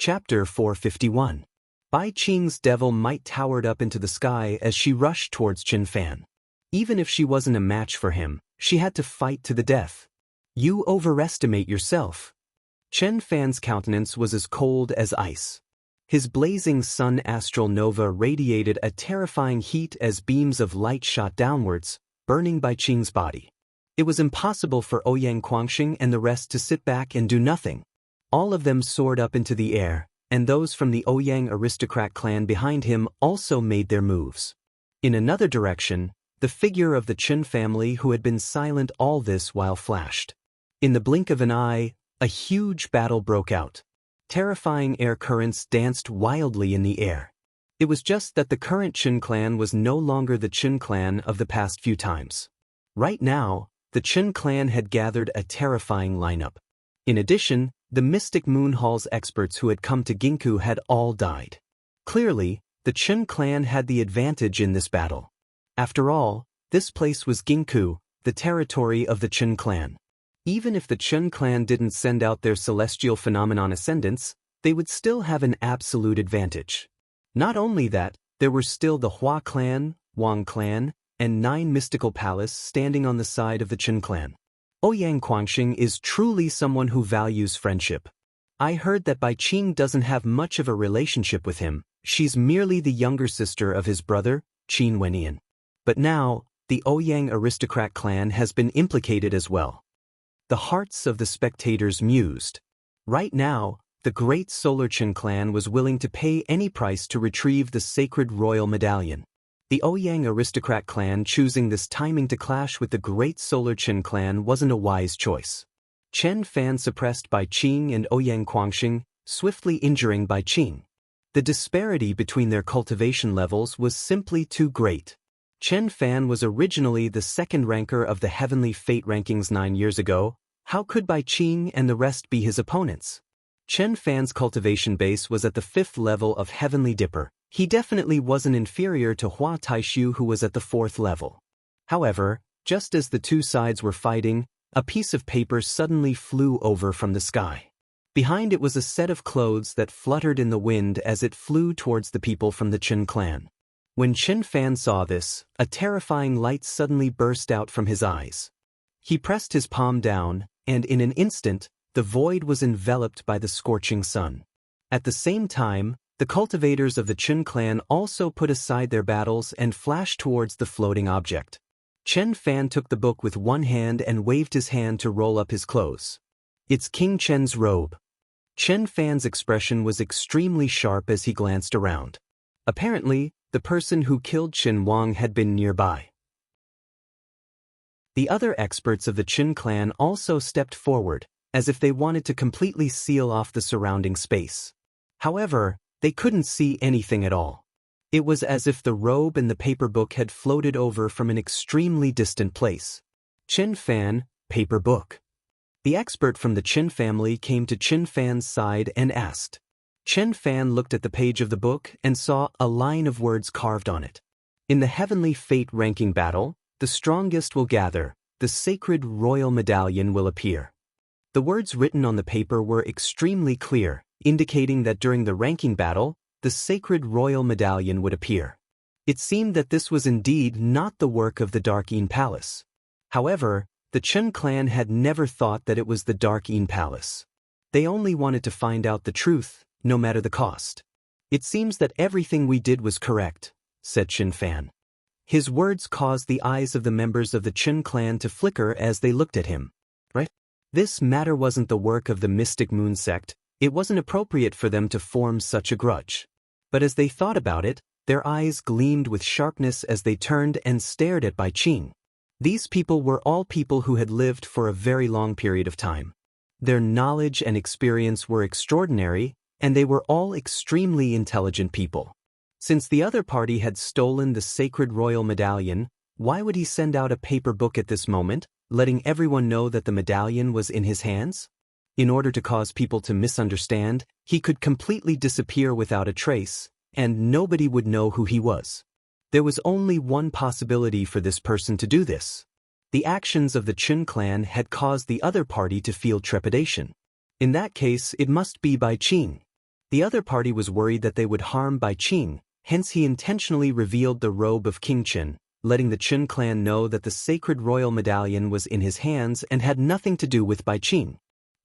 Chapter 451. Bai Qing's devil might towered up into the sky as she rushed towards Chen Fan. Even if she wasn't a match for him, she had to fight to the death. You overestimate yourself. Chen Fan's countenance was as cold as ice. His blazing sun astral nova radiated a terrifying heat as beams of light shot downwards, burning Bai Qing's body. It was impossible for Ouyang Guangxing and the rest to sit back and do nothing. All of them soared up into the air, and those from the Ouyang aristocrat clan behind him also made their moves. In another direction, the figure of the Chen family who had been silent all this while flashed. In the blink of an eye, a huge battle broke out. Terrifying air currents danced wildly in the air. It was just that the current Chen clan was no longer the Chen clan of the past few times. Right now, the Chen clan had gathered a terrifying lineup. In addition, the Mystic Moon Hall's experts who had come to Ginkgo had all died. Clearly, the Chen clan had the advantage in this battle. After all, this place was Ginkgo, the territory of the Chen clan. Even if the Chen clan didn't send out their celestial phenomenon ascendants, they would still have an absolute advantage. Not only that, there were still the Hua clan, Wang clan, and 9 mystical palace standing on the side of the Chen clan. Ouyang Guangxing is truly someone who values friendship. I heard that Bai Qing doesn't have much of a relationship with him. She's merely the younger sister of his brother, Qin Wenian. But now, the Ouyang aristocrat clan has been implicated as well. The hearts of the spectators mused. Right now, the great Solar Chen clan was willing to pay any price to retrieve the sacred royal medallion. The Ouyang aristocrat clan choosing this timing to clash with the great Solar Chen clan wasn't a wise choice. Chen Fan suppressed Bai Qing and Ouyang Guangxing, swiftly injuring Bai Qing. The disparity between their cultivation levels was simply too great. Chen Fan was originally the second ranker of the Heavenly Fate rankings 9 years ago. How could Bai Qing and the rest be his opponents? Chen Fan's cultivation base was at the 5th level of Heavenly Dipper. He definitely wasn't inferior to Hua Taishu who was at the 4th level. However, just as the two sides were fighting, a piece of paper suddenly flew over from the sky. Behind it was a set of clothes that fluttered in the wind as it flew towards the people from the Chen clan. When Chen Fan saw this, a terrifying light suddenly burst out from his eyes. He pressed his palm down, and in an instant, the void was enveloped by the scorching sun. At the same time, the cultivators of the Chen clan also put aside their battles and flashed towards the floating object. Chen Fan took the book with one hand and waved his hand to roll up his clothes. It's King Chen's robe. Chen Fan's expression was extremely sharp as he glanced around. Apparently, the person who killed Qin Wang had been nearby. The other experts of the Chen clan also stepped forward, as if they wanted to completely seal off the surrounding space. However, they couldn't see anything at all. It was as if the robe and the paper book had floated over from an extremely distant place. Chen Fan, paper book. The expert from the Chen family came to Chen Fan's side and asked. Chen Fan looked at the page of the book and saw a line of words carved on it. In the Heavenly Fate ranking battle, the strongest will gather, the sacred royal medallion will appear. The words written on the paper were extremely clear, indicating that during the ranking battle, the sacred royal medallion would appear. It seemed that this was indeed not the work of the Dark Yin Palace. However, the Chen clan had never thought that it was the Dark Yin Palace. They only wanted to find out the truth, no matter the cost. It seems that everything we did was correct, said Chen Fan. His words caused the eyes of the members of the Chen clan to flicker as they looked at him. Right? This matter wasn't the work of the Mystic Moon sect. It wasn't appropriate for them to form such a grudge. But as they thought about it, their eyes gleamed with sharpness as they turned and stared at Bai Qing. These people were all people who had lived for a very long period of time. Their knowledge and experience were extraordinary, and they were all extremely intelligent people. Since the other party had stolen the sacred royal medallion, why would he send out a paper book at this moment, letting everyone know that the medallion was in his hands? In order to cause people to misunderstand, he could completely disappear without a trace, and nobody would know who he was. There was only one possibility for this person to do this. The actions of the Chen clan had caused the other party to feel trepidation. In that case, it must be Bai Qing. The other party was worried that they would harm Bai Qing, hence he intentionally revealed the robe of King Qin, letting the Qin clan know that the sacred royal medallion was in his hands and had nothing to do with Bai Qing.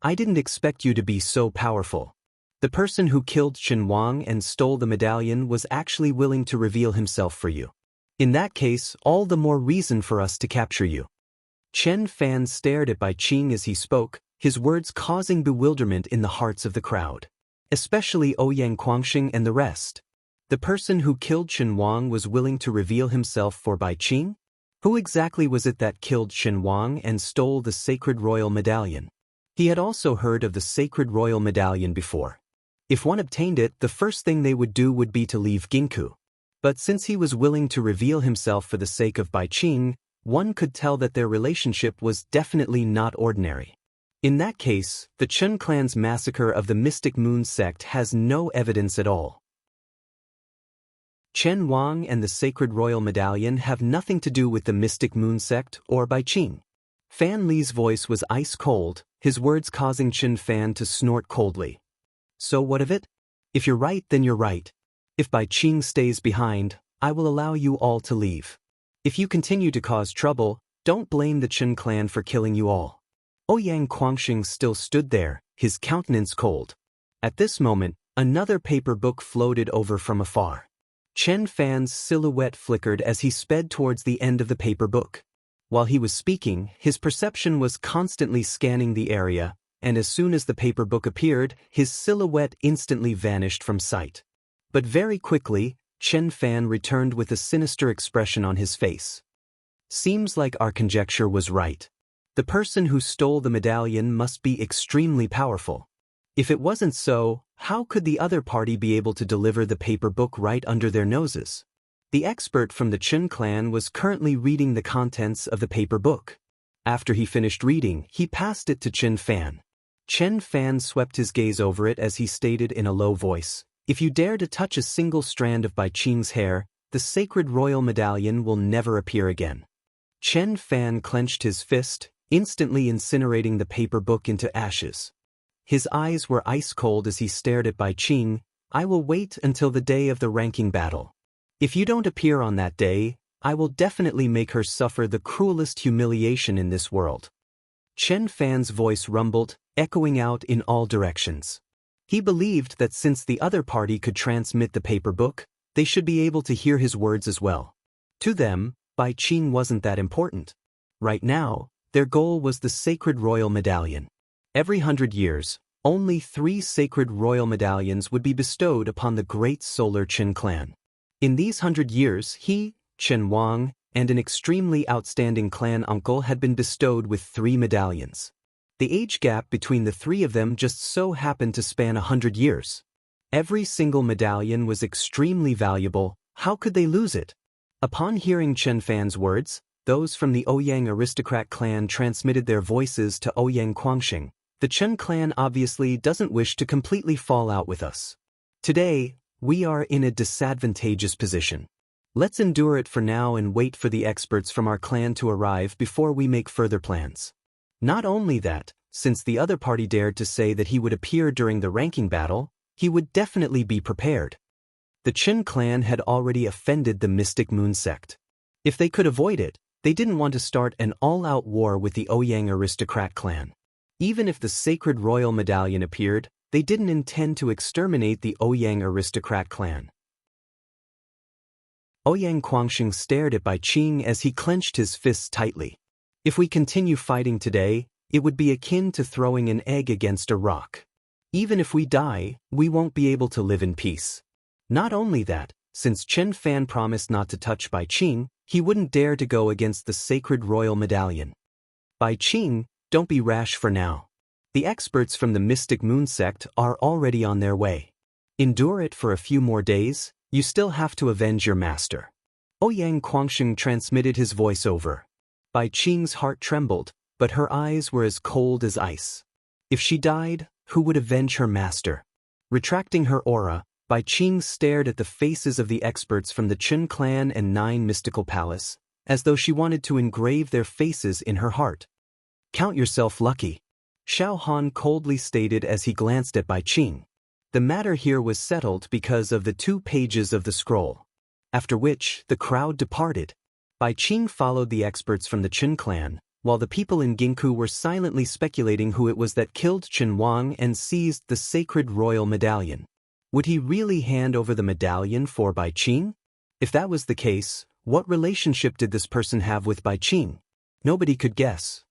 I didn't expect you to be so powerful. The person who killed Qin Wang and stole the medallion was actually willing to reveal himself for you. In that case, all the more reason for us to capture you. Chen Fan stared at Bai Qing as he spoke, his words causing bewilderment in the hearts of the crowd. Especially Ouyang Guangxing and the rest. The person who killed Qin Wang was willing to reveal himself for Bai Qing? Who exactly was it that killed Qin Wang and stole the sacred royal medallion? He had also heard of the sacred royal medallion before. If one obtained it, the first thing they would do would be to leave Ginkgo. But since he was willing to reveal himself for the sake of Bai Qing, one could tell that their relationship was definitely not ordinary. In that case, the Chen clan's massacre of the Mystic Moon sect has no evidence at all. Chen Wang and the sacred royal medallion have nothing to do with the Mystic Moon sect or Bai Qing. Fan Li's voice was ice cold, his words causing Chen Fan to snort coldly. So what of it? If you're right, then you're right. If Bai Qing stays behind, I will allow you all to leave. If you continue to cause trouble, don't blame the Chen clan for killing you all. Ouyang Guangxing still stood there, his countenance cold. At this moment, another paper book floated over from afar. Chen Fan's silhouette flickered as he sped towards the end of the paper book. While he was speaking, his perception was constantly scanning the area, and as soon as the paper book appeared, his silhouette instantly vanished from sight. But very quickly, Chen Fan returned with a sinister expression on his face. Seems like our conjecture was right. The person who stole the medallion must be extremely powerful. If it wasn't so, how could the other party be able to deliver the paper book right under their noses? The expert from the Chen clan was currently reading the contents of the paper book. After he finished reading, he passed it to Chen Fan. Chen Fan swept his gaze over it as he stated in a low voice, "If you dare to touch a single strand of Bai Qing's hair, the sacred royal medallion will never appear again." Chen Fan clenched his fist, instantly incinerating the paper book into ashes. His eyes were ice cold as he stared at Bai Qing. "I will wait until the day of the ranking battle. If you don't appear on that day, I will definitely make her suffer the cruelest humiliation in this world." Chen Fan's voice rumbled, echoing out in all directions. He believed that since the other party could transmit the paper book, they should be able to hear his words as well. To them, Bai Qing wasn't that important. Right now, their goal was the sacred royal medallion. Every 100 years, only 3 sacred royal medallions would be bestowed upon the great solar Qin clan. In these 100 years, he, Qin Wang, and an extremely outstanding clan uncle had been bestowed with 3 medallions. The age gap between the 3 of them just so happened to span 100 years. Every single medallion was extremely valuable. How could they lose it? Upon hearing Chen Fan's words, those from the Ouyang aristocrat clan transmitted their voices to Ouyang Guangxing. The Chen clan obviously doesn't wish to completely fall out with us. Today, we are in a disadvantageous position. Let's endure it for now and wait for the experts from our clan to arrive before we make further plans. Not only that, since the other party dared to say that he would appear during the ranking battle, he would definitely be prepared. The Qin clan had already offended the Mystic Moon sect. If they could avoid it, they didn't want to start an all-out war with the Ouyang aristocrat clan. Even if the sacred royal medallion appeared, they didn't intend to exterminate the Ouyang aristocrat clan. Ouyang Guangxing stared at Bai Qing as he clenched his fists tightly. If we continue fighting today, it would be akin to throwing an egg against a rock. Even if we die, we won't be able to live in peace. Not only that, since Chen Fan promised not to touch Bai Qing, he wouldn't dare to go against the sacred royal medallion. Bai Qing, don't be rash for now. The experts from the Mystic Moon sect are already on their way. Endure it for a few more days, you still have to avenge your master. Ouyang Guangxing transmitted his voice over. Bai Qing's heart trembled, but her eyes were as cold as ice. If she died, who would avenge her master? Retracting her aura, Bai Qing stared at the faces of the experts from the Qin clan and 9 mystical palace, as though she wanted to engrave their faces in her heart. Count yourself lucky, Xiao Han coldly stated as he glanced at Bai Qing. The matter here was settled because of the 2 pages of the scroll. After which, the crowd departed. Bai Qing followed the experts from the Qin clan, while the people in Ginkgo were silently speculating who it was that killed Qin Wang and seized the sacred royal medallion. Would he really hand over the medallion for Bai Qing? If that was the case, what relationship did this person have with Bai Qing? Nobody could guess.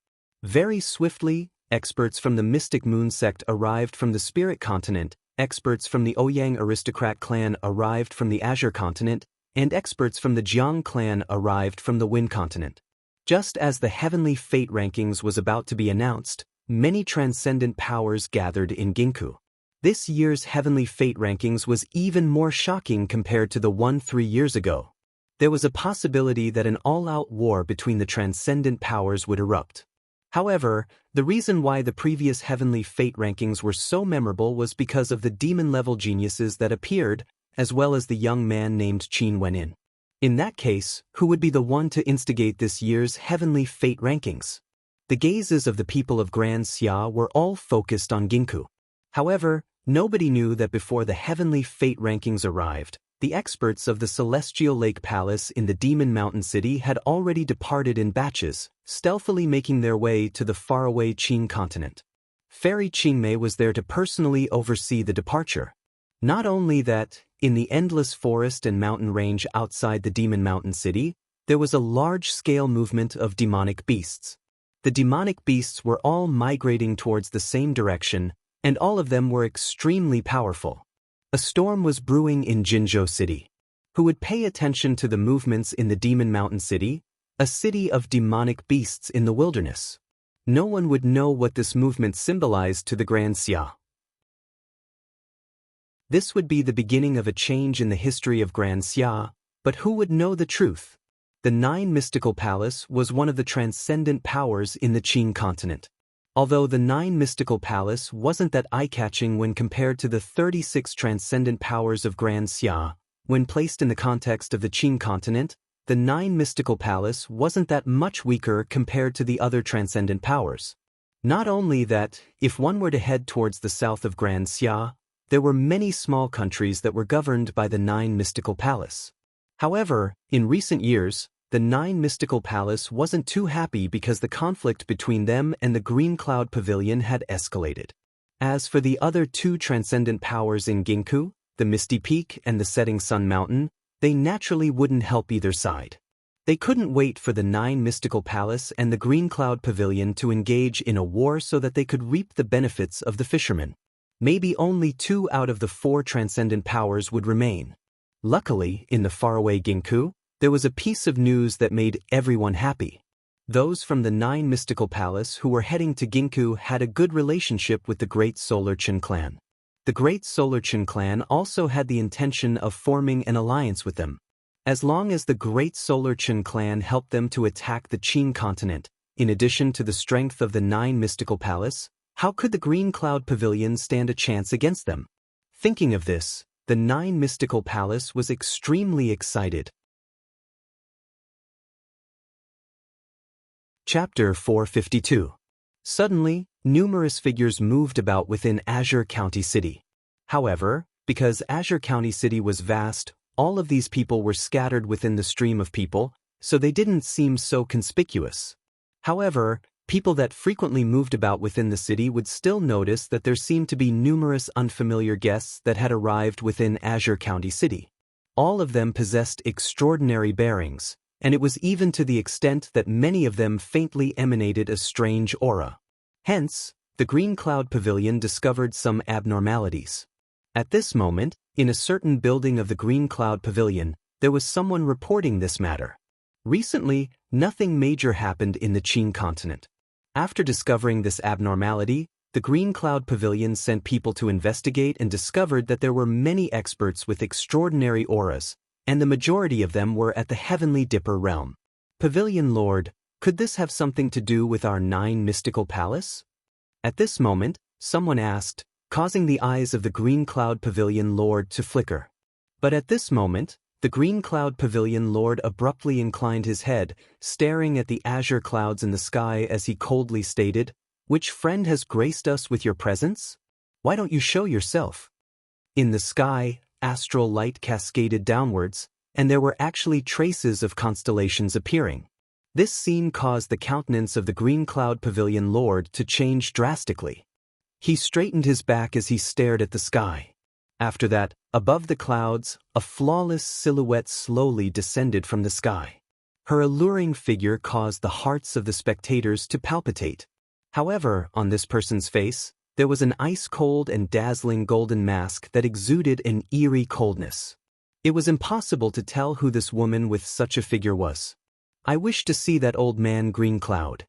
Very swiftly, experts from the Mystic Moon sect arrived from the Spirit continent, experts from the Ouyang aristocrat clan arrived from the Azure continent, and experts from the Jiang clan arrived from the Wind continent. Just as the Heavenly Fate rankings was about to be announced, many transcendent powers gathered in Ginkgo. This year's Heavenly Fate rankings was even more shocking compared to the one 3 years ago. There was a possibility that an all-out war between the transcendent powers would erupt. However, the reason why the previous Heavenly Fate rankings were so memorable was because of the demon-level geniuses that appeared, as well as the young man named Qin Wenin. In that case, who would be the one to instigate this year's Heavenly Fate rankings? The gazes of the people of Grand Xia were all focused on Ginkgo. However, nobody knew that before the Heavenly Fate rankings arrived, the experts of the Celestial Lake Palace in the Demon Mountain City had already departed in batches, stealthily making their way to the faraway Qin continent. Fairy Qingmei was there to personally oversee the departure. Not only that, in the endless forest and mountain range outside the Demon Mountain City, there was a large-scale movement of demonic beasts. The demonic beasts were all migrating towards the same direction, and all of them were extremely powerful. A storm was brewing in Jinzhou City. Who would pay attention to the movements in the Demon Mountain City, a city of demonic beasts in the wilderness? No one would know what this movement symbolized to the Grand Xia. This would be the beginning of a change in the history of Grand Xia, but who would know the truth? The 9 Mystical Palace was one of the transcendent powers in the Qin continent. Although the 9 Mystical Palace wasn't that eye-catching when compared to the 36 transcendent powers of Grand Xia, when placed in the context of the Qin continent, the 9 Mystical Palace wasn't that much weaker compared to the other transcendent powers. Not only that, if one were to head towards the south of Grand Xia, there were many small countries that were governed by the 9 Mystical Palace. However, in recent years, the 9 Mystical Palace wasn't too happy because the conflict between them and the Green Cloud Pavilion had escalated. As for the other 2 transcendent powers in Ginkgo, the Misty Peak and the Setting Sun Mountain, they naturally wouldn't help either side. They couldn't wait for the 9 Mystical Palace and the Green Cloud Pavilion to engage in a war so that they could reap the benefits of the fishermen. Maybe only 2 out of the 4 transcendent powers would remain. Luckily, in the faraway Ginkgo, there was a piece of news that made everyone happy. Those from the 9 Mystical Palace who were heading to Ginkgo had a good relationship with the Great Solar Qin clan. The Great Solar Qin clan also had the intention of forming an alliance with them. As long as the Great Solar Qin clan helped them to attack the Qin continent, in addition to the strength of the 9 Mystical Palace, how could the Green Cloud Pavilion stand a chance against them? Thinking of this, the 9 Mystical Palace was extremely excited. Chapter 452. Suddenly, numerous figures moved about within Azure County City. However, because Azure County City was vast, all of these people were scattered within the stream of people, so they didn't seem so conspicuous. However, people that frequently moved about within the city would still notice that there seemed to be numerous unfamiliar guests that had arrived within Azure County City. All of them possessed extraordinary bearings, and it was even to the extent that many of them faintly emanated a strange aura. Hence, the Green Cloud Pavilion discovered some abnormalities. At this moment, in a certain building of the Green Cloud Pavilion, there was someone reporting this matter. Recently, nothing major happened in the Qin continent. After discovering this abnormality, the Green Cloud Pavilion sent people to investigate and discovered that there were many experts with extraordinary auras, and the majority of them were at the Heavenly Dipper realm. Pavilion Lord, could this have something to do with our 9 Mystical Palace? At this moment, someone asked, causing the eyes of the Green Cloud Pavilion Lord to flicker. But at this moment, the Green Cloud Pavilion Lord abruptly inclined his head, staring at the azure clouds in the sky as he coldly stated, "Which friend has graced us with your presence? Why don't you show yourself?" In the sky, astral light cascaded downwards, and there were actually traces of constellations appearing. This scene caused the countenance of the Green Cloud Pavilion Lord to change drastically. He straightened his back as he stared at the sky. After that, above the clouds, a flawless silhouette slowly descended from the sky. Her alluring figure caused the hearts of the spectators to palpitate. However, on this person's face, there was an ice-cold and dazzling golden mask that exuded an eerie coldness. It was impossible to tell who this woman with such a figure was. "I wish to see that old man Green Cloud."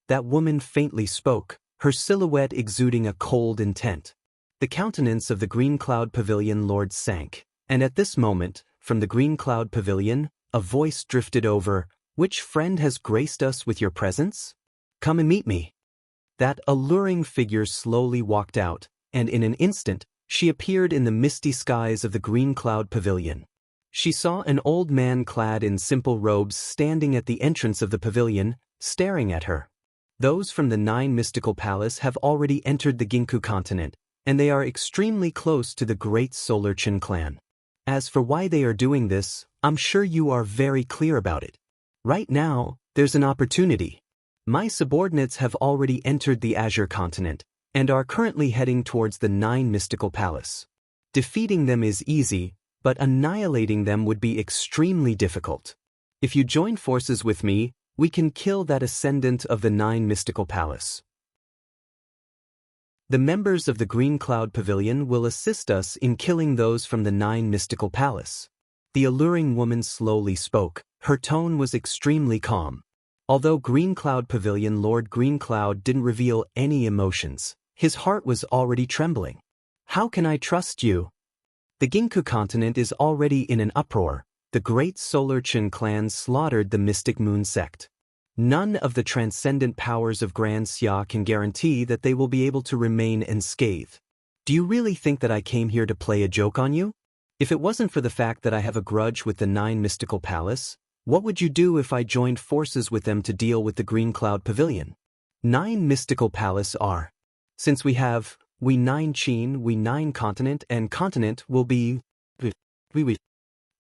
That woman faintly spoke, her silhouette exuding a cold intent. The countenance of the Green Cloud Pavilion Lord sank, and at this moment, from the Green Cloud Pavilion, a voice drifted over, "Which friend has graced us with your presence? Come and meet me." That alluring figure slowly walked out, and in an instant, she appeared in the misty skies of the Green Cloud Pavilion. She saw an old man clad in simple robes standing at the entrance of the pavilion, staring at her. Those from the 9 Mystical Palace have already entered the Ginku continent, and they are extremely close to the great Solar Chin clan. As for why they are doing this, I'm sure you are very clear about it. Right now, there's an opportunity. My subordinates have already entered the Azure continent, and are currently heading towards the 9 Mystical Palace. Defeating them is easy, but annihilating them would be extremely difficult. If you join forces with me, we can kill that ascendant of the 9 Mystical Palace. The members of the Green Cloud Pavilion will assist us in killing those from the 9 Mystical Palace. The alluring woman slowly spoke. Her tone was extremely calm. Although Green Cloud Pavilion Lord Green Cloud didn't reveal any emotions, his heart was already trembling. "How can I trust you?" The Ginku continent is already in an uproar. The great Solar Chin clan slaughtered the Mystic Moon sect. None of the transcendent powers of Grand Xia can guarantee that they will be able to remain unscathed. Do you really think that I came here to play a joke on you? If it wasn't for the fact that I have a grudge with the 9 Mystical Palace, what would you do if I joined forces with them to deal with the Green Cloud Pavilion? 9 Mystical Palace are. Since we 9 Qin, we 9 continent, and continent will be...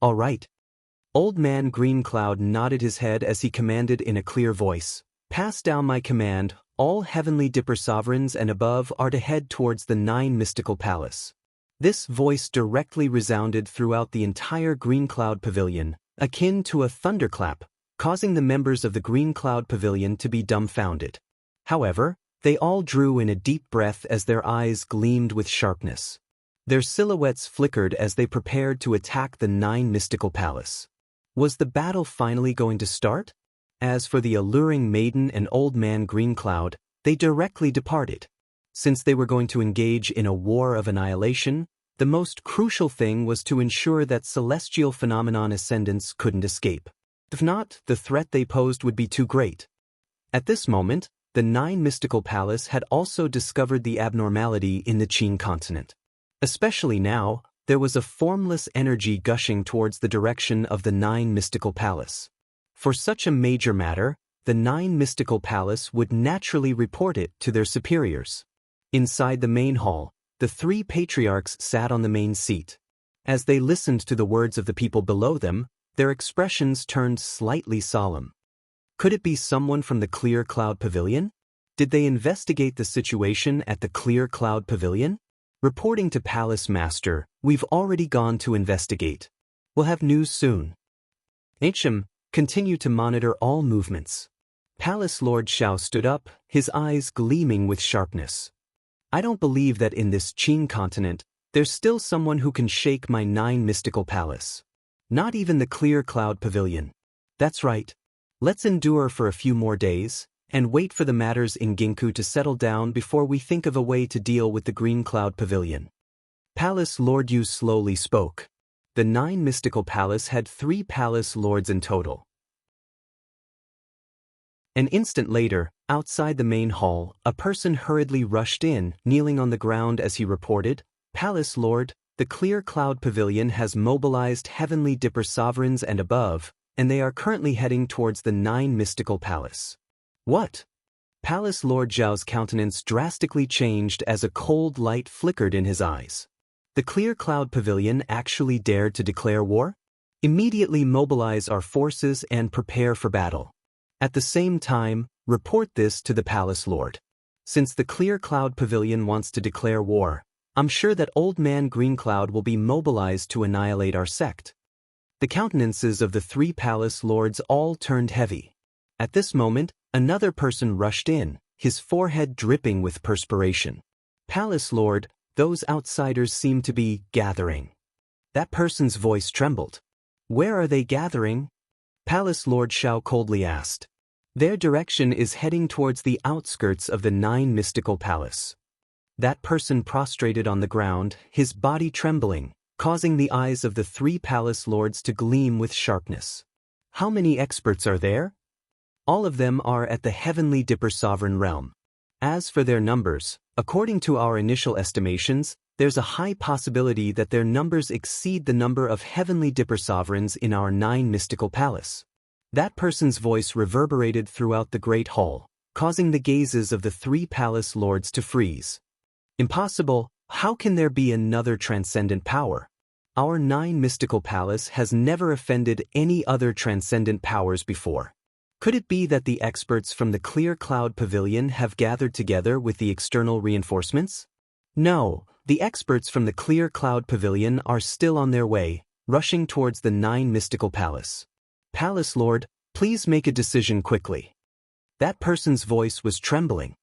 All right. Old man Green Cloud nodded his head as he commanded in a clear voice. "Pass down my command, all heavenly dipper sovereigns and above are to head towards the 9 Mystical Palace." This voice directly resounded throughout the entire Green Cloud Pavilion, akin to a thunderclap, causing the members of the Green Cloud Pavilion to be dumbfounded. However, they all drew in a deep breath as their eyes gleamed with sharpness. Their silhouettes flickered as they prepared to attack the 9 Mystical Palace. Was the battle finally going to start? As for the alluring maiden and old man Green Cloud, they directly departed. Since they were going to engage in a war of annihilation, the most crucial thing was to ensure that celestial phenomenon ascendants couldn't escape. If not, the threat they posed would be too great. At this moment, the 9 Mystical Palace had also discovered the abnormality in the Qin continent. Especially now, there was a formless energy gushing towards the direction of the 9 Mystical Palace. For such a major matter, the 9 Mystical Palace would naturally report it to their superiors. Inside the main hall, the 3 patriarchs sat on the main seat. As they listened to the words of the people below them, their expressions turned slightly solemn. Could it be someone from the Clear Cloud Pavilion? Did they investigate the situation at the Clear Cloud Pavilion? Reporting to Palace Master, we've already gone to investigate. We'll have news soon. HM, continue to monitor all movements. Palace Lord Xiao stood up, his eyes gleaming with sharpness. I don't believe that in this Qin continent, there's still someone who can shake my 9 Mystical Palace. Not even the Clear Cloud Pavilion. That's right. Let's endure for a few more days, and wait for the matters in Ginku to settle down before we think of a way to deal with the Green Cloud Pavilion. Palace Lord Yu slowly spoke. The 9 Mystical Palace had 3 palace lords in total. An instant later, outside the main hall, a person hurriedly rushed in, kneeling on the ground as he reported, "Palace Lord, the Clear Cloud Pavilion has mobilized heavenly dipper sovereigns and above, and they are currently heading towards the 9 Mystical Palace." What? Palace Lord Zhao's countenance drastically changed as a cold light flickered in his eyes. The Clear Cloud Pavilion actually dared to declare war? Immediately mobilize our forces and prepare for battle. At the same time, report this to the Palace Lord. Since the Clear Cloud Pavilion wants to declare war, I'm sure that Old Man Green Cloud will be mobilized to annihilate our sect. The countenances of the three palace lords all turned heavy. At this moment, another person rushed in, his forehead dripping with perspiration. Palace Lord, those outsiders seem to be gathering. That person's voice trembled. Where are they gathering? Palace Lord Shao coldly asked. Their direction is heading towards the outskirts of the 9 mystical palace. That person prostrated on the ground, his body trembling, causing the eyes of the 3 palace lords to gleam with sharpness. How many experts are there? All of them are at the Heavenly Dipper Sovereign Realm. As for their numbers, according to our initial estimations, there's a high possibility that their numbers exceed the number of Heavenly Dipper Sovereigns in our 9 mystical palace. That person's voice reverberated throughout the Great Hall, causing the gazes of the 3 palace lords to freeze. Impossible, how can there be another transcendent power? Our 9 mystical palace has never offended any other transcendent powers before. Could it be that the experts from the Clear Cloud Pavilion have gathered together with the external reinforcements? No, the experts from the Clear Cloud Pavilion are still on their way, rushing towards the 9 mystical palace. Palace Lord, please make a decision quickly. That person's voice was trembling.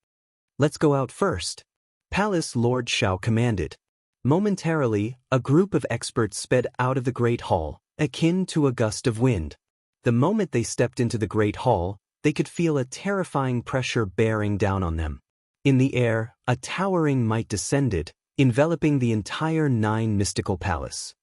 Let's go out first. Palace Lord Shao commanded. Momentarily, a group of experts sped out of the Great Hall, akin to a gust of wind. The moment they stepped into the Great Hall, they could feel a terrifying pressure bearing down on them. In the air, a towering might descended, enveloping the entire 9 mystical palace.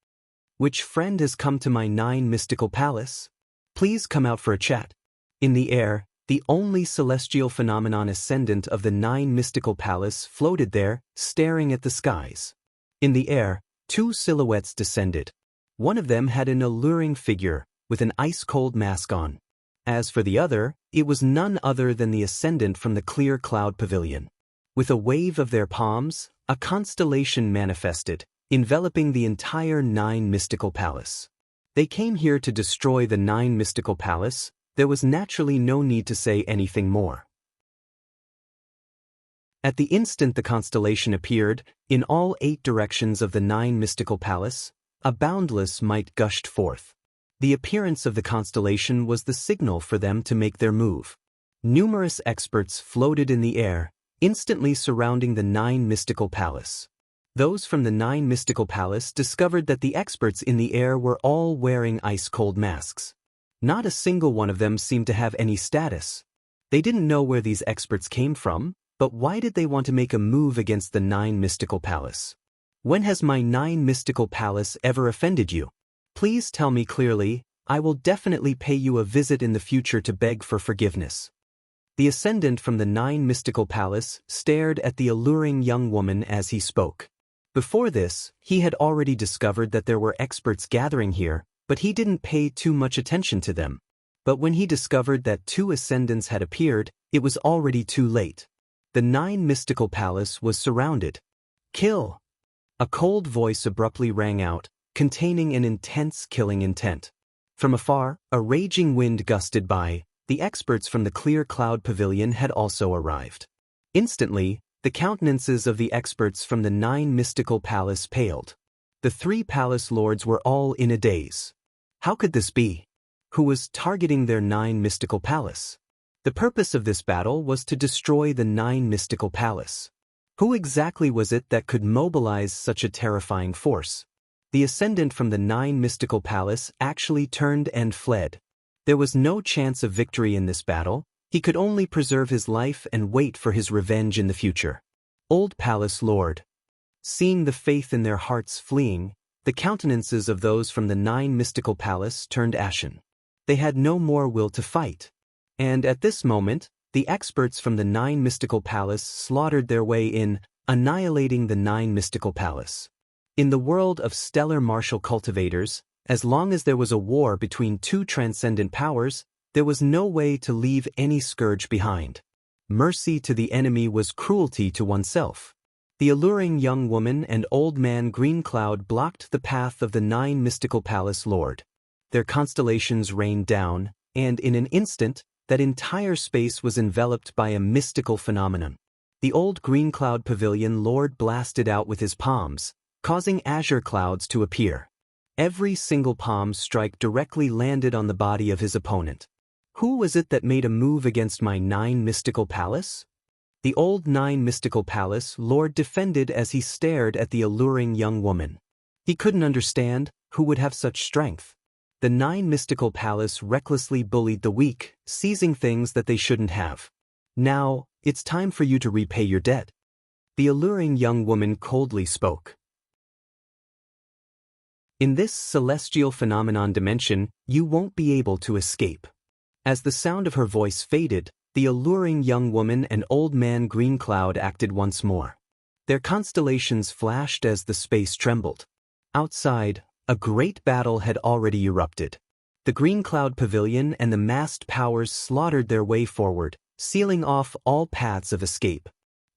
Which friend has come to my 9 mystical palace? Please come out for a chat. In the air, the only celestial phenomenon ascendant of the 9 mystical palace floated there, staring at the skies. In the air, 2 silhouettes descended. One of them had an alluring figure, with an ice-cold mask on. As for the other, it was none other than the ascendant from the Clear Cloud Pavilion. With a wave of their palms, a constellation manifested, enveloping the entire 9 mystical palace. They came here to destroy the 9 mystical palace. There was naturally no need to say anything more. At the instant the constellation appeared, in all 8 directions of the 9 mystical palace, a boundless might gushed forth. The appearance of the constellation was the signal for them to make their move. Numerous experts floated in the air, instantly surrounding the 9 mystical palace. Those from the 9 mystical palace discovered that the experts in the air were all wearing ice-cold masks. Not a single one of them seemed to have any status. They didn't know where these experts came from, but why did they want to make a move against the 9 mystical palace? When has my 9 mystical palace ever offended you? Please tell me clearly. I will definitely pay you a visit in the future to beg for forgiveness. The ascendant from the 9 mystical palace stared at the alluring young woman as he spoke. Before this, he had already discovered that there were experts gathering here, but he didn't pay too much attention to them. But when he discovered that 2 ascendants had appeared, it was already too late. The 9 mystical palace was surrounded. Kill! A cold voice abruptly rang out, containing an intense killing intent. From afar, a raging wind gusted by. The experts from the Clear Cloud Pavilion had also arrived. Instantly, the countenances of the experts from the 9 mystical palace paled. The 3 palace lords were all in a daze. How could this be? Who was targeting their 9 mystical palace? The purpose of this battle was to destroy the 9 mystical palace. Who exactly was it that could mobilize such a terrifying force? The ascendant from the 9 mystical palace actually turned and fled. There was no chance of victory in this battle. He could only preserve his life and wait for his revenge in the future. Old Palace Lord. Seeing the faith in their hearts fleeing, the countenances of those from the 9 mystical palace turned ashen. They had no more will to fight. And at this moment, the experts from the 9 mystical palace slaughtered their way in, annihilating the 9 mystical palace. In the world of stellar martial cultivators, as long as there was a war between 2 transcendent powers, there was no way to leave any scourge behind. Mercy to the enemy was cruelty to oneself. The alluring young woman and old man Green Cloud blocked the path of the 9 mystical palace lord. Their constellations rained down, and in an instant, that entire space was enveloped by a mystical phenomenon. The old Green Cloud Pavilion lord blasted out with his palms, causing azure clouds to appear. Every single palm strike directly landed on the body of his opponent. Who was it that made a move against my 9 mystical palace? The old 9 mystical palace lord defended as he stared at the alluring young woman. He couldn't understand who would have such strength. The 9 mystical palace recklessly bullied the weak, seizing things that they shouldn't have. Now, it's time for you to repay your debt. The alluring young woman coldly spoke. In this celestial phenomenon dimension, you won't be able to escape. As the sound of her voice faded, the alluring young woman and old man Green Cloud acted once more. Their constellations flashed as the space trembled. Outside, a great battle had already erupted. The Green Cloud Pavilion and the massed powers slaughtered their way forward, sealing off all paths of escape.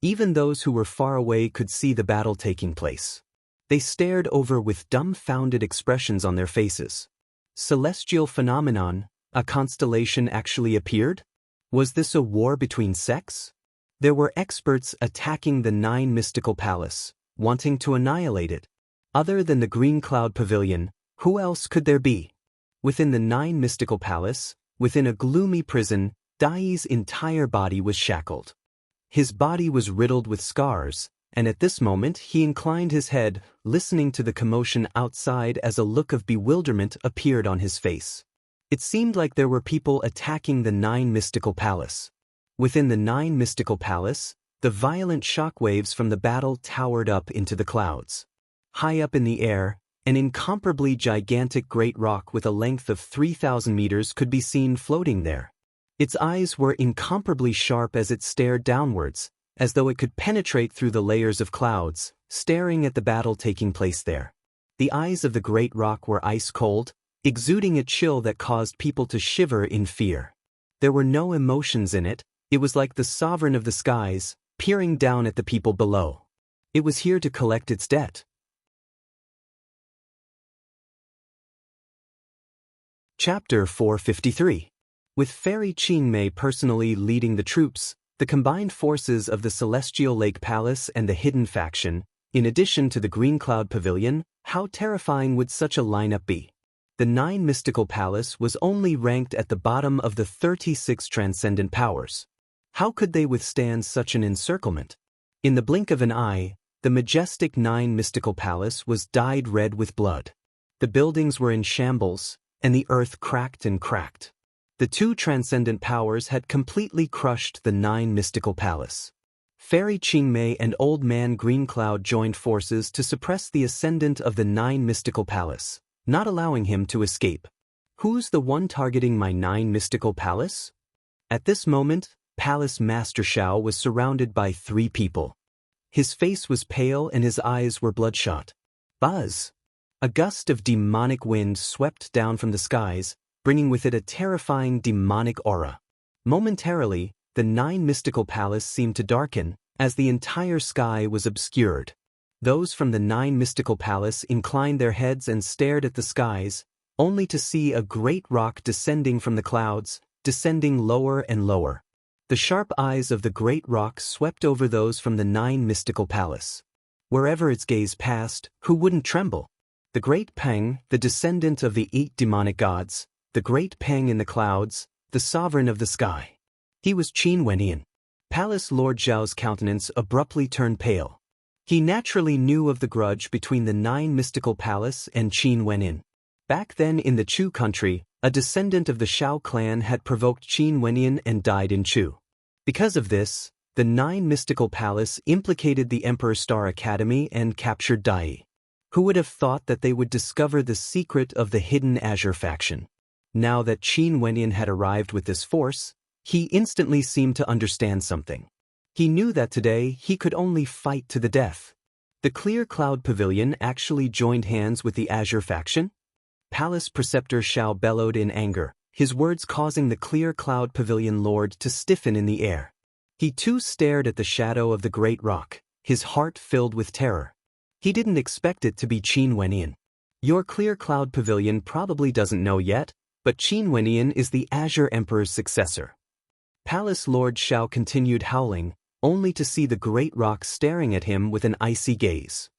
Even those who were far away could see the battle taking place. They stared over with dumbfounded expressions on their faces. Celestial phenomenon, a constellation actually appeared? Was this a war between sects? There were experts attacking the 9 mystical palace, wanting to annihilate it. Other than the Green Cloud Pavilion, who else could there be? Within the 9 mystical palace, within a gloomy prison, Dai's entire body was shackled. His body was riddled with scars, and at this moment he inclined his head, listening to the commotion outside as a look of bewilderment appeared on his face. It seemed like there were people attacking the 9 mystical palace. Within the 9 mystical palace, the violent shockwaves from the battle towered up into the clouds. High up in the air, an incomparably gigantic great rock with a length of 3,000 meters could be seen floating there. Its eyes were incomparably sharp as it stared downwards, as though it could penetrate through the layers of clouds, staring at the battle taking place there. The eyes of the great rock were ice cold, exuding a chill that caused people to shiver in fear. There were no emotions in it. It was like the sovereign of the skies, peering down at the people below. It was here to collect its debt. Chapter 453. With Fairy Qingmei personally leading the troops, the combined forces of the Celestial Lake Palace and the Hidden Faction, in addition to the Green Cloud Pavilion, how terrifying would such a lineup be? The 9 mystical palace was only ranked at the bottom of the 36 transcendent powers. How could they withstand such an encirclement? In the blink of an eye, the majestic 9 mystical palace was dyed red with blood. The buildings were in shambles, and the earth cracked and cracked. The 2 transcendent powers had completely crushed the 9 mystical palace. Fairy Qingmei and Old Man Green Cloud joined forces to suppress the ascendant of the 9 mystical palace, not allowing him to escape. Who's the one targeting my 9 mystical palace? At this moment, Palace Master Shao was surrounded by 3 people. His face was pale and his eyes were bloodshot. Buzz! A gust of demonic wind swept down from the skies, bringing with it a terrifying demonic aura. Momentarily, the 9 mystical palace seemed to darken, as the entire sky was obscured. Those from the 9 mystical palace inclined their heads and stared at the skies, only to see a great rock descending from the clouds, descending lower and lower. The sharp eyes of the great rock swept over those from the 9 mystical palace. Wherever its gaze passed, who wouldn't tremble? The great Peng, the descendant of the 8 demonic gods, the great Peng in the clouds, the sovereign of the sky. He was Qin Wenyan. Palace Lord Zhao's countenance abruptly turned pale. He naturally knew of the grudge between the 9 mystical palace and Qin Wenyan. Back then in the Chu country, a descendant of the Shao clan had provoked Qin Wenyan and died in Chu. Because of this, the 9 mystical palace implicated the Emperor Star Academy and captured Dai. Who would have thought that they would discover the secret of the hidden Azure faction? Now that Qin Wenyan had arrived with this force, he instantly seemed to understand something. He knew that today he could only fight to the death. The Clear Cloud Pavilion actually joined hands with the Azure faction? Palace Preceptor Shao bellowed in anger, his words causing the Clear Cloud Pavilion Lord to stiffen in the air. He too stared at the shadow of the great rock, his heart filled with terror. He didn't expect it to be Qin Wenyan. Your clear cloud pavilion probably doesn't know yet, but Qin Wenyan is the Azure Emperor's successor. Palace Lord Xiao continued howling, only to see the great rock staring at him with an icy gaze.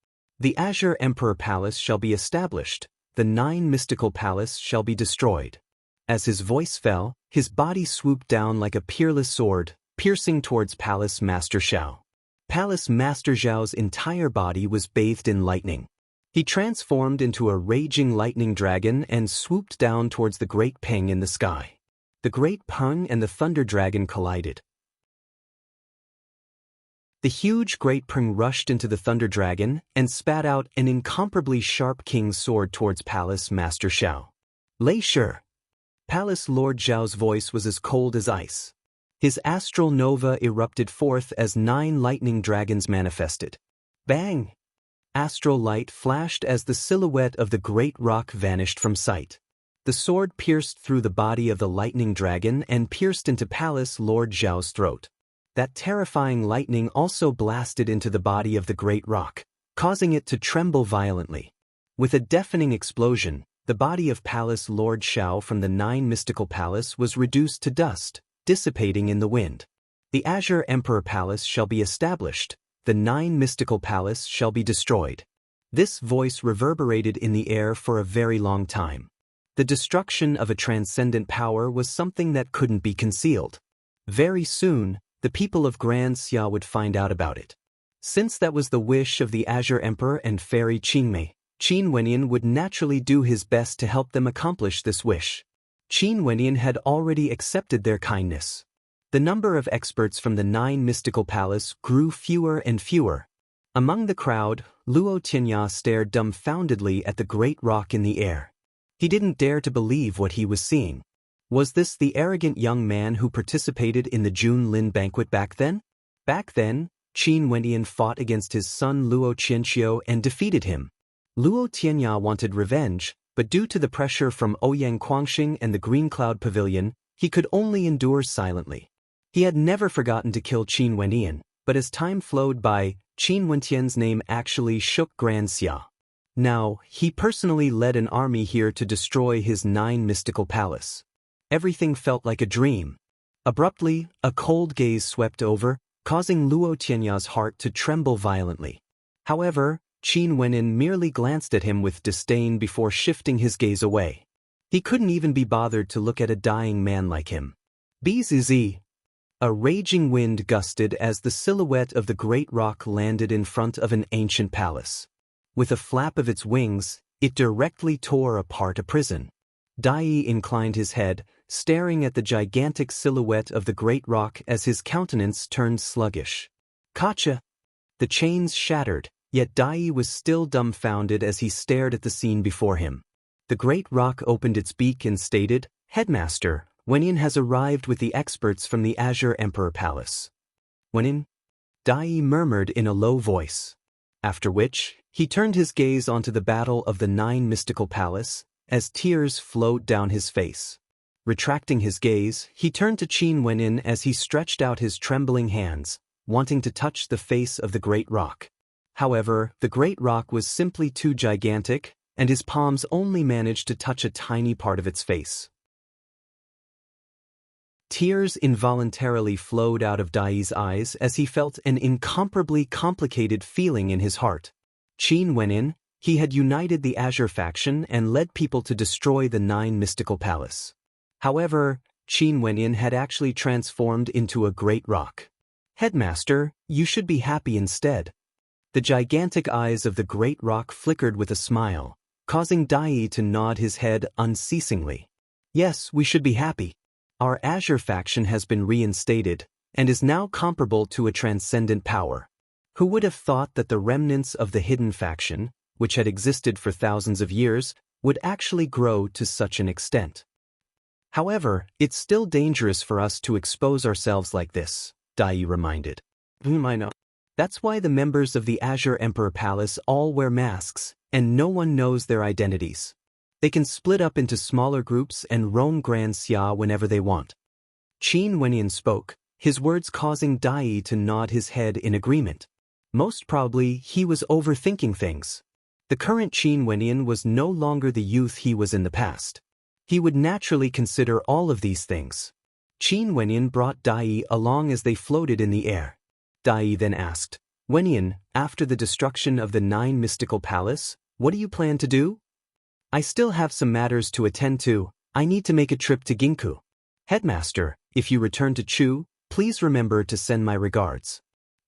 The Azure Emperor Palace shall be established, the 9 mystical palace shall be destroyed. As his voice fell, his body swooped down like a peerless sword, piercing towards Palace Master Xiao. Palace Master Xiao's entire body was bathed in lightning. He transformed into a raging lightning dragon and swooped down towards the Great Peng in the sky. The Great Peng and the Thunder Dragon collided. The huge Great Peng rushed into the Thunder Dragon and spat out an incomparably sharp king's sword towards Palace Master Xiao. Lei Shi. Palace Lord Xiao's voice was as cold as ice. His astral nova erupted forth as 9 lightning dragons manifested. Bang! Astral light flashed as the silhouette of the great rock vanished from sight. The sword pierced through the body of the lightning dragon and pierced into Palace Lord Xiao's throat. That terrifying lightning also blasted into the body of the great rock, causing it to tremble violently. With a deafening explosion, the body of Palace Lord Xiao from the 9 mystical palace was reduced to dust, dissipating in the wind. The Azure Emperor Palace shall be established, the 9 mystical palace shall be destroyed. This voice reverberated in the air for a very long time. The destruction of a transcendent power was something that couldn't be concealed. Very soon, the people of Grand Xia would find out about it. Since that was the wish of the Azure Emperor and Fairy Qingmei, Qin Wenyan would naturally do his best to help them accomplish this wish. Qin Wenyan had already accepted their kindness. The number of experts from the 9 mystical palace grew fewer and fewer. Among the crowd, Luo Tianya stared dumbfoundedly at the great rock in the air. He didn't dare to believe what he was seeing. Was this the arrogant young man who participated in the Jun Lin banquet back then? Back then, Qin Wenyan fought against his son Luo Qianqiu and defeated him. Luo Tianya wanted revenge, but due to the pressure from Ouyang Guangxing and the Green Cloud Pavilion, he could only endure silently. He had never forgotten to kill Qin Wenyan, but as time flowed by, Qin Wentian's name actually shook Grand Xia. Now, he personally led an army here to destroy his 9 mystical palace. Everything felt like a dream. Abruptly, a cold gaze swept over, causing Luo Tianya's heart to tremble violently. However, Qin Wenyan merely glanced at him with disdain before shifting his gaze away. He couldn't even be bothered to look at a dying man like him. Bzz. A raging wind gusted as the silhouette of the great rock landed in front of an ancient palace. With a flap of its wings, it directly tore apart a prison. Dai inclined his head, staring at the gigantic silhouette of the great rock as his countenance turned sluggish. Kacha! The chains shattered, yet Dai was still dumbfounded as he stared at the scene before him. The great rock opened its beak and stated, "Headmaster, Wenyan has arrived with the experts from the Azure Emperor Palace." Wenyan? Dai murmured in a low voice. After which, he turned his gaze onto the battle of the 9 mystical palace, as tears flowed down his face. Retracting his gaze, he turned to Qin Wenyan as he stretched out his trembling hands, wanting to touch the face of the great rock. However, the great rock was simply too gigantic, and his palms only managed to touch a tiny part of its face. Tears involuntarily flowed out of Dai's eyes as he felt an incomparably complicated feeling in his heart. Qin Wenyan, he had united the Azure faction and led people to destroy the 9 mystical palace. However, Qin Wenyan had actually transformed into a great rock. "Headmaster, you should be happy instead." The gigantic eyes of the great rock flickered with a smile, causing Dai to nod his head unceasingly. "Yes, we should be happy. Our Azure faction has been reinstated, and is now comparable to a transcendent power. Who would have thought that the remnants of the hidden faction, which had existed for thousands of years, would actually grow to such an extent? However, it's still dangerous for us to expose ourselves like this," Dai reminded. "I know. That's why the members of the Azure Emperor Palace all wear masks, and no one knows their identities. They can split up into smaller groups and roam Grand Xia whenever they want." Qin Wenyan spoke, his words causing Dai to nod his head in agreement. Most probably, he was overthinking things. The current Qin Wenyan was no longer the youth he was in the past. He would naturally consider all of these things. Qin Wenyan brought Dai along as they floated in the air. Dai then asked, "Wenyan, after the destruction of the 9 mystical palace, what do you plan to do?" "I still have some matters to attend to. I need to make a trip to Ginku. Headmaster, if you return to Chu, please remember to send my regards."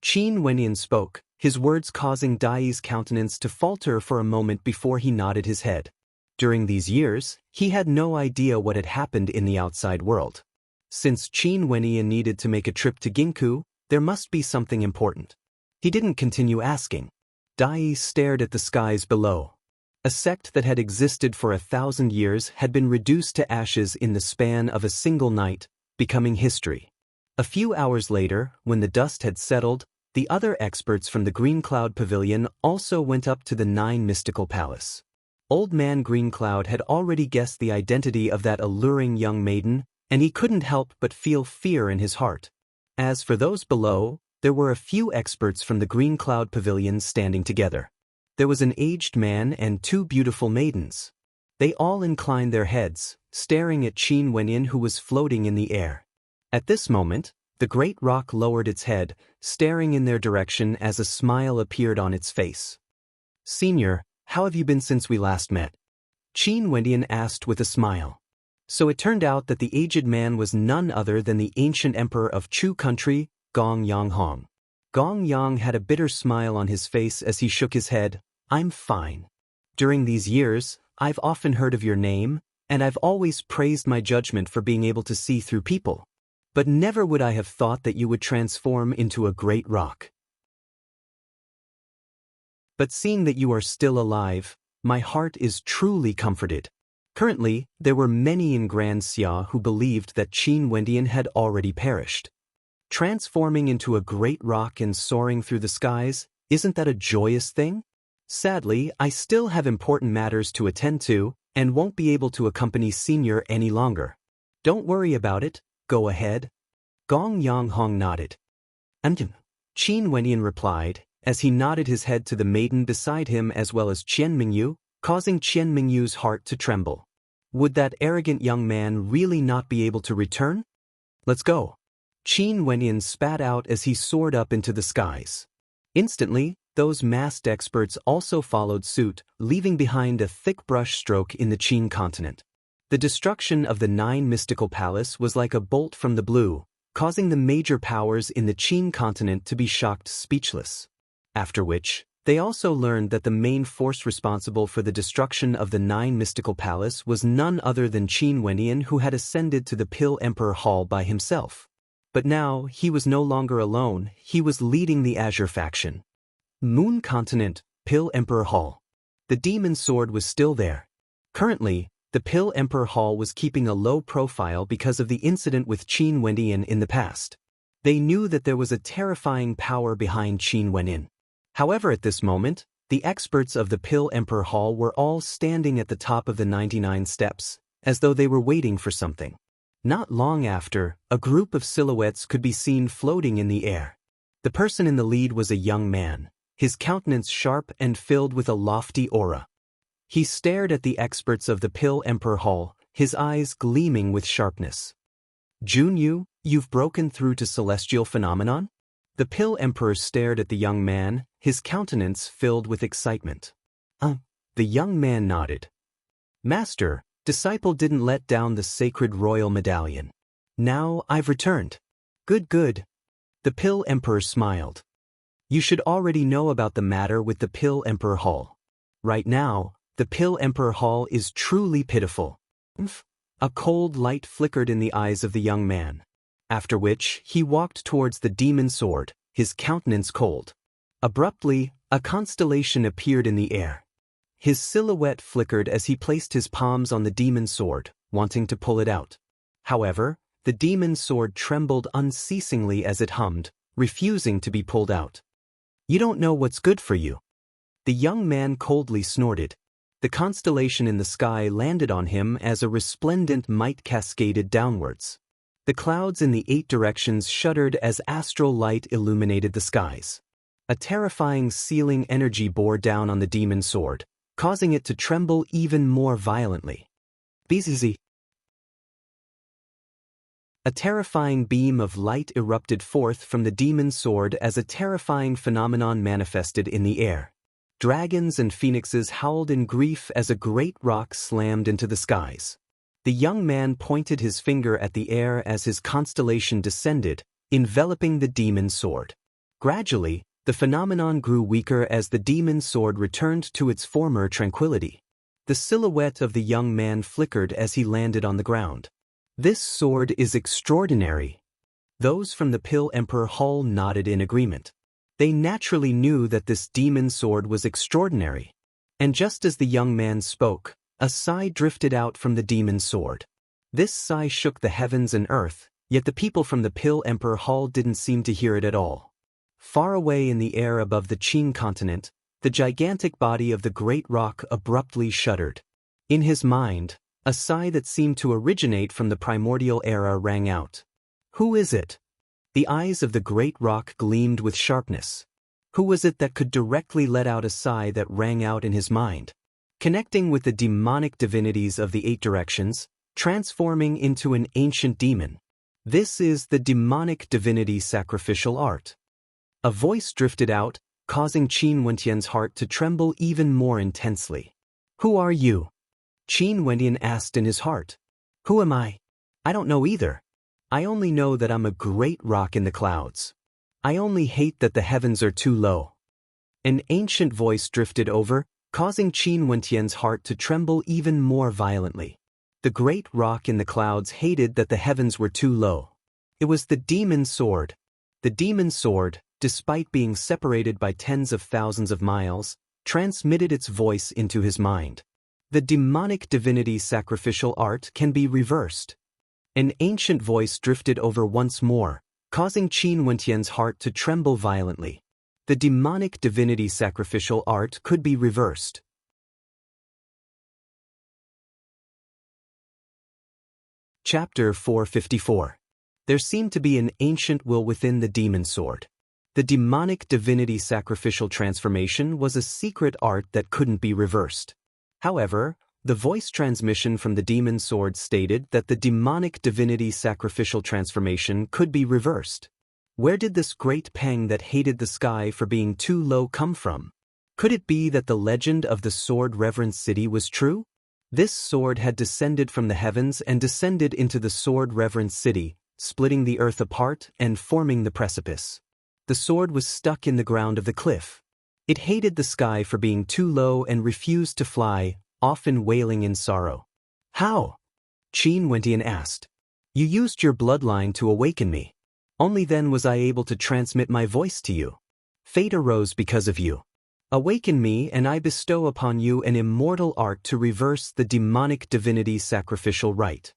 Qin Wenyan spoke, his words causing Dai's countenance to falter for a moment before he nodded his head. During these years, he had no idea what had happened in the outside world. Since Qin Wenyan needed to make a trip to Ginku, there must be something important. He didn't continue asking. Dai stared at the skies below. A sect that had existed for 1,000 years had been reduced to ashes in the span of a single night, becoming history. A few hours later, when the dust had settled, the other experts from the Green Cloud Pavilion also went up to the 9 mystical palace. Old Man Green Cloud had already guessed the identity of that alluring young maiden, and he couldn't help but feel fear in his heart. As for those below, there were a few experts from the Green Cloud Pavilion standing together. There was an aged man and 2 beautiful maidens. They all inclined their heads, staring at Qin Wenyan, who was floating in the air. At this moment, the great rock lowered its head, staring in their direction as a smile appeared on its face. "Senior, how have you been since we last met?" Qin Wenyan asked with a smile. So it turned out that the aged man was none other than the ancient emperor of Chu country, Gong Yanghong. Gong Yang had a bitter smile on his face as he shook his head. "I'm fine. During these years, I've often heard of your name, and I've always praised my judgment for being able to see through people. But never would I have thought that you would transform into a great rock. But seeing that you are still alive, my heart is truly comforted." Currently, there were many in Grand Xia who believed that Qin Wenyan had already perished. Transforming into a great rock and soaring through the skies, isn't that a joyous thing? Sadly, I still have important matters to attend to, and won't be able to accompany Senior any longer. Don't worry about it, go ahead. Gong Yanghong nodded. Qin Wenyan replied, as he nodded his head to the maiden beside him as well as Qian Mingyu, causing Qian Mingyu's heart to tremble. Would that arrogant young man really not be able to return? "Let's go." Qin Wenyan spat out as he soared up into the skies. Instantly, those masked experts also followed suit, leaving behind a thick brush stroke in the Qin continent. The destruction of the 9 mystical palace was like a bolt from the blue, causing the major powers in the Qin continent to be shocked speechless. After which, they also learned that the main force responsible for the destruction of the 9 mystical palace was none other than Qin Wenyan, who had ascended to the Pill Emperor Hall by himself. But now, he was no longer alone, he was leading the Azure faction. Moon Continent, Pill Emperor Hall. The demon sword was still there. Currently, the Pill Emperor Hall was keeping a low profile because of the incident with Qin Wenyan in the past. They knew that there was a terrifying power behind Qin Wenyan. However, at this moment, the experts of the Pill Emperor Hall were all standing at the top of the 99 steps, as though they were waiting for something. Not long after, a group of silhouettes could be seen floating in the air. The person in the lead was a young man, his countenance sharp and filled with a lofty aura. He stared at the experts of the Pill Emperor Hall, his eyes gleaming with sharpness. "Junyu, you've broken through to celestial phenomenon?" The Pill Emperor stared at the young man, his countenance filled with excitement. The young man nodded. "Master, disciple didn't let down the sacred royal medallion. Now I've returned." Good. The Pill Emperor smiled. "You should already know about the matter with the Pill Emperor Hall. Right now, the Pill Emperor Hall is truly pitiful." A cold light flickered in the eyes of the young man. After which, he walked towards the demon sword, his countenance cold. Abruptly, a constellation appeared in the air. His silhouette flickered as he placed his palms on the demon sword, wanting to pull it out. However, the demon sword trembled unceasingly as it hummed, refusing to be pulled out. "You don't know what's good for you." The young man coldly snorted. The constellation in the sky landed on him as a resplendent might cascaded downwards. The clouds in the 8 directions shuddered as astral light illuminated the skies. A terrifying sealing energy bore down on the demon sword, causing it to tremble even more violently. BZZ. A terrifying beam of light erupted forth from the demon sword as a terrifying phenomenon manifested in the air. Dragons and phoenixes howled in grief as a great rock slammed into the skies. The young man pointed his finger at the air as his constellation descended, enveloping the demon sword. Gradually, the phenomenon grew weaker as the demon sword returned to its former tranquility. The silhouette of the young man flickered as he landed on the ground. This sword is extraordinary. Those from the Pill Emperor Hall nodded in agreement. They naturally knew that this demon sword was extraordinary. And just as the young man spoke, a sigh drifted out from the demon sword. This sigh shook the heavens and earth, yet the people from the Pill Emperor Hall didn't seem to hear it at all. Far away in the air above the Qin continent, the gigantic body of the great rock abruptly shuddered. In his mind, a sigh that seemed to originate from the primordial era rang out. Who is it? The eyes of the great rock gleamed with sharpness. Who was it that could directly let out a sigh that rang out in his mind? Connecting with the demonic divinities of the 8 directions, transforming into an ancient demon. This is the demonic divinity sacrificial art. A voice drifted out, causing Qin Wentian's heart to tremble even more intensely. Who are you? Qin Wentian asked in his heart. Who am I? I don't know either. I only know that I'm a great rock in the clouds. I only hate that the heavens are too low. An ancient voice drifted over, causing Qin Wentian's heart to tremble even more violently. The great rock in the clouds hated that the heavens were too low. It was the demon sword. The demon sword, despite being separated by tens of thousands of miles, transmitted its voice into his mind. The demonic divinity sacrificial art can be reversed. An ancient voice drifted over once more, causing Qin Wentian's heart to tremble violently. The demonic divinity sacrificial art could be reversed. Chapter 454. There seemed to be an ancient will within the demon sword. The demonic divinity sacrificial transformation was a secret art that couldn't be reversed. However, the voice transmission from the demon sword stated that the demonic divinity sacrificial transformation could be reversed. Where did this great pang that hated the sky for being too low come from? Could it be that the legend of the sword reverence city was true? This sword had descended from the heavens and descended into the sword reverence city, splitting the earth apart and forming the precipice. The sword was stuck in the ground of the cliff. It hated the sky for being too low and refused to fly, often wailing in sorrow. How? Qin Wentian asked. You used your bloodline to awaken me. Only then was I able to transmit my voice to you. Fate arose because of you. Awaken me and I bestow upon you an immortal art to reverse the demonic divinity sacrificial rite.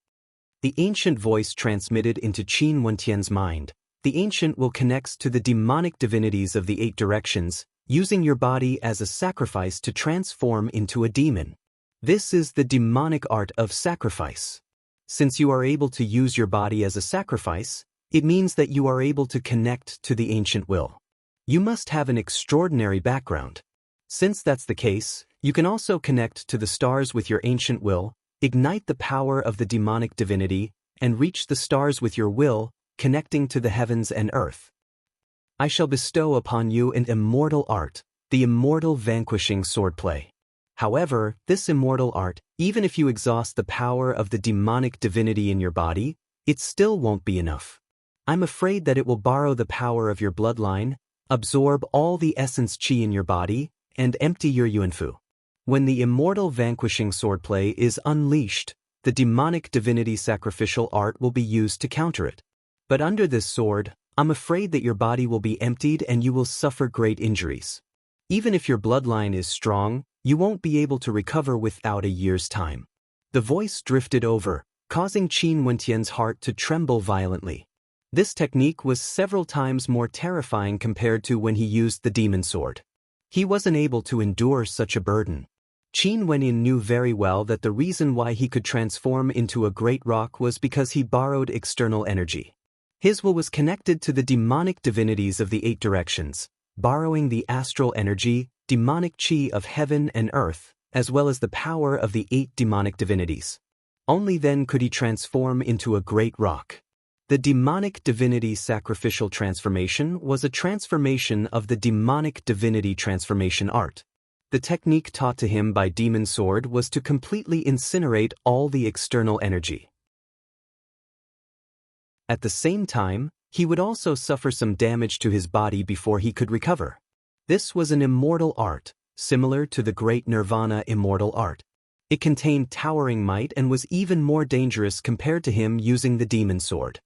The ancient voice transmitted into Qin Wentian's mind. The ancient will connects to the demonic divinities of the 8 directions, using your body as a sacrifice to transform into a demon. This is the demonic art of sacrifice. Since you are able to use your body as a sacrifice, it means that you are able to connect to the ancient will. You must have an extraordinary background. Since that's the case, you can also connect to the stars with your ancient will, ignite the power of the demonic divinity, and reach the stars with your will, connecting to the heavens and earth. I shall bestow upon you an immortal art, the immortal vanquishing swordplay. However, this immortal art, even if you exhaust the power of the demonic divinity in your body, it still won't be enough. I'm afraid that it will borrow the power of your bloodline, absorb all the essence qi in your body, and empty your yuanfu. When the immortal vanquishing swordplay is unleashed, the demonic divinity sacrificial art will be used to counter it. But under this sword, I'm afraid that your body will be emptied and you will suffer great injuries. Even if your bloodline is strong, you won't be able to recover without a year's time. The voice drifted over, causing Qin Wentian's heart to tremble violently. This technique was several times more terrifying compared to when he used the demon sword. He wasn't able to endure such a burden. Qin Wentian knew very well that the reason why he could transform into a great rock was because he borrowed external energy. His will was connected to the demonic divinities of the 8 directions, borrowing the astral energy, demonic chi of heaven and earth, as well as the power of the 8 demonic divinities. Only then could he transform into a great rock. The demonic divinity sacrificial transformation was a transformation of the demonic divinity transformation art. The technique taught to him by Demon Sword was to completely incinerate all the external energy. At the same time, he would also suffer some damage to his body before he could recover. This was an immortal art, similar to the great Nirvana immortal art. It contained towering might and was even more dangerous compared to him using the Demon Sword.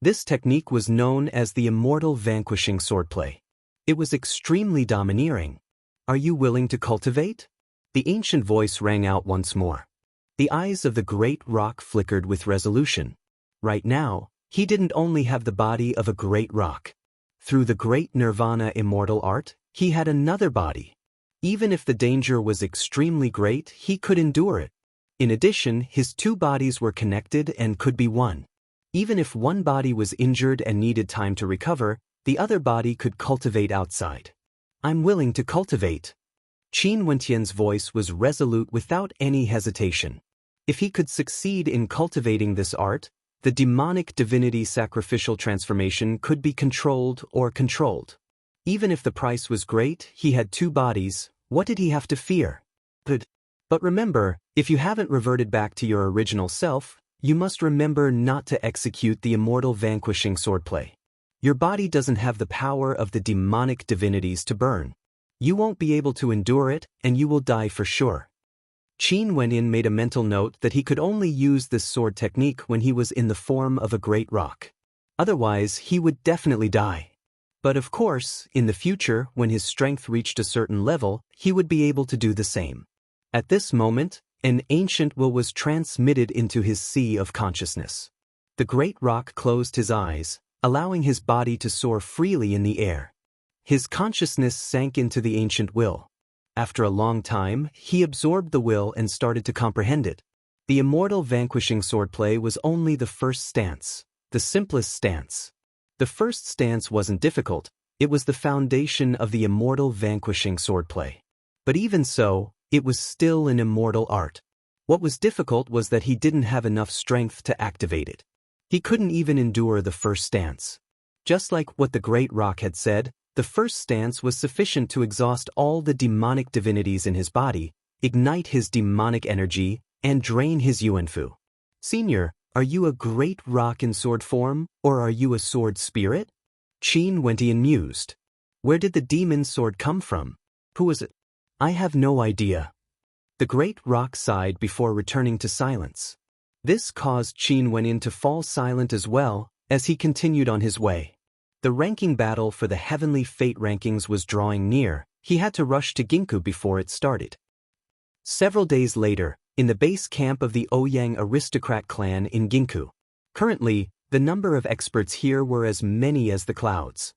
This technique was known as the immortal vanquishing swordplay. It was extremely domineering. Are you willing to cultivate? The ancient voice rang out once more. The eyes of the great rock flickered with resolution. Right now, he didn't only have the body of a great rock. Through the great Nirvana immortal art, he had another body. Even if the danger was extremely great, he could endure it. In addition, his 2 bodies were connected and could be one. Even if one body was injured and needed time to recover, the other body could cultivate outside. I'm willing to cultivate. Qin Wentian's voice was resolute without any hesitation. If he could succeed in cultivating this art, the demonic divinity sacrificial transformation could be controlled or controlled. Even if the price was great, he had 2 bodies, what did he have to fear? But remember, if you haven't reverted back to your original self, you must remember not to execute the immortal vanquishing swordplay. Your body doesn't have the power of the demonic divinities to burn. You won't be able to endure it, and you will die for sure. Qin Wentian made a mental note that he could only use this sword technique when he was in the form of a great rock. Otherwise, he would definitely die. But of course, in the future, when his strength reached a certain level, he would be able to do the same. At this moment, an ancient will was transmitted into his sea of consciousness. The great rock closed his eyes, allowing his body to soar freely in the air. His consciousness sank into the ancient will. After a long time, he absorbed the will and started to comprehend it. The immortal vanquishing swordplay was only the first stance, the simplest stance. The first stance wasn't difficult, it was the foundation of the immortal vanquishing swordplay. But even so, it was still an immortal art. What was difficult was that he didn't have enough strength to activate it. He couldn't even endure the first stance. Just like what the great rock had said, the first stance was sufficient to exhaust all the demonic divinities in his body, ignite his demonic energy, and drain his yuanfu. Senior, are you a great rock in sword form, or are you a sword spirit? Qin Wentian mused. Where did the demon sword come from? Who was it? I have no idea. The great rock sighed before returning to silence. This caused Qin Wentian to fall silent as well, as he continued on his way. The ranking battle for the heavenly fate rankings was drawing near. He had to rush to Ginkgo before it started. Several days later, in the base camp of the Ouyang aristocrat clan in Ginkgo. Currently, the number of experts here were as many as the clouds.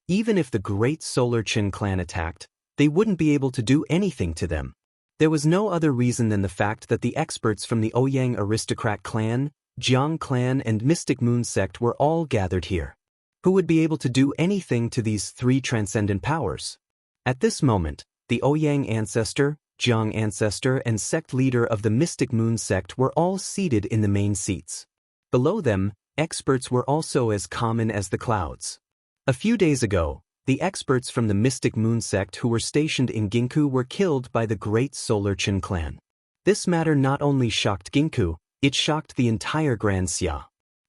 Even if the great Solar Qin clan attacked, they wouldn't be able to do anything to them. There was no other reason than the fact that the experts from the Ouyang aristocrat clan, Jiang clan and Mystic Moon sect were all gathered here. Who would be able to do anything to these 3 transcendent powers? At this moment, the Ouyang ancestor, Jiang ancestor and sect leader of the Mystic Moon sect were all seated in the main seats. Below them, experts were also as common as the clouds. A few days ago, the experts from the Mystic Moon sect who were stationed in Ginkgo were killed by the great Solar Qin clan. This matter not only shocked Ginkgo, it shocked the entire Grand Xia.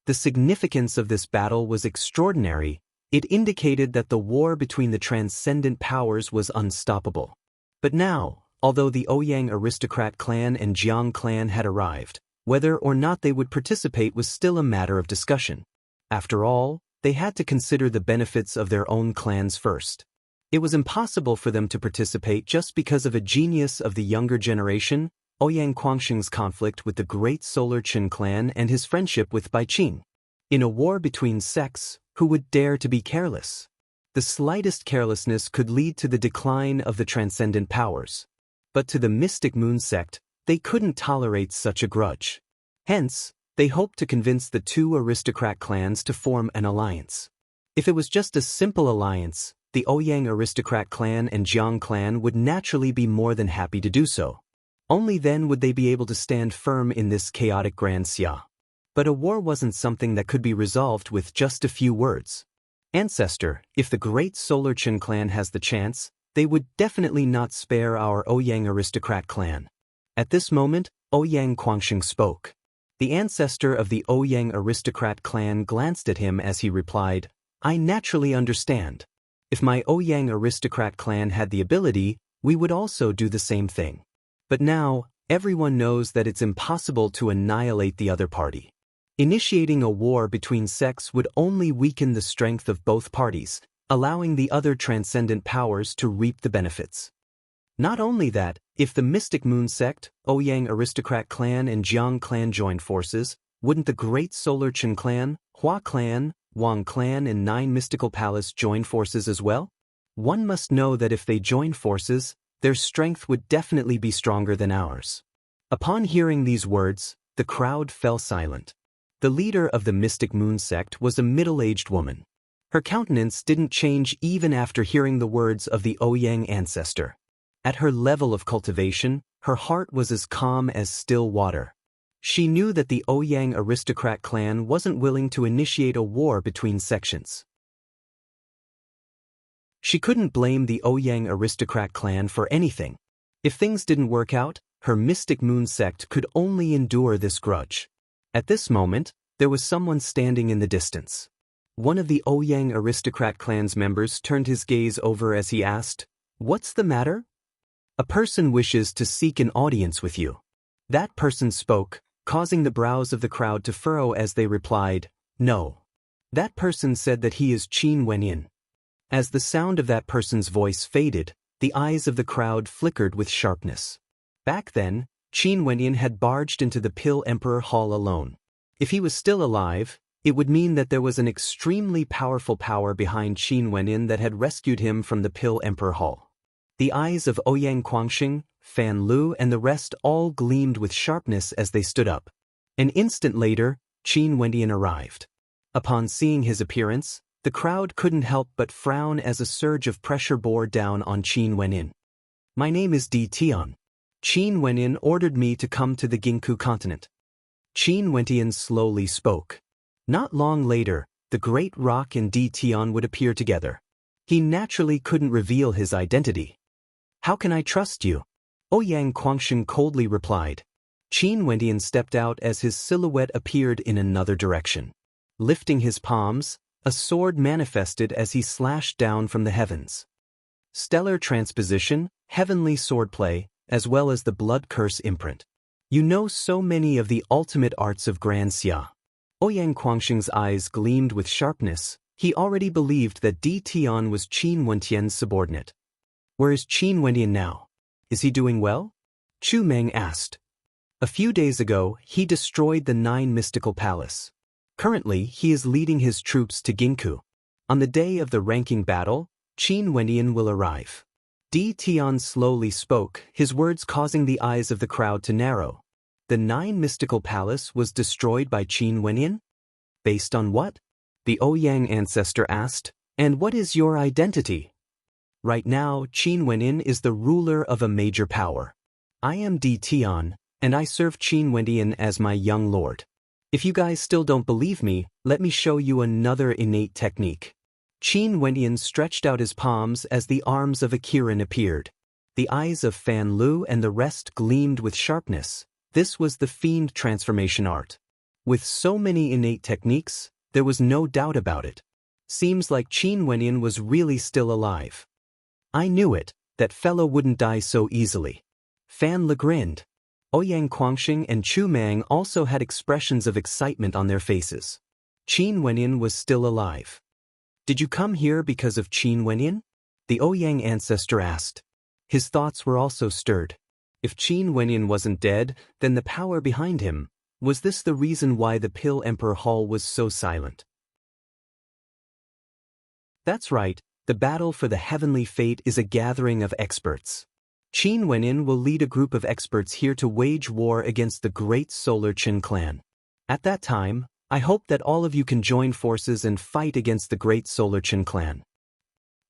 The significance of this battle was extraordinary. It indicated that the war between the transcendent powers was unstoppable. But now, although the Ouyang aristocrat clan and Jiang clan had arrived, whether or not they would participate was still a matter of discussion. After all, they had to consider the benefits of their own clans first. It was impossible for them to participate just because of a genius of the younger generation, Ouyang Guangxing's conflict with the great Solar Qin clan and his friendship with Bai Qing. In a war between sects, who would dare to be careless? The slightest carelessness could lead to the decline of the transcendent powers. But to the Mystic Moon sect, they couldn't tolerate such a grudge. Hence, they hoped to convince the 2 aristocrat clans to form an alliance. If it was just a simple alliance, the Ouyang aristocrat clan and Jiang clan would naturally be more than happy to do so. Only then would they be able to stand firm in this chaotic Grand Xia. But a war wasn't something that could be resolved with just a few words. Ancestor, if the great Solar Qin clan has the chance, they would definitely not spare our Ouyang aristocrat clan. At this moment, Ouyang Guangxing spoke. The ancestor of the Ouyang aristocrat clan glanced at him as he replied, I naturally understand. If my Ouyang aristocrat clan had the ability, we would also do the same thing. But now, everyone knows that it's impossible to annihilate the other party. Initiating a war between sects would only weaken the strength of both parties, allowing the other transcendent powers to reap the benefits. Not only that, if the Mystic Moon sect, Ouyang aristocrat clan and Jiang clan joined forces, wouldn't the great Solar Qin clan, Hua clan, Wang clan and 9 Mystical Palace join forces as well? One must know that if they join forces, their strength would definitely be stronger than ours. Upon hearing these words, the crowd fell silent. The leader of the Mystic Moon sect was a middle-aged woman. Her countenance didn't change even after hearing the words of the Ouyang ancestor. At her level of cultivation, her heart was as calm as still water. She knew that the Ouyang aristocrat clan wasn't willing to initiate a war between sections. She couldn't blame the Ouyang aristocrat clan for anything. If things didn't work out, her Mystic Moon sect could only endure this grudge. At this moment, there was someone standing in the distance. One of the Ouyang aristocrat clan's members turned his gaze over as he asked, What's the matter? A person wishes to seek an audience with you. That person spoke, causing the brows of the crowd to furrow as they replied, No. That person said that he is Qin Wenyin. As the sound of that person's voice faded, the eyes of the crowd flickered with sharpness. Back then, Qin Wenyin had barged into the Pill Emperor Hall alone. If he was still alive, it would mean that there was an extremely powerful power behind Qin Wenyin that had rescued him from the Pill Emperor Hall. The eyes of Ouyang Guangxing, Fan Lu and the rest all gleamed with sharpness as they stood up. An instant later, Qin Wenyin arrived. Upon seeing his appearance, the crowd couldn't help but frown as a surge of pressure bore down on Qin Wenyin. My name is Di Tian. Qin Wenyin ordered me to come to the Gingku continent. Qin Wenyin slowly spoke. Not long later, the Great Rock and Di Tian would appear together. He naturally couldn't reveal his identity. How can I trust you? Ouyang Guangxing coldly replied. Qin Wenyin stepped out as his silhouette appeared in another direction. Lifting his palms, a sword manifested as he slashed down from the heavens. Stellar transposition, heavenly swordplay, as well as the blood curse imprint. You know so many of the ultimate arts of Grand Xia. Ouyang Guangxing's eyes gleamed with sharpness. He already believed that Di Tian was Qin Wentian's subordinate. Where is Qin Wenyin now? Is he doing well? Chu Meng asked. A few days ago, he destroyed the 9 Mystical Palace. Currently, he is leading his troops to Gingku. On the day of the ranking battle, Qin Wenyin will arrive. Di Tian slowly spoke, his words causing the eyes of the crowd to narrow. The 9 Mystical Palace was destroyed by Qin Wenyin? Based on what? The Ouyang ancestor asked, And what is your identity? Right now, Qin Wenyin is the ruler of a major power. I am Di Tian, and I serve Qin Wenyin as my young lord. If you guys still don't believe me, let me show you another innate technique. Qin Wenyin stretched out his palms as the arms of a Kirin appeared. The eyes of Fan Lu and the rest gleamed with sharpness. This was the fiend transformation art. With so many innate techniques, there was no doubt about it. Seems like Qin Wenyin was really still alive. I knew it, that fellow wouldn't die so easily. Fan Lu grinned. Ouyang Guangxing and Chu Meng also had expressions of excitement on their faces. Qin Wenyin was still alive. Did you come here because of Qin Wenyin? The Ouyang ancestor asked. His thoughts were also stirred. If Qin Wenyin wasn't dead, then the power behind him. Was this the reason why the Pill Emperor Hall was so silent? That's right, the battle for the heavenly fate is a gathering of experts. Qin Wenyin will lead a group of experts here to wage war against the great Solar Qin clan. At that time, I hope that all of you can join forces and fight against the great Solar Chin clan.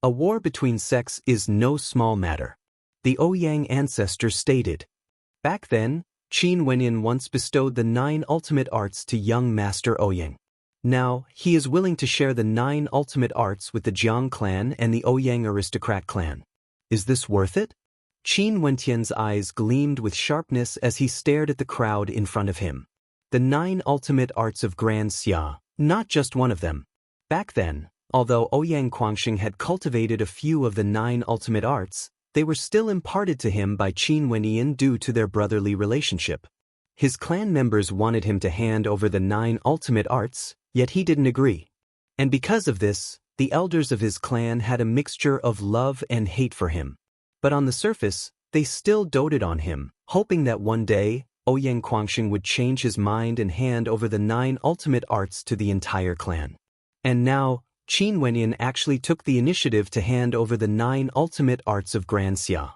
A war between sects is no small matter. The Ouyang ancestor stated. Back then, Qin Wenyin once bestowed the 9 ultimate arts to young Master Ouyang. Now, he is willing to share the 9 ultimate arts with the Jiang clan and the Ouyang aristocrat clan. Is this worth it? Qin Wentian's eyes gleamed with sharpness as he stared at the crowd in front of him. The 9 ultimate arts of Grand Xia, not just one of them. Back then, although Ouyang Guangxing had cultivated a few of the 9 ultimate arts, they were still imparted to him by Qin Wenyan due to their brotherly relationship. His clan members wanted him to hand over the 9 ultimate arts, yet he didn't agree. And because of this, the elders of his clan had a mixture of love and hate for him. But on the surface, they still doted on him, hoping that one day, Ouyang Guangxing would change his mind and hand over the 9 ultimate arts to the entire clan. And now, Qin Wenyan actually took the initiative to hand over the 9 ultimate arts of Grand Xia.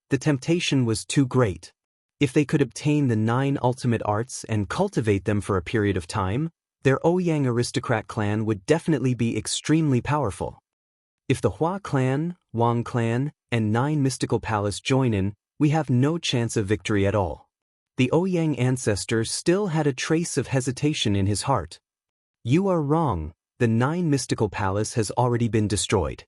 The temptation was too great. If they could obtain the 9 ultimate arts and cultivate them for a period of time, their Ouyang aristocrat clan would definitely be extremely powerful. If the Hua clan, Wang clan, and 9 mystical palace join in, we have no chance of victory at all. The Ouyang ancestor still had a trace of hesitation in his heart. You are wrong, the 9 mystical palace has already been destroyed.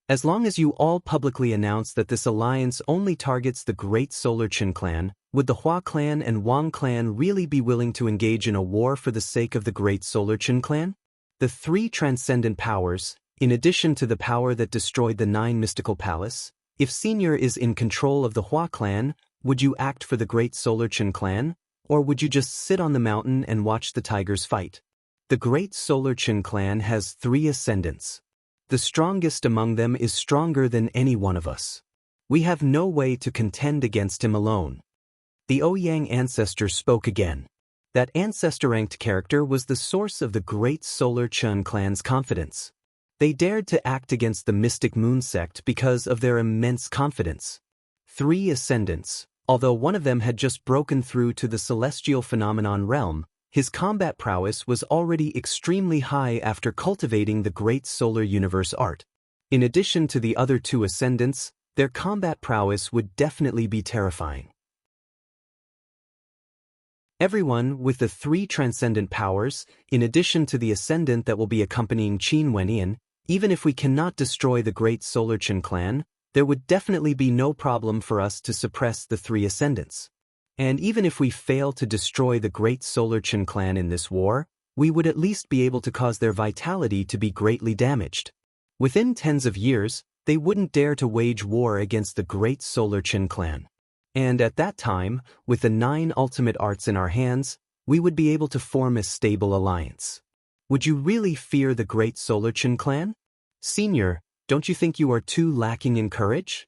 As long as you all publicly announce that this alliance only targets the great Solar Chin clan, would the Hua clan and Wang clan really be willing to engage in a war for the sake of the great Solar Chin clan? The 3 transcendent powers, in addition to the power that destroyed the 9 mystical palace, if Senior is in control of the Hua clan, would you act for the great Solar Chin clan, or would you just sit on the mountain and watch the tigers fight? The great Solar Chin clan has 3 ascendants. The strongest among them is stronger than any one of us. We have no way to contend against him alone. The Ouyang ancestor spoke again. That ancestor-ranked character was the source of the great Solar Chin clan's confidence. They dared to act against the Mystic Moon sect because of their immense confidence. 3 ascendants, although one of them had just broken through to the celestial phenomenon realm, his combat prowess was already extremely high after cultivating the great solar universe art. In addition to the other 2 ascendants, their combat prowess would definitely be terrifying. Everyone with the 3 transcendent powers, in addition to the ascendant that will be accompanying Qin Wenyan, even if we cannot destroy the great Solar Chin clan, there would definitely be no problem for us to suppress the 3 ascendants. And even if we fail to destroy the great Solar Chin clan in this war, we would at least be able to cause their vitality to be greatly damaged. Within tens of years, they wouldn't dare to wage war against the great Solar Chin clan. And at that time, with the 9 ultimate arts in our hands, we would be able to form a stable alliance. Would you really fear the great Solar Chin clan? Senior, don't you think you are too lacking in courage?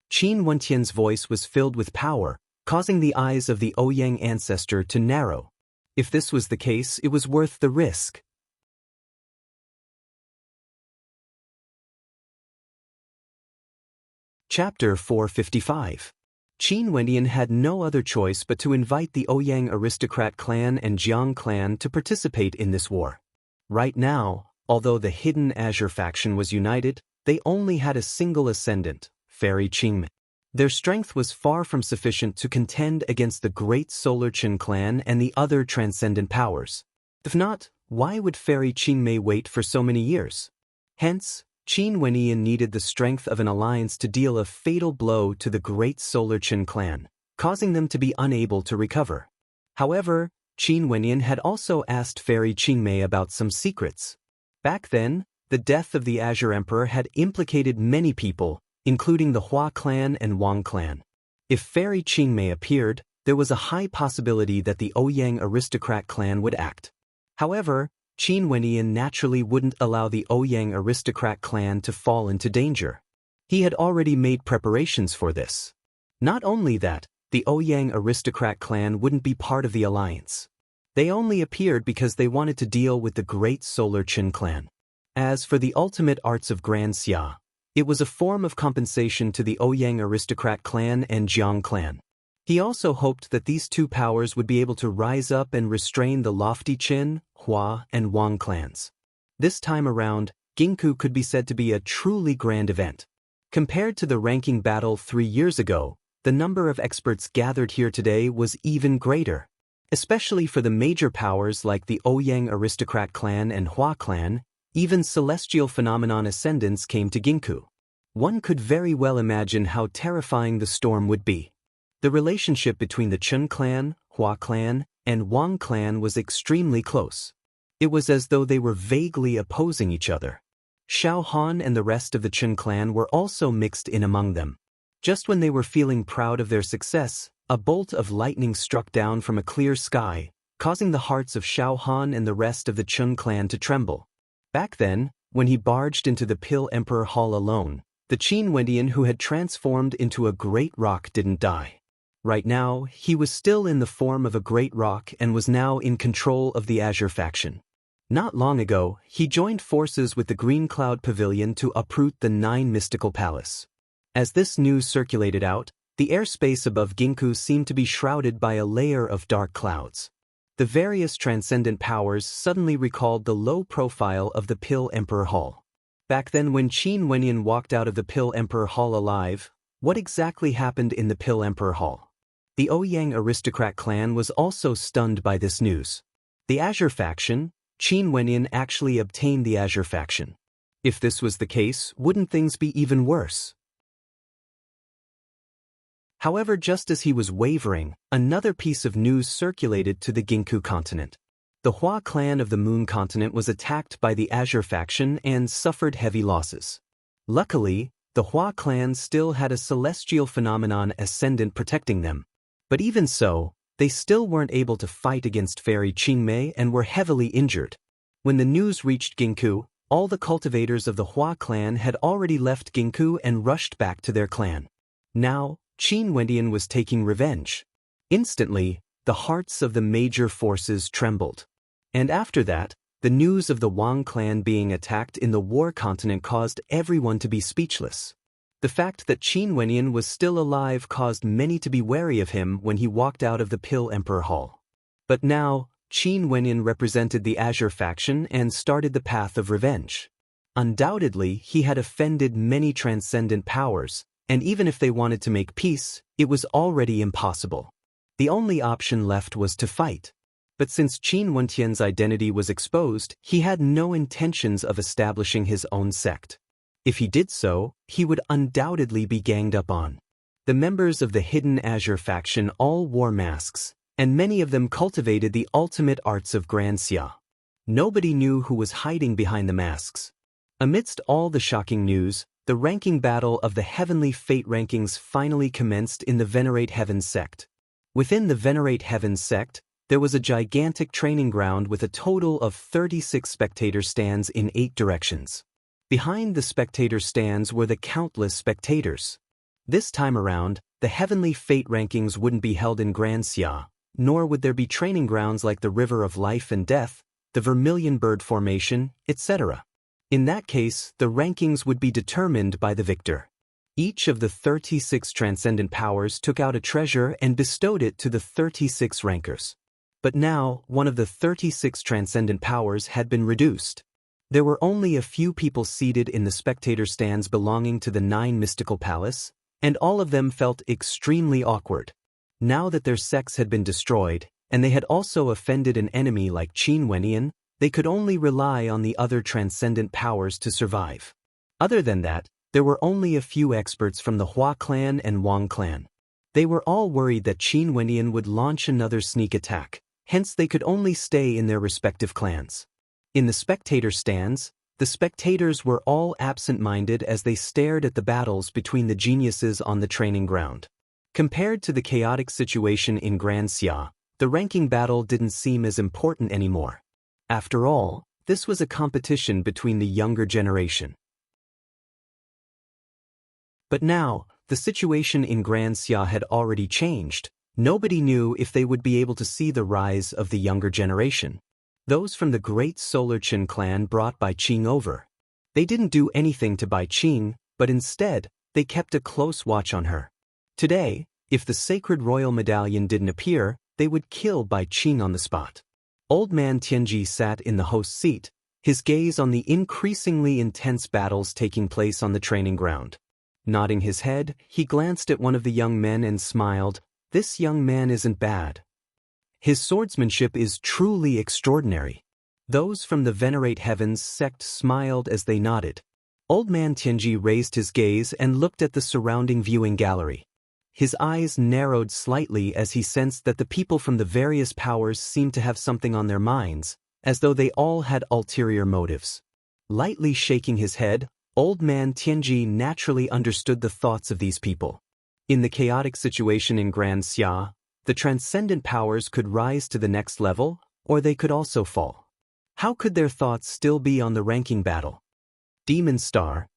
Qin Wentian's voice was filled with power, causing the eyes of the Ouyang ancestor to narrow. If this was the case, it was worth the risk. Chapter 455. Qin Wenyan had no other choice but to invite the Ouyang aristocrat clan and Jiang clan to participate in this war. Right now, although the hidden Azure faction was united, they only had a single ascendant, Fairy Qingmei. Their strength was far from sufficient to contend against the great Solar Chin clan and the other transcendent powers. If not, why would Fairy Qingmei wait for so many years? Hence, Qin Wenyan needed the strength of an alliance to deal a fatal blow to the great Solar Chin clan, causing them to be unable to recover. However, Qin Wenyan had also asked Fairy Qingmei about some secrets. Back then, the death of the Azure Emperor had implicated many people, including the Hua clan and Wang clan. If Fairy Qingmei appeared, there was a high possibility that the Ouyang aristocrat clan would act. However, Qin Wenyan naturally wouldn't allow the Ouyang aristocrat clan to fall into danger. He had already made preparations for this. Not only that, the Ouyang aristocrat clan wouldn't be part of the alliance. They only appeared because they wanted to deal with the great Solar Chin clan. As for the ultimate arts of Grand Xia, it was a form of compensation to the Ouyang aristocrat clan and Jiang clan. He also hoped that these two powers would be able to rise up and restrain the lofty Qin, Hua, and Wang clans. This time around, Ginku could be said to be a truly grand event. Compared to the ranking battle 3 years ago, the number of experts gathered here today was even greater. Especially for the major powers like the Ouyang aristocrat clan and Hua clan, even celestial phenomenon ascendants came to Ginku. One could very well imagine how terrifying the storm would be. The relationship between the Chun clan, Hua clan, and Wang clan was extremely close. It was as though they were vaguely opposing each other. Xiao Han and the rest of the Chun clan were also mixed in among them. Just when they were feeling proud of their success, a bolt of lightning struck down from a clear sky, causing the hearts of Xiao Han and the rest of the Chun clan to tremble. Back then, when he barged into the Pill Emperor Hall alone, the Qin Wendian who had transformed into a great rock didn't die. Right now, he was still in the form of a great rock and was now in control of the Azure faction. Not long ago, he joined forces with the Green Cloud Pavilion to uproot the 9 mystical palace. As this news circulated out, the airspace above Ginku seemed to be shrouded by a layer of dark clouds. The various transcendent powers suddenly recalled the low profile of the Pill Emperor Hall. Back then when Qin Wenyan walked out of the Pill Emperor Hall alive, what exactly happened in the Pill Emperor Hall? The Ouyang aristocrat clan was also stunned by this news. The Azure faction, Qin Wenyan actually obtained the Azure faction. If this was the case, wouldn't things be even worse? However, just as he was wavering, another piece of news circulated to the Ginku continent. The Hua clan of the Moon continent was attacked by the Azure faction and suffered heavy losses. Luckily, the Hua clan still had a celestial phenomenon ascendant protecting them. But even so, they still weren't able to fight against Fairy Qingmei and were heavily injured. When the news reached Ginku, all the cultivators of the Hua clan had already left Ginku and rushed back to their clan. Now, Qin Wendian was taking revenge. Instantly, the hearts of the major forces trembled. And after that, the news of the Wang clan being attacked in the war continent caused everyone to be speechless. The fact that Qin Wenyan was still alive caused many to be wary of him when he walked out of the Pill Emperor Hall. But now, Qin Wenyan represented the Azure faction and started the path of revenge. Undoubtedly, he had offended many transcendent powers, and even if they wanted to make peace, it was already impossible. The only option left was to fight. But since Qin Wentian's identity was exposed, he had no intentions of establishing his own sect. If he did so, he would undoubtedly be ganged up on. The members of the hidden Azure faction all wore masks, and many of them cultivated the ultimate arts of Grand Xia. Nobody knew who was hiding behind the masks. Amidst all the shocking news, the ranking battle of the Heavenly Fate rankings finally commenced in the Venerate Heavens sect. Within the Venerate Heavens sect, there was a gigantic training ground with a total of 36 spectator stands in 8 directions. Behind the spectator stands were the countless spectators. This time around, the Heavenly Fate rankings wouldn't be held in Grand Xia, nor would there be training grounds like the River of Life and Death, the Vermilion Bird Formation, etc. In that case, the rankings would be determined by the victor. Each of the 36 transcendent powers took out a treasure and bestowed it to the 36 rankers. But now, one of the 36 transcendent powers had been reduced. There were only a few people seated in the spectator stands belonging to the 9 mystical palace, and all of them felt extremely awkward. Now that their sects had been destroyed, and they had also offended an enemy like Qin Wenyan, they could only rely on the other transcendent powers to survive. Other than that, there were only a few experts from the Hua clan and Wang clan. They were all worried that Qin Wenyan would launch another sneak attack, hence they could only stay in their respective clans. In the spectator stands, the spectators were all absent-minded as they stared at the battles between the geniuses on the training ground. Compared to the chaotic situation in Grand Xia, the ranking battle didn't seem as important anymore. After all, this was a competition between the younger generation. But now, the situation in Grand Xia had already changed. Nobody knew if they would be able to see the rise of the younger generation. Those from the great Solar Qin clan brought Bai Qing over. They didn't do anything to Bai Qing, but instead, they kept a close watch on her. Today, If the sacred royal medallion didn't appear, they would kill Bai Qing on the spot. Old man Tianji sat in the host's seat, his gaze on the increasingly intense battles taking place on the training ground. Nodding his head, he glanced at one of the young men and smiled. This young man isn't bad. His swordsmanship is truly extraordinary. Those from the Venerate Heavens sect smiled as they nodded. Old man Tianji raised his gaze and looked at the surrounding viewing gallery. His eyes narrowed slightly as he sensed that the people from the various powers seemed to have something on their minds, as though they all had ulterior motives. Lightly shaking his head, old man Tianji naturally understood the thoughts of these people. In the chaotic situation in Grand Xia, the transcendent powers could rise to the next level, or they could also fall. How could their thoughts still be on the ranking battle? Demon Star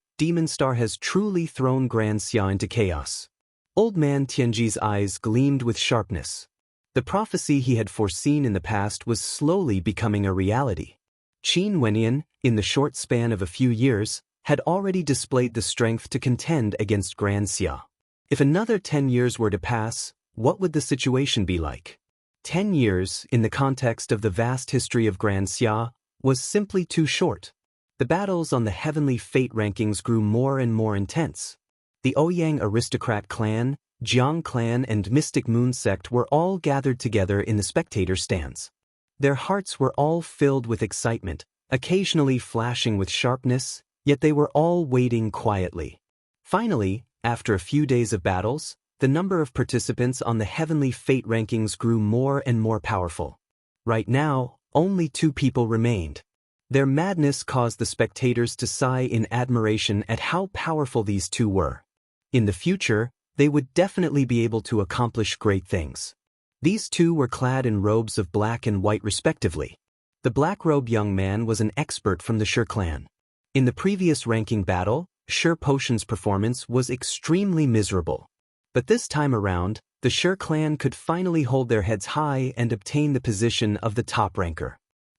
has truly thrown Grand Xia into chaos. Old man Tianji's eyes gleamed with sharpness. The prophecy he had foreseen in the past was slowly becoming a reality. Qin Wenyan, in the short span of a few years, had already displayed the strength to contend against Grand Xia. If another 10 years were to pass, what would the situation be like? 10 years, in the context of the vast history of Grand Xia, was simply too short. The battles on the heavenly fate rankings grew more and more intense. The Ouyang aristocrat clan, Jiang clan and Mystic Moon sect were all gathered together in the spectator stands. Their hearts were all filled with excitement, occasionally flashing with sharpness, yet they were all waiting quietly. Finally, after a few days of battles, the number of participants on the heavenly fate rankings grew more and more powerful. Right now, only 2 people remained. Their madness caused the spectators to sigh in admiration at how powerful these 2 were. In the future, they would definitely be able to accomplish great things. These 2 were clad in robes of black and white respectively. The black-robed young man was an expert from the Shi clan. In the previous ranking battle, Shi Potion's performance was extremely miserable. But this time around, the Shi clan could finally hold their heads high and obtain the position of the top ranker.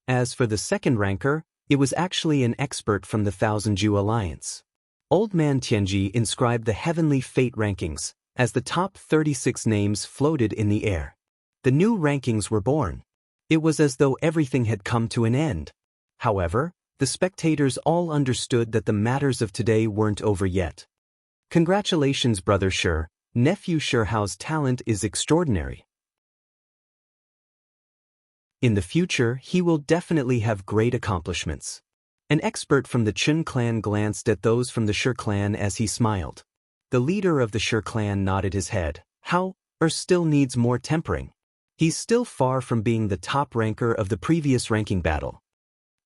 As for the second ranker, it was actually an expert from the Thousand Ju Alliance. Old man Tianji inscribed the heavenly fate rankings, as the top 36 names floated in the air. The new rankings were born. It was as though everything had come to an end. However, the spectators all understood that the matters of today weren't over yet. Congratulations, Brother Shi. Nephew Shi Hao's talent is extraordinary. In the future, he will definitely have great accomplishments. An expert from the Qin clan glanced at those from the Shi clan as he smiled. The leader of the Shi clan nodded his head. How? Still needs more tempering. He's still far from being the top ranker of the previous ranking battle.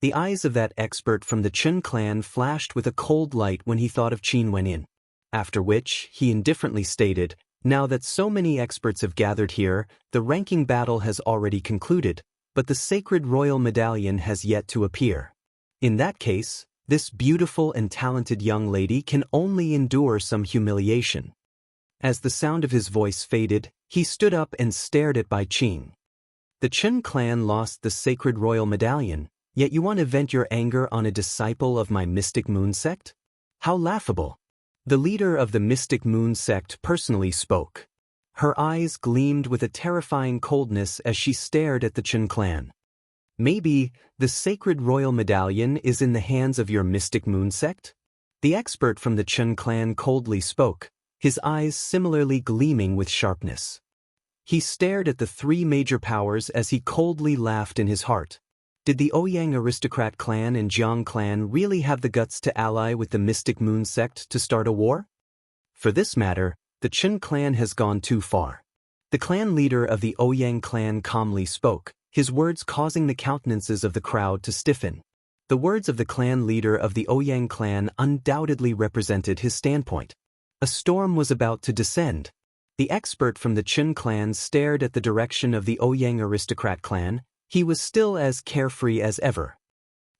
The eyes of that expert from the Qin clan flashed with a cold light when he thought of Qin Wenyan. After which, he indifferently stated, now that so many experts have gathered here, the ranking battle has already concluded, but the sacred royal medallion has yet to appear. In that case, this beautiful and talented young lady can only endure some humiliation. As the sound of his voice faded, he stood up and stared at Bai Qing. The Qin clan lost the sacred royal medallion, yet you want to vent your anger on a disciple of my Mystic Moon sect? How laughable! The leader of the Mystic Moon sect personally spoke. Her eyes gleamed with a terrifying coldness as she stared at the Qin clan. Maybe the sacred royal medallion is in the hands of your Mystic Moon sect? The expert from the Qin clan coldly spoke, his eyes similarly gleaming with sharpness. He stared at the 3 major powers as he coldly laughed in his heart. Did the Ouyang aristocrat clan and Jiang clan really have the guts to ally with the Mystic Moon sect to start a war? For this matter, the Qin clan has gone too far. The clan leader of the Ouyang clan calmly spoke, his words causing the countenances of the crowd to stiffen. The words of the clan leader of the Ouyang clan undoubtedly represented his standpoint. A storm was about to descend. The expert from the Qin clan stared at the direction of the Ouyang aristocrat clan. He was still as carefree as ever.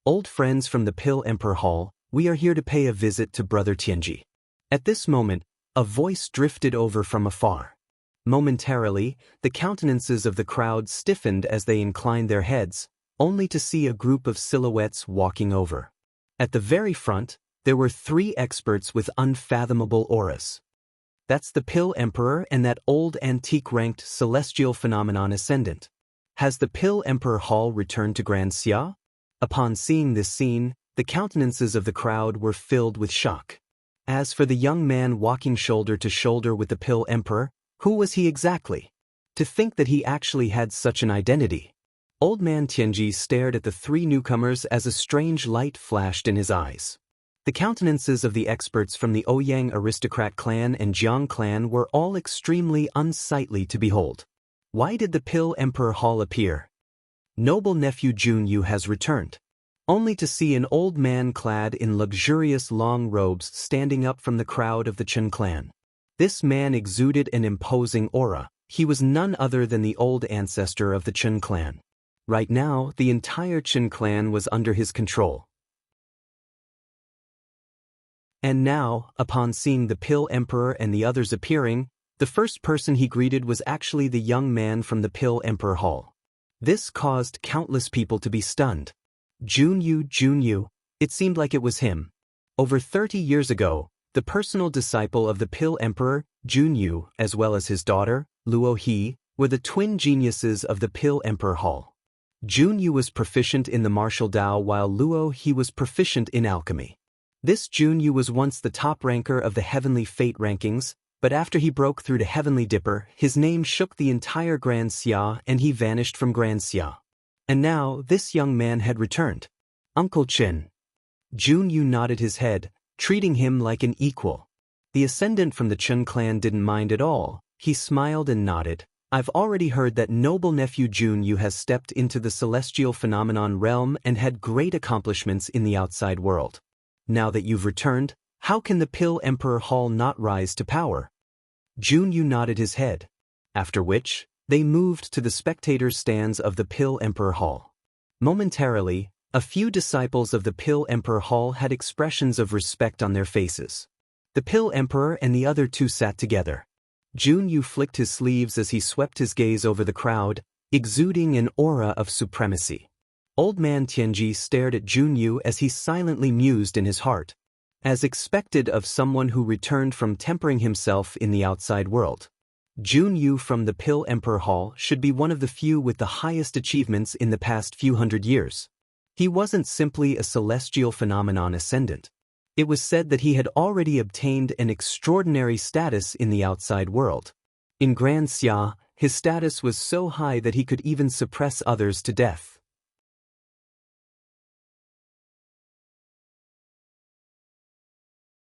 Old friends from the Pill Emperor Hall, we are here to pay a visit to Brother Tianji. At this moment, a voice drifted over from afar. Momentarily, the countenances of the crowd stiffened as they inclined their heads, only to see a group of silhouettes walking over. At the very front, there were 3 experts with unfathomable auras. That's the Pill Emperor and that old antique-ranked celestial phenomenon ascendant. Has the Pill Emperor Hall returned to Grand Xia? Upon seeing this scene, the countenances of the crowd were filled with shock. As for the young man walking shoulder to shoulder with the Pill Emperor, who was he exactly? To think that he actually had such an identity. Old man Tianji stared at the three newcomers as a strange light flashed in his eyes. The countenances of the experts from the Ouyang aristocrat clan and Jiang clan were all extremely unsightly to behold. Why did the Pill Emperor Hall appear? Noble nephew Junyu has returned. Only to see an old man clad in luxurious long robes standing up from the crowd of the Chen clan. This man exuded an imposing aura. He was none other than the old ancestor of the Chen clan. Right now, the entire Chen clan was under his control. And now, upon seeing the Pill Emperor and the others appearing, the first person he greeted was actually the young man from the Pill Emperor Hall. This caused countless people to be stunned. Junyu, it seemed like it was him. Over 30 years ago, the personal disciple of the Pill Emperor, Junyu, as well as his daughter, Luo He, were the twin geniuses of the Pill Emperor Hall. Junyu was proficient in the martial Tao while Luo He was proficient in alchemy. This Junyu was once the top ranker of the Heavenly Fate rankings, but after he broke through to Heavenly Dipper, his name shook the entire Grand Xia and he vanished from Grand Xia. And now, this young man had returned. Uncle Chen. Junyu nodded his head, treating him like an equal. The ascendant from the Chen clan didn't mind at all. He smiled and nodded. I've already heard that noble nephew Junyu has stepped into the celestial phenomenon realm and had great accomplishments in the outside world. Now that you've returned, how can the Pill Emperor Hall not rise to power? Junyu nodded his head. After which, they moved to the spectators' stands of the Pill Emperor Hall. Momentarily, a few disciples of the Pill Emperor Hall had expressions of respect on their faces. The Pill Emperor and the other two sat together. Junyu flicked his sleeves as he swept his gaze over the crowd, exuding an aura of supremacy. Old man Tianji stared at Junyu as he silently mused in his heart. As expected of someone who returned from tempering himself in the outside world. Junyu from the Pill Emperor Hall should be one of the few with the highest achievements in the past few hundred years. He wasn't simply a celestial phenomenon ascendant. It was said that he had already obtained an extraordinary status in the outside world. In Grand Xia, his status was so high that he could even suppress others to death.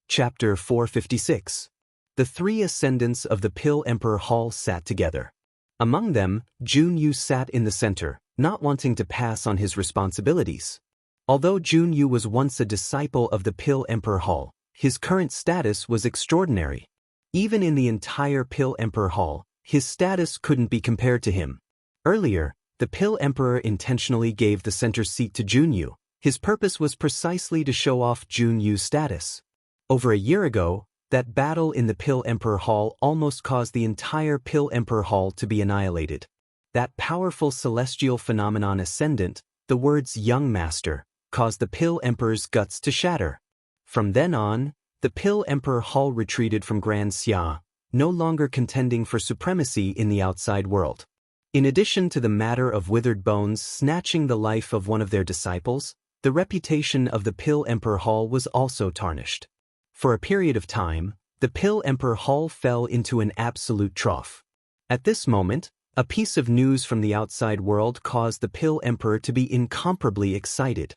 Chapter 456. The three ascendants of the Pill Emperor Hall sat together. Among them, Junyu sat in the center, not wanting to pass on his responsibilities. Although Junyu was once a disciple of the Pill Emperor Hall, his current status was extraordinary. Even in the entire Pill Emperor Hall, his status couldn't be compared to him. Earlier, the Pill Emperor intentionally gave the center seat to Junyu. His purpose was precisely to show off Junyu's status. Over a year ago, that battle in the Pill Emperor Hall almost caused the entire Pill Emperor Hall to be annihilated. That powerful celestial phenomenon ascendant, the words young master, caused the Pill Emperor's guts to shatter. From then on, the Pill Emperor Hall retreated from Grand Xia, no longer contending for supremacy in the outside world. In addition to the matter of withered bones snatching the life of one of their disciples, the reputation of the Pill Emperor Hall was also tarnished. For a period of time, the Pill Emperor Hall fell into an absolute trough. At this moment, a piece of news from the outside world caused the Pill Emperor to be incomparably excited.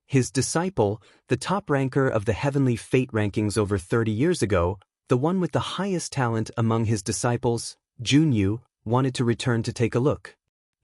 His disciple, the top ranker of the Heavenly Fate rankings over 30 years ago, the one with the highest talent among his disciples, Junyu, wanted to return to take a look.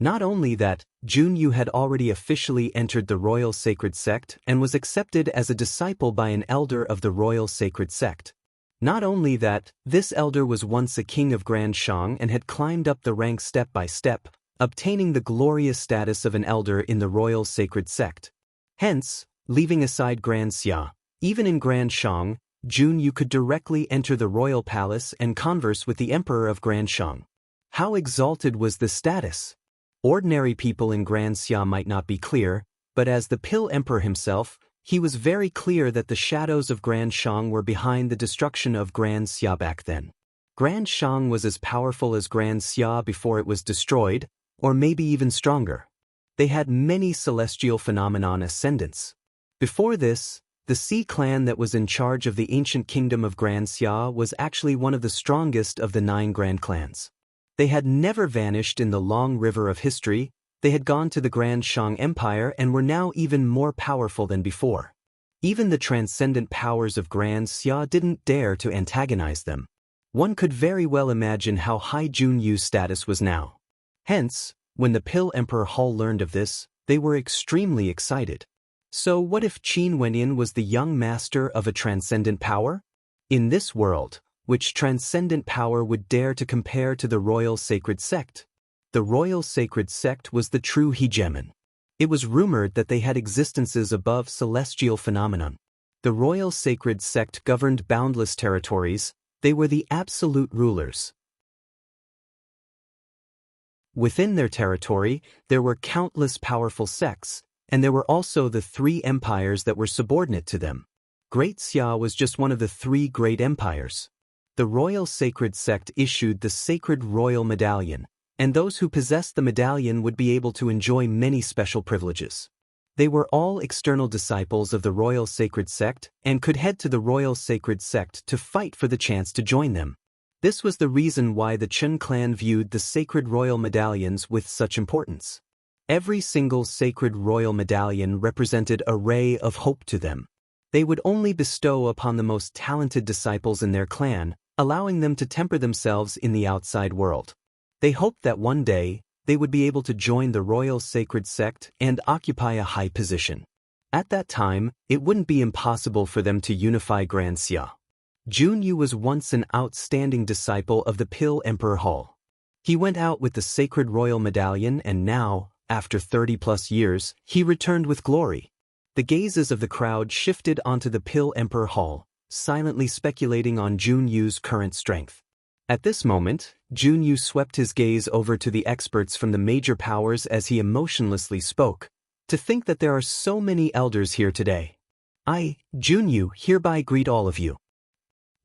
Not only that, Junyu had already officially entered the Royal Sacred Sect and was accepted as a disciple by an elder of the Royal Sacred Sect. Not only that, this elder was once a king of Grand Shang and had climbed up the ranks step by step, obtaining the glorious status of an elder in the Royal Sacred Sect. Hence, leaving aside Grand Xia, even in Grand Shang, Junyu could directly enter the royal palace and converse with the Emperor of Grand Shang. How exalted was this status? Ordinary people in Grand Xia might not be clear, but as the Pill Emperor himself, he was very clear that the shadows of Grand Shang were behind the destruction of Grand Xia back then. Grand Shang was as powerful as Grand Xia before it was destroyed, or maybe even stronger. They had many celestial phenomenon ascendants. Before this, the Sea clan that was in charge of the ancient kingdom of Grand Xia was actually one of the strongest of the 9 grand clans. They had never vanished in the long river of history. They had gone to the Grand Shang Empire and were now even more powerful than before. Even the transcendent powers of Grand Xia didn't dare to antagonize them. One could very well imagine how high Junyu's status was now. Hence, when the Pill Emperor Hall learned of this, they were extremely excited. So what if Qin Wenyin was the young master of a transcendent power? In this world, which transcendent power would dare to compare to the Royal Sacred Sect? The Royal Sacred Sect was the true hegemon. It was rumored that they had existences above celestial phenomenon. The Royal Sacred Sect governed boundless territories. They were the absolute rulers. Within their territory, there were countless powerful sects, and there were also the 3 empires that were subordinate to them. Great Xia was just one of the 3 great empires. The Royal Sacred Sect issued the Sacred Royal Medallion, and those who possessed the medallion would be able to enjoy many special privileges. They were all external disciples of the Royal Sacred Sect and could head to the Royal Sacred Sect to fight for the chance to join them. This was the reason why the Chen clan viewed the Sacred Royal Medallions with such importance. Every single Sacred Royal Medallion represented a ray of hope to them. They would only bestow upon the most talented disciples in their clan, allowing them to temper themselves in the outside world. They hoped that one day, they would be able to join the Royal Sacred Sect and occupy a high position. At that time, it wouldn't be impossible for them to unify Grand Xia. Junyu was once an outstanding disciple of the Pill Emperor Hall. He went out with the Sacred Royal Medallion and now, after 30+ years, he returned with glory. The gazes of the crowd shifted onto the Pill Emperor Hall, silently speculating on Junyu's current strength. At this moment, Junyu swept his gaze over to the experts from the major powers as he emotionlessly spoke. To think that there are so many elders here today. I, Junyu, hereby greet all of you.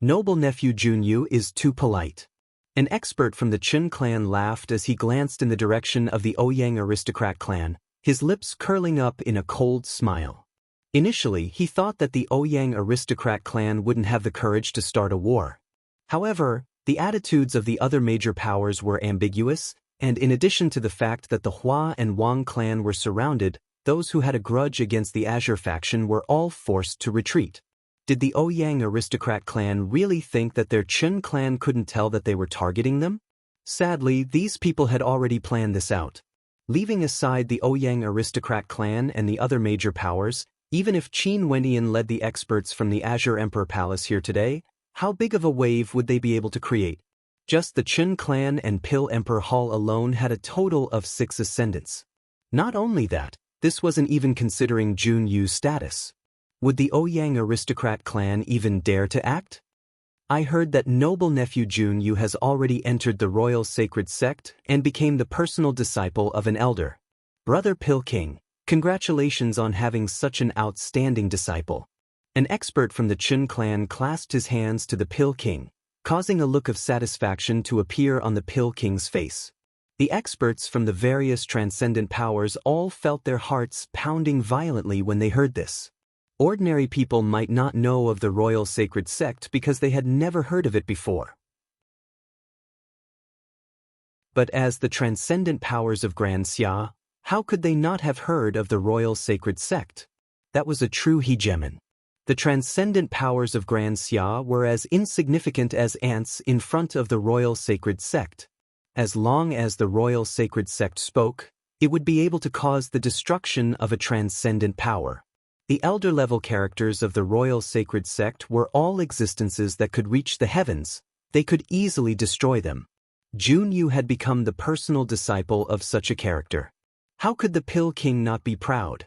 Noble nephew Junyu is too polite. An expert from the Chen clan laughed as he glanced in the direction of the Ouyang aristocrat clan, his lips curling up in a cold smile. Initially, he thought that the Ouyang aristocrat clan wouldn't have the courage to start a war. However, the attitudes of the other major powers were ambiguous, and in addition to the fact that the Hua and Wang clan were surrounded, those who had a grudge against the Azure faction were all forced to retreat. Did the Ouyang aristocrat clan really think that their Chen clan couldn't tell that they were targeting them? Sadly, these people had already planned this out. Leaving aside the Ouyang aristocrat clan and the other major powers, even if Qin Wenyan led the experts from the Azure Emperor Palace here today, how big of a wave would they be able to create? Just the Chen clan and Pill Emperor Hall alone had a total of 6 ascendants. Not only that, this wasn't even considering Junyu's status. Would the Ouyang aristocrat clan even dare to act? I heard that noble nephew Junyu has already entered the Royal Sacred Sect and became the personal disciple of an elder. Brother Pill King, congratulations on having such an outstanding disciple. An expert from the Chen clan clasped his hands to the Pill King, causing a look of satisfaction to appear on the Pill King's face. The experts from the various transcendent powers all felt their hearts pounding violently when they heard this. Ordinary people might not know of the Royal Sacred Sect because they had never heard of it before. But as the transcendent powers of Grand Xia, how could they not have heard of the Royal Sacred Sect? That was a true hegemon. The transcendent powers of Grand Xia were as insignificant as ants in front of the Royal Sacred Sect. As long as the Royal Sacred Sect spoke, it would be able to cause the destruction of a transcendent power. The elder-level characters of the Royal Sacred Sect were all existences that could reach the heavens. They could easily destroy them. Junyu had become the personal disciple of such a character. How could the Pill King not be proud?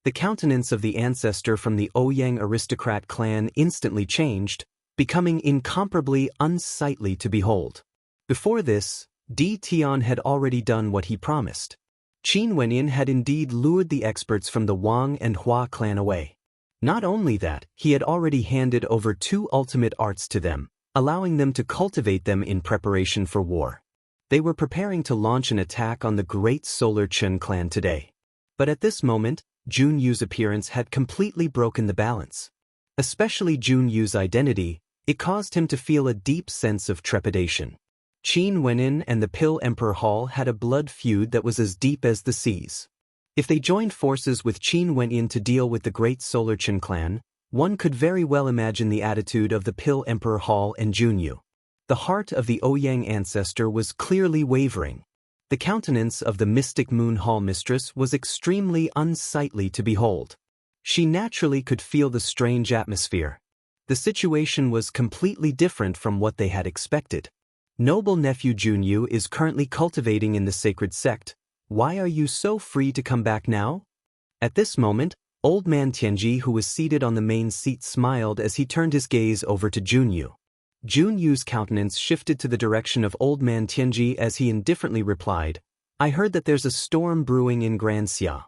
The countenance of the ancestor from the Ouyang aristocrat clan instantly changed, becoming incomparably unsightly to behold. Before this, Di Tian had already done what he promised. Qin Wenyan had indeed lured the experts from the Wang and Hua clan away. Not only that, he had already handed over 2 ultimate arts to them, allowing them to cultivate them in preparation for war. They were preparing to launch an attack on the great solar Chen clan today. But at this moment, Jun Yu's appearance had completely broken the balance. Especially Jun Yu's identity, it caused him to feel a deep sense of trepidation. Qin Wenin and the Pill Emperor Hall had a blood feud that was as deep as the seas. If they joined forces with Qin Wenin to deal with the great solar Chen clan, one could very well imagine the attitude of the Pill Emperor Hall and Jun Yu. The heart of the Ouyang ancestor was clearly wavering. The countenance of the mystic Moon Hall mistress was extremely unsightly to behold. She naturally could feel the strange atmosphere. The situation was completely different from what they had expected. Noble nephew Jun Yu is currently cultivating in the sacred sect. Why are you so free to come back now? At this moment, old man Tianji, who was seated on the main seat, smiled as he turned his gaze over to Jun Yu. Jun Yu's countenance shifted to the direction of old man Tianji as he indifferently replied, I heard that there's a storm brewing in Granxia.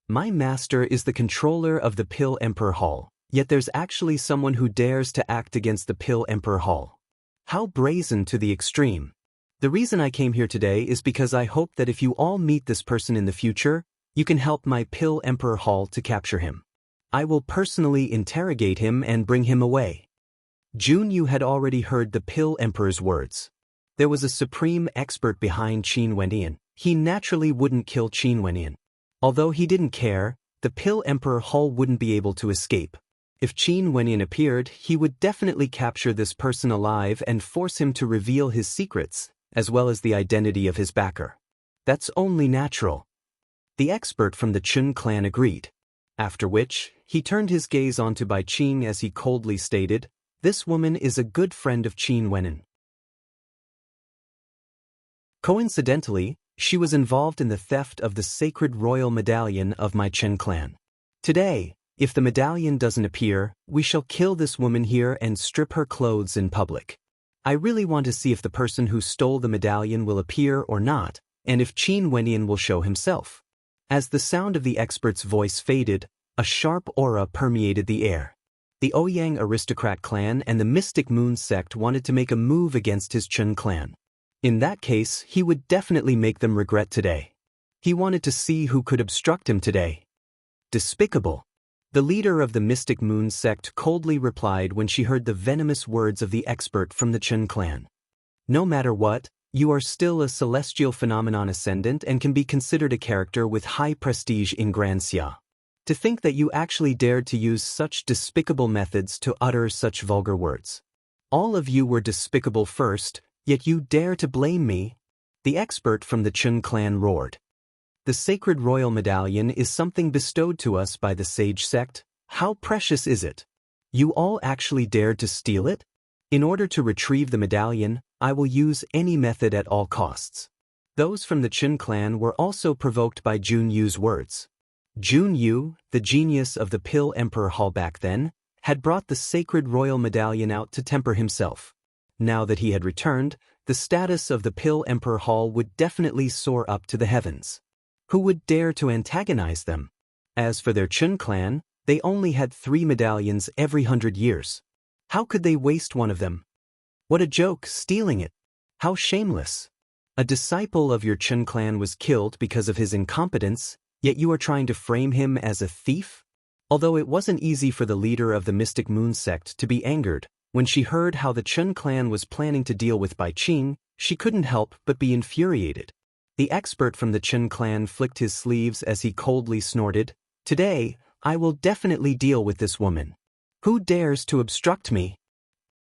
My master is the controller of the Pill Emperor Hall, yet there's actually someone who dares to act against the Pill Emperor Hall. How brazen to the extreme. The reason I came here today is because I hope that if you all meet this person in the future, you can help my Pill Emperor Hall to capture him. I will personally interrogate him and bring him away. Jun Yu had already heard the Pill Emperor's words. There was a supreme expert behind Qin Wenin. He naturally wouldn't kill Qin Wenin. Although he didn't care, the Pill Emperor Hall wouldn't be able to escape. If Qin Wenin appeared, he would definitely capture this person alive and force him to reveal his secrets, as well as the identity of his backer. That's only natural. The expert from the Chun clan agreed. After which, he turned his gaze onto Bai Qing as he coldly stated, this woman is a good friend of Qin Wenin. Coincidentally, she was involved in the theft of the sacred royal medallion of my Chen clan. Today, if the medallion doesn't appear, we shall kill this woman here and strip her clothes in public. I really want to see if the person who stole the medallion will appear or not, and if Qin Wenin will show himself. As the sound of the expert's voice faded, a sharp aura permeated the air. The Ouyang aristocrat clan and the Mystic Moon sect wanted to make a move against his Chun clan. In that case, he would definitely make them regret today. He wanted to see who could obstruct him today. Despicable. The leader of the Mystic Moon sect coldly replied when she heard the venomous words of the expert from the Chun clan. No matter what, you are still a celestial phenomenon ascendant and can be considered a character with high prestige in Granxia. To think that you actually dared to use such despicable methods to utter such vulgar words. All of you were despicable first, yet you dare to blame me? The expert from the Chun clan roared. The sacred royal medallion is something bestowed to us by the sage sect. How precious is it? You all actually dared to steal it? In order to retrieve the medallion, I will use any method at all costs. Those from the Chun clan were also provoked by Jun Yu's words. Jun Yu, the genius of the Pill Emperor Hall back then, had brought the sacred royal medallion out to temper himself. Now that he had returned, the status of the Pill Emperor Hall would definitely soar up to the heavens. Who would dare to antagonize them? As for their Chun clan, they only had 3 medallions every 100 years. How could they waste one of them? What a joke, stealing it. How shameless. A disciple of your Chun clan was killed because of his incompetence, yet you are trying to frame him as a thief? Although it wasn't easy for the leader of the Mystic Moon sect to be angered, when she heard how the Chun clan was planning to deal with Bai Qing, she couldn't help but be infuriated. The expert from the Chun clan flicked his sleeves as he coldly snorted, Today, I will definitely deal with this woman. Who dares to obstruct me?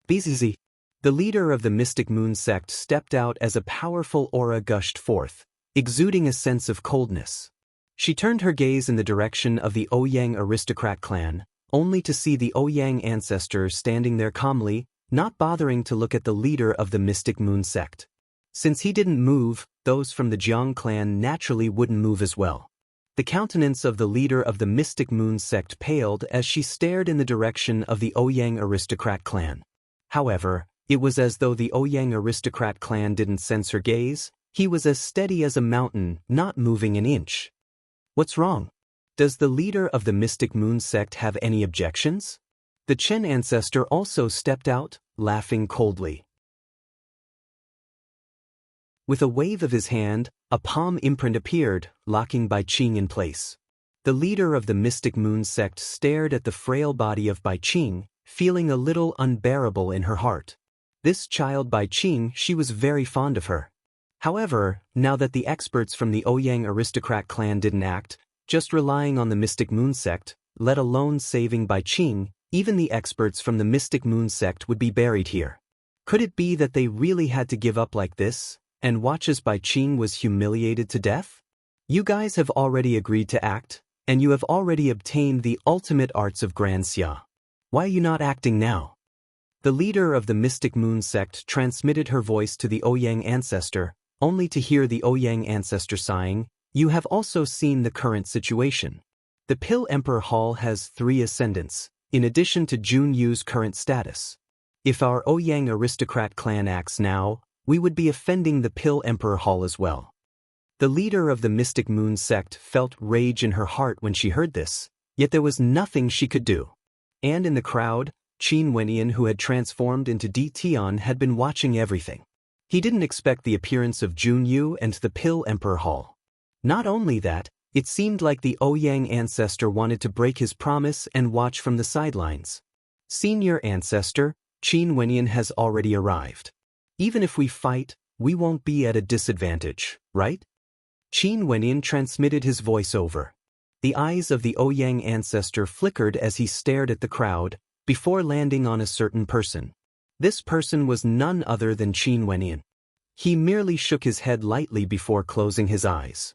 Bzz. The leader of the Mystic Moon sect stepped out as a powerful aura gushed forth, exuding a sense of coldness. She turned her gaze in the direction of the Ouyang aristocrat clan, only to see the Ouyang ancestor standing there calmly, not bothering to look at the leader of the Mystic Moon sect. Since he didn't move, those from the Jiang clan naturally wouldn't move as well. The countenance of the leader of the Mystic Moon sect paled as she stared in the direction of the Ouyang aristocrat clan. However, it was as though the Ouyang aristocrat clan didn't sense her gaze. He was as steady as a mountain, not moving an inch. What's wrong? Does the leader of the Mystic Moon sect have any objections? The Chen ancestor also stepped out, laughing coldly. With a wave of his hand, a palm imprint appeared, locking Bai Qing in place. The leader of the Mystic Moon sect stared at the frail body of Bai Qing, feeling a little unbearable in her heart. This child Bai Qing, she was very fond of her. However, now that the experts from the Ouyang aristocrat clan didn't act, just relying on the Mystic Moon sect, let alone saving Bai Qing, even the experts from the Mystic Moon sect would be buried here. Could it be that they really had to give up like this, and watch as Bai Qing was humiliated to death? You guys have already agreed to act, and you have already obtained the ultimate arts of Grand Xia. Why are you not acting now? The leader of the Mystic Moon sect transmitted her voice to the Ouyang ancestor, only to hear the Ouyang ancestor sighing, "You have also seen the current situation. The Pill Emperor Hall has 3 ascendants, in addition to Jun Yu's current status. If our Ouyang aristocrat clan acts now, we would be offending the Pill Emperor Hall as well." The leader of the Mystic Moon sect felt rage in her heart when she heard this, yet there was nothing she could do. And in the crowd, Qin Wenyan, who had transformed into Di Tian, had been watching everything. He didn't expect the appearance of Jun Yu and the Pill Emperor Hall. Not only that, it seemed like the Ouyang ancestor wanted to break his promise and watch from the sidelines. "Senior ancestor, Qin Wenyan has already arrived. Even if we fight, we won't be at a disadvantage, right?" Qin Wenyan transmitted his voice over. The eyes of the Ouyang ancestor flickered as he stared at the crowd, before landing on a certain person. This person was none other than Qin Wenyan. He merely shook his head lightly before closing his eyes.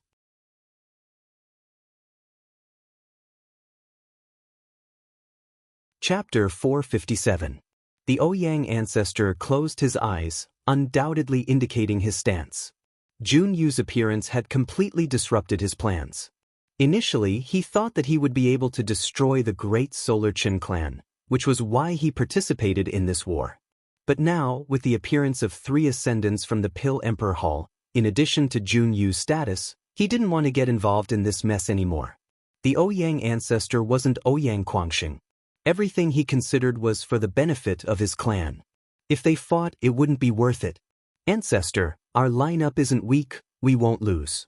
Chapter 457. The Ouyang ancestor closed his eyes, undoubtedly indicating his stance. Jun Yu's appearance had completely disrupted his plans. Initially, he thought that he would be able to destroy the great Solar Qin clan, which was why he participated in this war. But now, with the appearance of 3 ascendants from the Pill Emperor Hall, in addition to Jun Yu's status, he didn't want to get involved in this mess anymore. The Ouyang ancestor wasn't Ouyang Quangxing. Everything he considered was for the benefit of his clan. If they fought, it wouldn't be worth it. "Ancestor, our lineup isn't weak, we won't lose."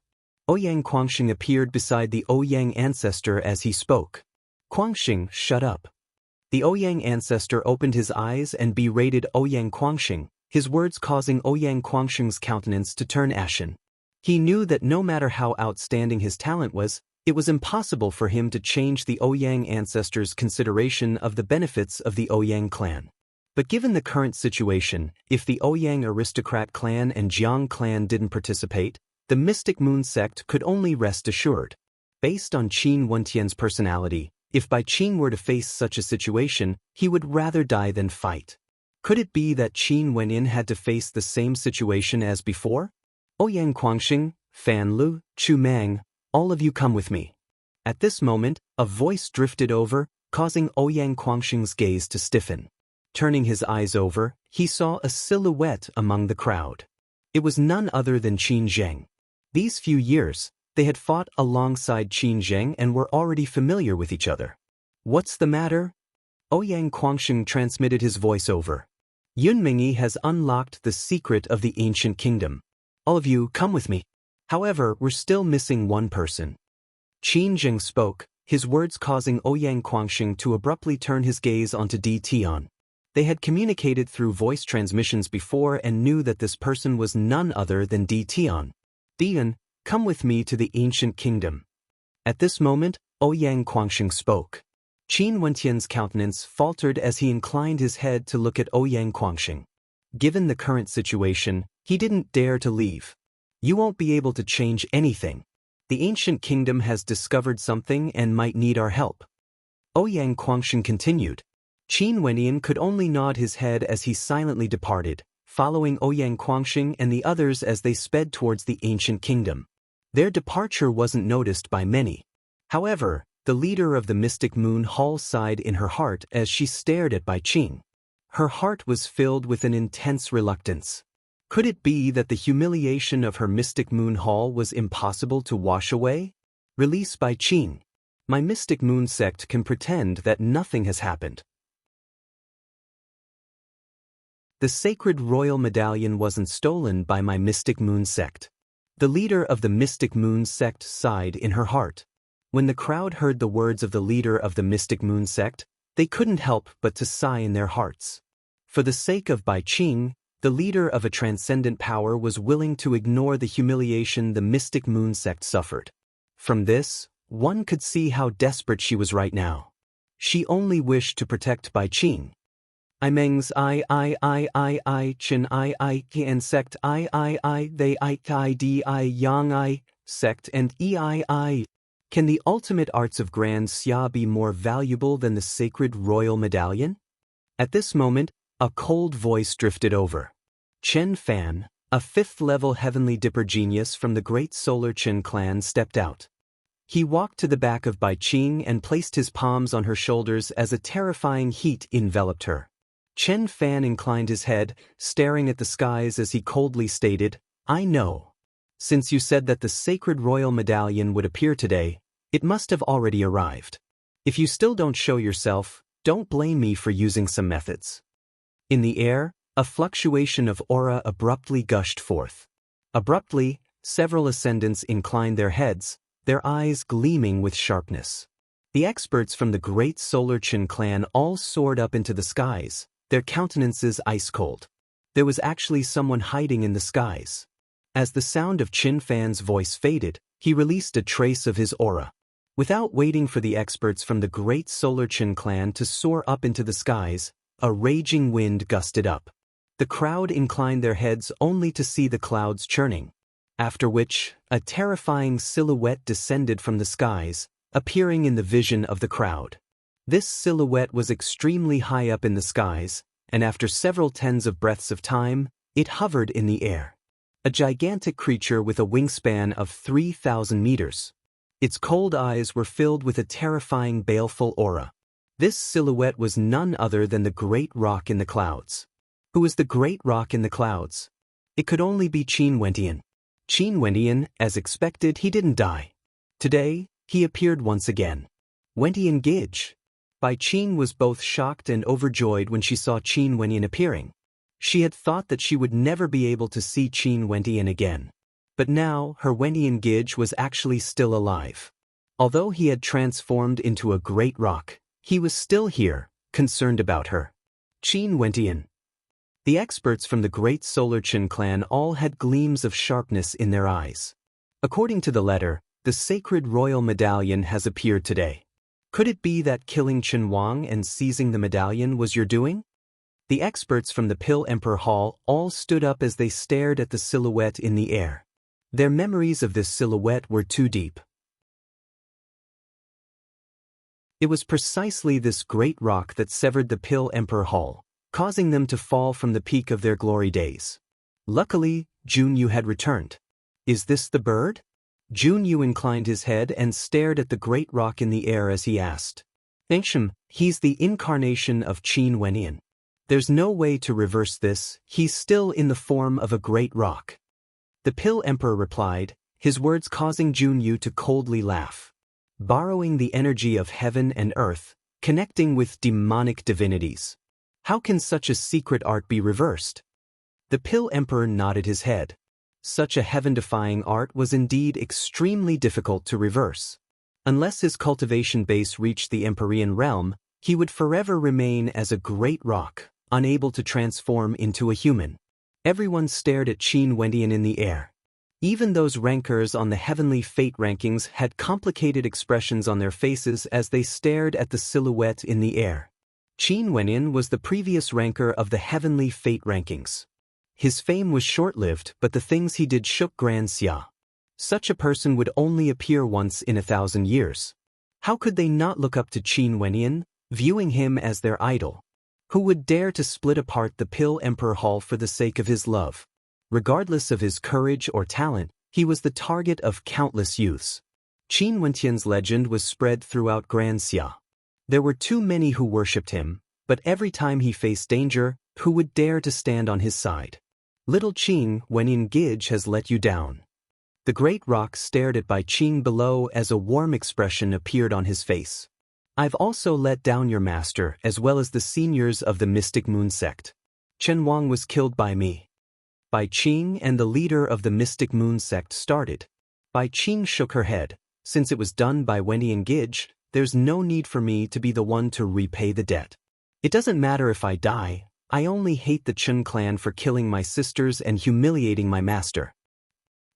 Ouyang Quangxing appeared beside the Ouyang ancestor as he spoke. "Quangxing, shut up." The Ouyang ancestor opened his eyes and berated Ouyang Quangxing, his words causing Ouyang Quangxing's countenance to turn ashen. He knew that no matter how outstanding his talent was, it was impossible for him to change the Ouyang ancestor's consideration of the benefits of the Ouyang clan. But given the current situation, if the Ouyang aristocrat clan and Jiang clan didn't participate, the Mystic Moon sect could only rest assured. Based on Qin Wentian's personality, if Bai Qing were to face such a situation, he would rather die than fight. Could it be that Qin Wenyan had to face the same situation as before? "Ouyang Quangxing, Fan Lu, Chu Mang, all of you come with me." At this moment, a voice drifted over, causing Ouyang Quangxing's gaze to stiffen. Turning his eyes over, he saw a silhouette among the crowd. It was none other than Qin Zheng. These few years, they had fought alongside Qin Zheng and were already familiar with each other. "What's the matter?" Ouyang Quangxing transmitted his voice over. "Yunmingyi has unlocked the secret of the ancient kingdom. All of you, come with me. However, we're still missing one person." Qin Zheng spoke, his words causing Ouyang Quangxing to abruptly turn his gaze onto Di Tian. They had communicated through voice transmissions before and knew that this person was none other than Di Tian. "Dian, come with me to the ancient kingdom." At this moment, Ouyang Quangxing spoke. Qin Wentian's countenance faltered as he inclined his head to look at Ouyang Quangxing. Given the current situation, he didn't dare to leave. "You won't be able to change anything. The ancient kingdom has discovered something and might need our help." Ouyang Quangxing continued. Qin Wenyan could only nod his head as he silently departed, following Ouyang Quangxing and the others as they sped towards the ancient kingdom. Their departure wasn't noticed by many. However, the leader of the Mystic Moon Hall sighed in her heart as she stared at Bai Qing. Her heart was filled with an intense reluctance. Could it be that the humiliation of her Mystic Moon Hall was impossible to wash away? Release Bai Qing. My Mystic Moon sect can pretend that nothing has happened. The sacred royal medallion wasn't stolen by my Mystic Moon sect. The leader of the Mystic Moon sect sighed in her heart. When the crowd heard the words of the leader of the Mystic Moon sect, they couldn't help but to sigh in their hearts. For the sake of Bai Qing, the leader of a transcendent power was willing to ignore the humiliation the Mystic Moon sect suffered. From this, one could see how desperate she was right now. She only wished to protect Bai Qing. I mengs I chin I and sect I they I di yang I sect and ei. Can the ultimate arts of Grand Xia be more valuable than the sacred royal medallion? At this moment, a cold voice drifted over. Chen Fan, a 5th-level heavenly dipper genius from the great Solar Chen clan, stepped out. He walked to the back of Bai Qing and placed his palms on her shoulders as a terrifying heat enveloped her. Chen Fan inclined his head, staring at the skies as he coldly stated, I know. Since you said that the sacred royal medallion would appear today, it must have already arrived. If you still don't show yourself, don't blame me for using some methods. In the air, a fluctuation of aura abruptly gushed forth. Abruptly, several ascendants inclined their heads, their eyes gleaming with sharpness. The experts from the great Solar Chen clan all soared up into the skies, their countenances ice-cold. There was actually someone hiding in the skies. As the sound of Chen Fan's voice faded, he released a trace of his aura. Without waiting for the experts from the great Solar Chen clan to soar up into the skies, a raging wind gusted up. The crowd inclined their heads only to see the clouds churning. After which, a terrifying silhouette descended from the skies, appearing in the vision of the crowd. This silhouette was extremely high up in the skies, and after several tens of breaths of time, it hovered in the air. A gigantic creature with a wingspan of 3,000 meters. Its cold eyes were filled with a terrifying baleful aura. This silhouette was none other than the Great Rock in the Clouds. Who is the Great Rock in the Clouds? It could only be Qin Wentian. Qin Wentian, as expected, he didn't die. Today, he appeared once again. Wentian Gidge. Bai Qing was both shocked and overjoyed when she saw Qin Wentian appearing. She had thought that she would never be able to see Qin Wentian again. But now, her Wentian Gidge was actually still alive. Although he had transformed into a great rock, he was still here, concerned about her. Qin Wentian. The experts from the great Solar Chen clan all had gleams of sharpness in their eyes. According to the letter, the sacred royal medallion has appeared today. Could it be that killing Chen Wang and seizing the medallion was your doing? The experts from the Pill Emperor Hall all stood up as they stared at the silhouette in the air. Their memories of this silhouette were too deep. It was precisely this great rock that severed the Pill Emperor Hall, causing them to fall from the peak of their glory days. Luckily, Junyu had returned. Is this the bird? Junyu inclined his head and stared at the great rock in the air as he asked. Ancient, he's the incarnation of Qin Wentian. There's no way to reverse this, he's still in the form of a great rock. The Pill Emperor replied, his words causing Junyu to coldly laugh. Borrowing the energy of heaven and earth, connecting with demonic divinities. How can such a secret art be reversed? The Pill Emperor nodded his head. Such a heaven-defying art was indeed extremely difficult to reverse. Unless his cultivation base reached the Empyrean realm, he would forever remain as a great rock, unable to transform into a human. Everyone stared at Qin Wentian in the air. Even those rankers on the heavenly fate rankings had complicated expressions on their faces as they stared at the silhouette in the air. Qin Wentian was the previous ranker of the heavenly fate rankings. His fame was short-lived, but the things he did shook Grand Xia. Such a person would only appear once in 1,000 years. How could they not look up to Qin Wentian, viewing him as their idol? Who would dare to split apart the Pill Emperor Hall for the sake of his love? Regardless of his courage or talent, he was the target of countless youths. Qin Wentian's legend was spread throughout Grand Xia. There were too many who worshipped him, but every time he faced danger, who would dare to stand on his side? Little Qin Wentian Gidge has let you down. The great rock stared at Bai Qing below as a warm expression appeared on his face. I've also let down your master as well as the seniors of the Mystic Moon sect. Chen Wang was killed by me. Bai Qing and the leader of the Mystic Moon sect started. Bai Qing shook her head. Since it was done by Wendy and Gidge, there's no need for me to be the one to repay the debt. It doesn't matter if I die, I only hate the Chen clan for killing my sisters and humiliating my master.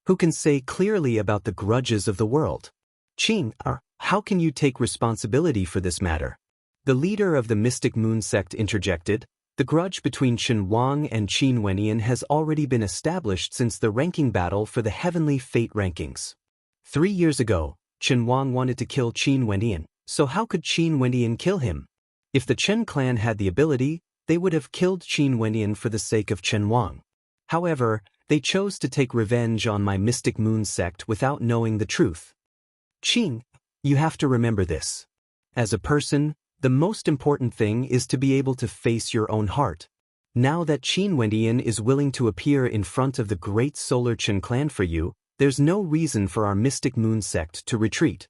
Who can say clearly about the grudges of the world? Qing, how can you take responsibility for this matter? The leader of the Mystic Moon sect interjected. The grudge between Chen Wang and Qin Wenyan has already been established since the ranking battle for the Heavenly Fate rankings. 3 years ago, Chen Wang wanted to kill Qin Wenyan, so how could Qin Wenyan kill him? If the Chen clan had the ability, they would have killed Qin Wenyan for the sake of Chen Wang. However, they chose to take revenge on my Mystic Moon sect without knowing the truth. Qing, you have to remember this. As a person, the most important thing is to be able to face your own heart. Now that Qin Wendian is willing to appear in front of the great Solar Chen clan for you, there's no reason for our Mystic Moon sect to retreat.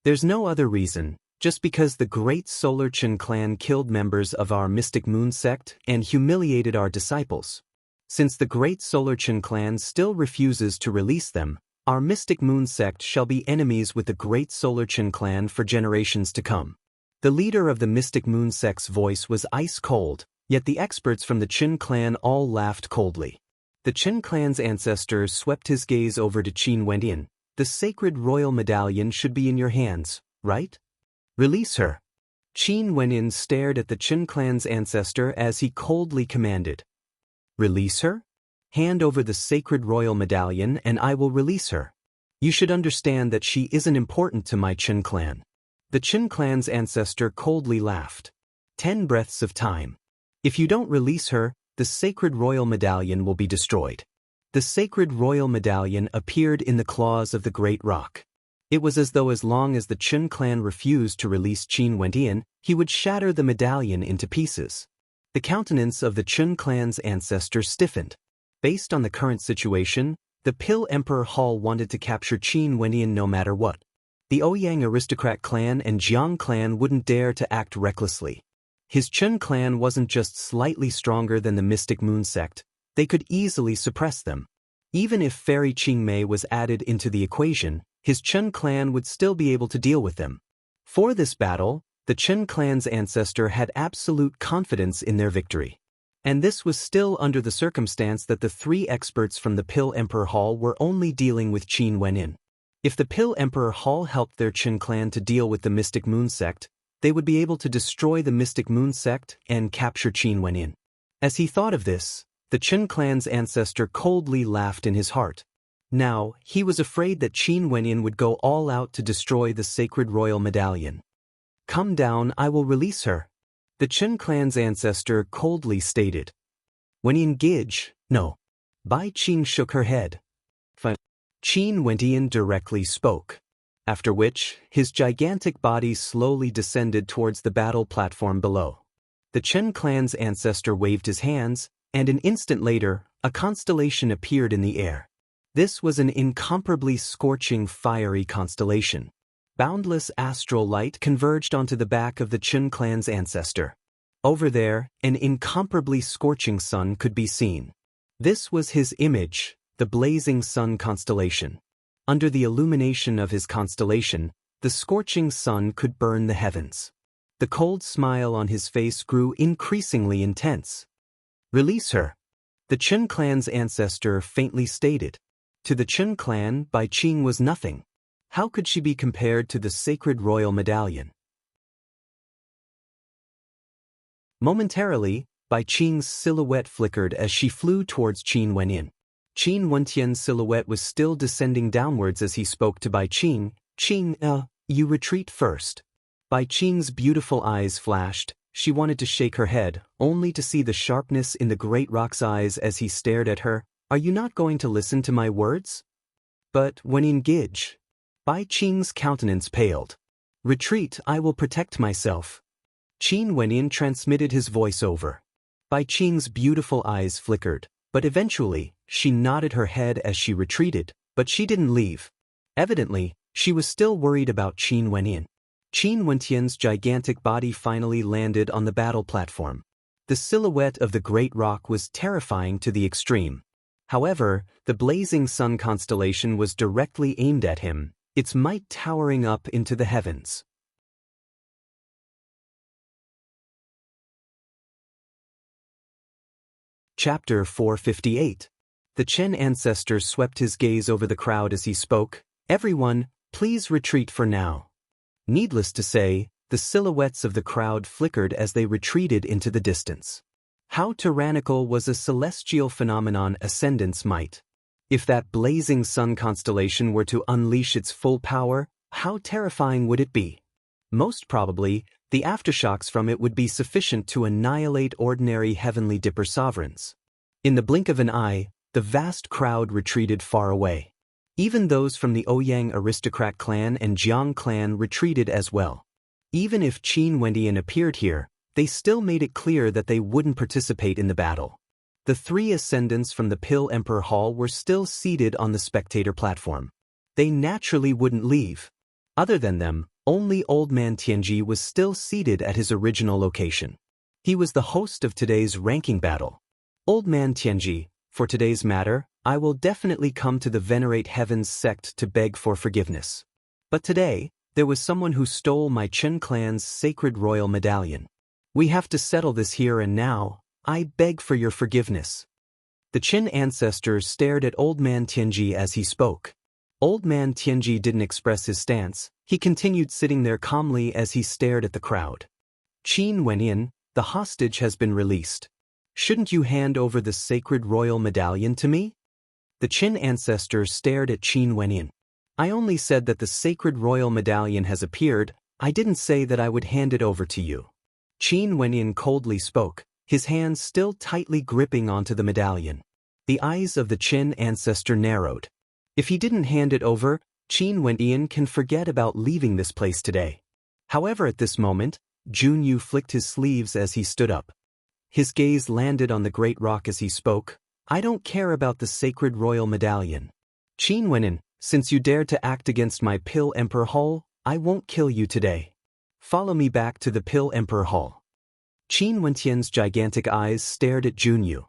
There's no other reason, just because the great Solar Chen clan killed members of our Mystic Moon sect and humiliated our disciples. Since the great Solar Chen clan still refuses to release them, our Mystic Moon sect shall be enemies with the great Solar Chen clan for generations to come. The leader of the Mystic Moon sect's voice was ice cold, yet the experts from the Chen clan all laughed coldly. The Chen clan's ancestor swept his gaze over to Qin Wendian. The sacred royal medallion should be in your hands, right? Release her. Qin Wendian stared at the Chen clan's ancestor as he coldly commanded. Release her? Hand over the sacred royal medallion and I will release her. You should understand that she isn't important to my Chen clan. The Chen clan's ancestor coldly laughed. 10 breaths of time. If you don't release her, the sacred royal medallion will be destroyed. The sacred royal medallion appeared in the claws of the great rock. It was as though as long as the Chen clan refused to release Qin Wendian, he would shatter the medallion into pieces. The countenance of the Chen clan's ancestor stiffened. Based on the current situation, the Pill Emperor Hall wanted to capture Qin Wendian no matter what. The Ouyang aristocrat clan and Jiang clan wouldn't dare to act recklessly. His Chen clan wasn't just slightly stronger than the Mystic Moon sect, they could easily suppress them. Even if Fairy Qingmei was added into the equation, his Chen clan would still be able to deal with them. For this battle, the Chen clan's ancestor had absolute confidence in their victory. And this was still under the circumstance that the 3 experts from the Pill Emperor Hall were only dealing with Qin Wenyan. If the Pill Emperor Hall helped their Chen clan to deal with the Mystic Moon sect, they would be able to destroy the Mystic Moon sect and capture Qin Wenyan. As he thought of this, the Chen clan's ancestor coldly laughed in his heart. Now, he was afraid that Qin Wenyan would go all out to destroy the sacred royal medallion. Come down, I will release her. The Chen clan's ancestor coldly stated. Wenyan Gidge, no. Bai Qing shook her head. Qin Wendian directly spoke. After which, his gigantic body slowly descended towards the battle platform below. The Chen clan's ancestor waved his hands, and an instant later, a constellation appeared in the air. This was an incomparably scorching fiery constellation. Boundless astral light converged onto the back of the Chen clan's ancestor. Over there, an incomparably scorching sun could be seen. This was his image, the blazing sun constellation. Under the illumination of his constellation, the scorching sun could burn the heavens. The cold smile on his face grew increasingly intense. Release her. The Chen clan's ancestor faintly stated. To the Chen clan, Bai Qing was nothing. How could she be compared to the sacred royal medallion? Momentarily, Bai Qing's silhouette flickered as she flew towards Qin Wenyan. Qin Wentian's silhouette was still descending downwards as he spoke to Bai Qing. Qing, you retreat first. Bai Qing's beautiful eyes flashed. She wanted to shake her head, only to see the sharpness in the great rock's eyes as he stared at her. Are you not going to listen to my words? But Wenyan Gidge. Bai Qing's countenance paled. Retreat, I will protect myself. Qin Wenyan transmitted his voice over. Bai Qing's beautiful eyes flickered, but eventually, she nodded her head as she retreated, but she didn't leave. Evidently, she was still worried about Qin Wenyan. Qin Wentian's gigantic body finally landed on the battle platform. The silhouette of the great rock was terrifying to the extreme. However, the blazing sun constellation was directly aimed at him, its might towering up into the heavens. Chapter 458. The Chen ancestor swept his gaze over the crowd as he spoke. "Everyone, please retreat for now." Needless to say, the silhouettes of the crowd flickered as they retreated into the distance. How tyrannical was a celestial phenomenon ascendance might? If that blazing sun constellation were to unleash its full power, how terrifying would it be? Most probably, the aftershocks from it would be sufficient to annihilate ordinary heavenly dipper sovereigns. In the blink of an eye, the vast crowd retreated far away. Even those from the Ouyang aristocrat clan and Jiang clan retreated as well. Even if Qin Wentian appeared here, they still made it clear that they wouldn't participate in the battle. The three ascendants from the Pill Emperor Hall were still seated on the spectator platform. They naturally wouldn't leave. Other than them, only Old Man Tianji was still seated at his original location. He was the host of today's ranking battle. "Old Man Tianji, for today's matter, I will definitely come to the Venerate Heavens sect to beg for forgiveness. But today, there was someone who stole my Chen clan's sacred royal medallion. We have to settle this here and now. I beg for your forgiveness." The Qin ancestor stared at Old Man Tianji as he spoke. Old Man Tianji didn't express his stance. He continued sitting there calmly as he stared at the crowd. "Qin Wentian, the hostage has been released. Shouldn't you hand over the sacred royal medallion to me?" The Qin ancestor stared at Qin Wentian. "I only said that the sacred royal medallion has appeared. I didn't say that I would hand it over to you." Qin Wentian coldly spoke, his hands still tightly gripping onto the medallion. The eyes of the Qin ancestor narrowed. If he didn't hand it over, Qin Wentian can forget about leaving this place today. However, at this moment, Junyu flicked his sleeves as he stood up. His gaze landed on the great rock as he spoke. "I don't care about the sacred royal medallion. Qin Wentian, since you dared to act against my Pill Emperor Hall, I won't kill you today. Follow me back to the Pill Emperor Hall." Qin Wentian's gigantic eyes stared at Junyu.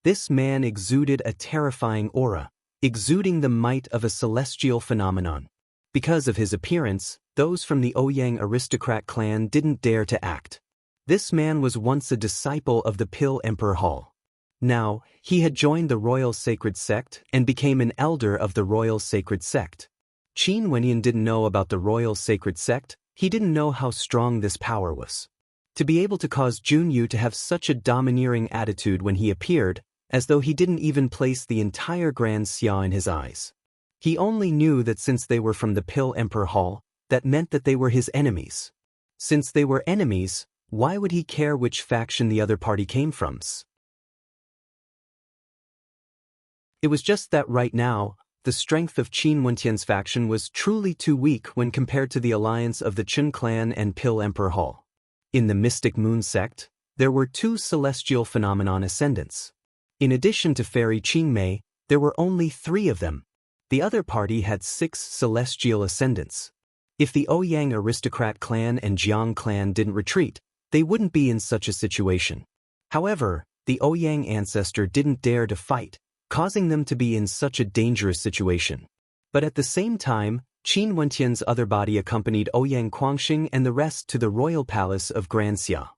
This man exuded a terrifying aura, exuding the might of a celestial phenomenon. Because of his appearance, those from the Ouyang aristocrat clan didn't dare to act. This man was once a disciple of the Pill Emperor Hall. Now, he had joined the Royal Sacred Sect and became an elder of the Royal Sacred Sect. Qin Wentian didn't know about the Royal Sacred Sect. He didn't know how strong this power was. To be able to cause Junyu to have such a domineering attitude when he appeared, as though he didn't even place the entire Grand Xia in his eyes. He only knew that since they were from the Pill Emperor Hall, that meant that they were his enemies. Since they were enemies, why would he care which faction the other party came from? It was just that right now, the strength of Qin Wentian's faction was truly too weak when compared to the alliance of the Chen clan and Pill Emperor Hall. In the Mystic Moon sect, there were two celestial phenomenon ascendants. In addition to Fairy Qingmei, there were only 3 of them. The other party had 6 celestial ascendants. If the Ouyang aristocrat clan and Jiang clan didn't retreat, they wouldn't be in such a situation. However, the Ouyang ancestor didn't dare to fight, causing them to be in such a dangerous situation. But at the same time, Qin Wentian's other body accompanied Ouyang Quangxing and the rest to the royal palace of Grand Xia.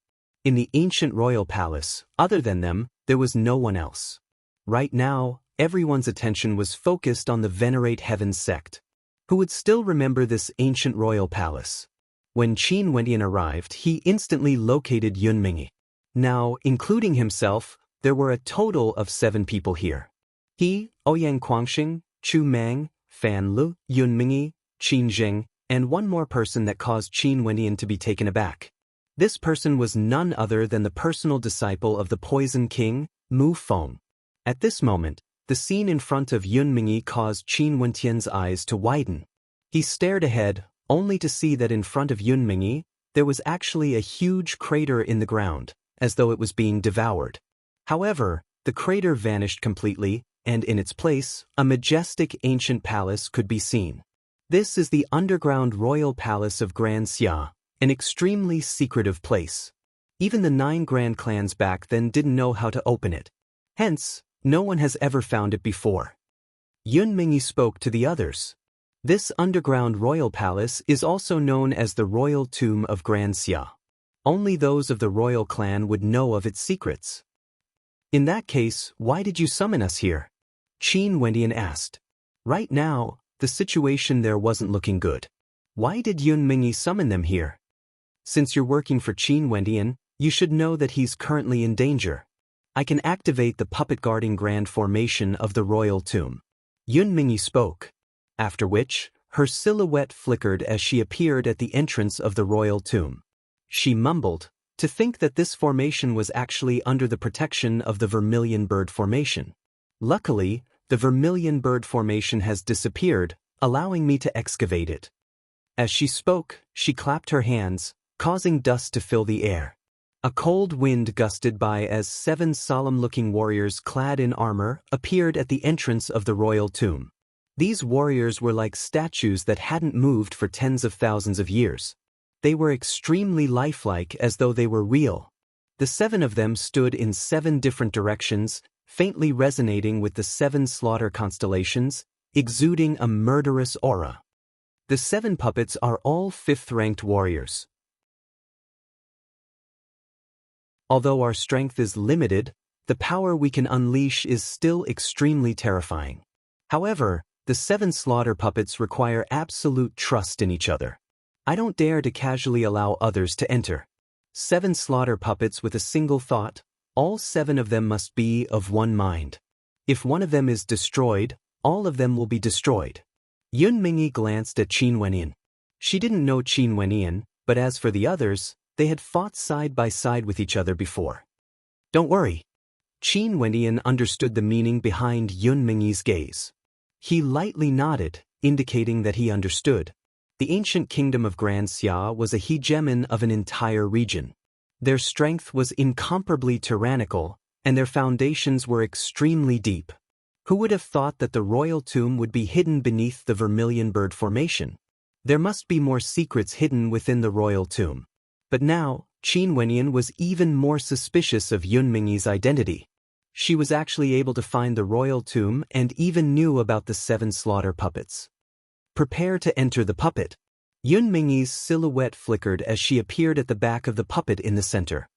In the ancient royal palace, other than them, there was no one else. Right now, everyone's attention was focused on the Venerate Heavens sect. Who would still remember this ancient royal palace? When Qin Wentian arrived, he instantly located Yunmingyi. Now, including himself, there were a total of 7 people here. He, Ouyang Quangxing, Chu Mang, Fan Lu, Yunmingyi, Qin Zheng, and one more person that caused Qin Wentian to be taken aback. This person was none other than the personal disciple of the Poison King, Mu Feng. At this moment, the scene in front of Yunmingyi caused Qin Wentian's eyes to widen. He stared ahead, only to see that in front of Yunmingyi, there was actually a huge crater in the ground, as though it was being devoured. However, the crater vanished completely, and in its place, a majestic ancient palace could be seen. This is the underground royal palace of Grand Xia, an extremely secretive place. Even the 9 grand clans back then didn't know how to open it. Hence, no one has ever found it before. Yun Mingyi spoke to the others. This underground royal palace is also known as the Royal Tomb of Grand Xia. Only those of the royal clan would know of its secrets. In that case, why did you summon us here? Qin Wendian asked. Right now, the situation there wasn't looking good. Why did Yun Mingyi summon them here? Since you're working for Qin Wendian, you should know that he's currently in danger. I can activate the puppet guarding grand formation of the royal tomb. Yun Mingyi spoke. After which, her silhouette flickered as she appeared at the entrance of the royal tomb. She mumbled, to think that this formation was actually under the protection of the Vermilion Bird Formation. Luckily, the Vermilion Bird Formation has disappeared, allowing me to excavate it. As she spoke, she clapped her hands, causing dust to fill the air. A cold wind gusted by as 7 solemn-looking warriors clad in armor appeared at the entrance of the royal tomb. These warriors were like statues that hadn't moved for tens of thousands of years. They were extremely lifelike, as though they were real. The 7 of them stood in 7 different directions, faintly resonating with the 7 slaughter constellations, exuding a murderous aura. The 7 puppets are all 5th-ranked warriors. Although our strength is limited, the power we can unleash is still extremely terrifying. However, the 7 slaughter puppets require absolute trust in each other. I don't dare to casually allow others to enter. 7 slaughter puppets with a single thought, all 7 of them must be of one mind. If one of them is destroyed, all of them will be destroyed. Yun Mingyi glanced at Qin Wendian. She didn't know Qin Wendian, but as for the others, they had fought side by side with each other before. Don't worry. Qin Wendian understood the meaning behind Yun Mingyi's gaze. He lightly nodded, indicating that he understood. The ancient kingdom of Grand Xia was a hegemon of an entire region. Their strength was incomparably tyrannical, and their foundations were extremely deep. Who would have thought that the royal tomb would be hidden beneath the Vermilion Bird Formation? There must be more secrets hidden within the royal tomb. But now, Qin Wendian was even more suspicious of Yun Mingyi's identity. She was actually able to find the royal tomb and even knew about the 7 slaughter puppets. Prepare to enter the puppet. Yun Mingyi's silhouette flickered as she appeared at the back of the puppet in the center.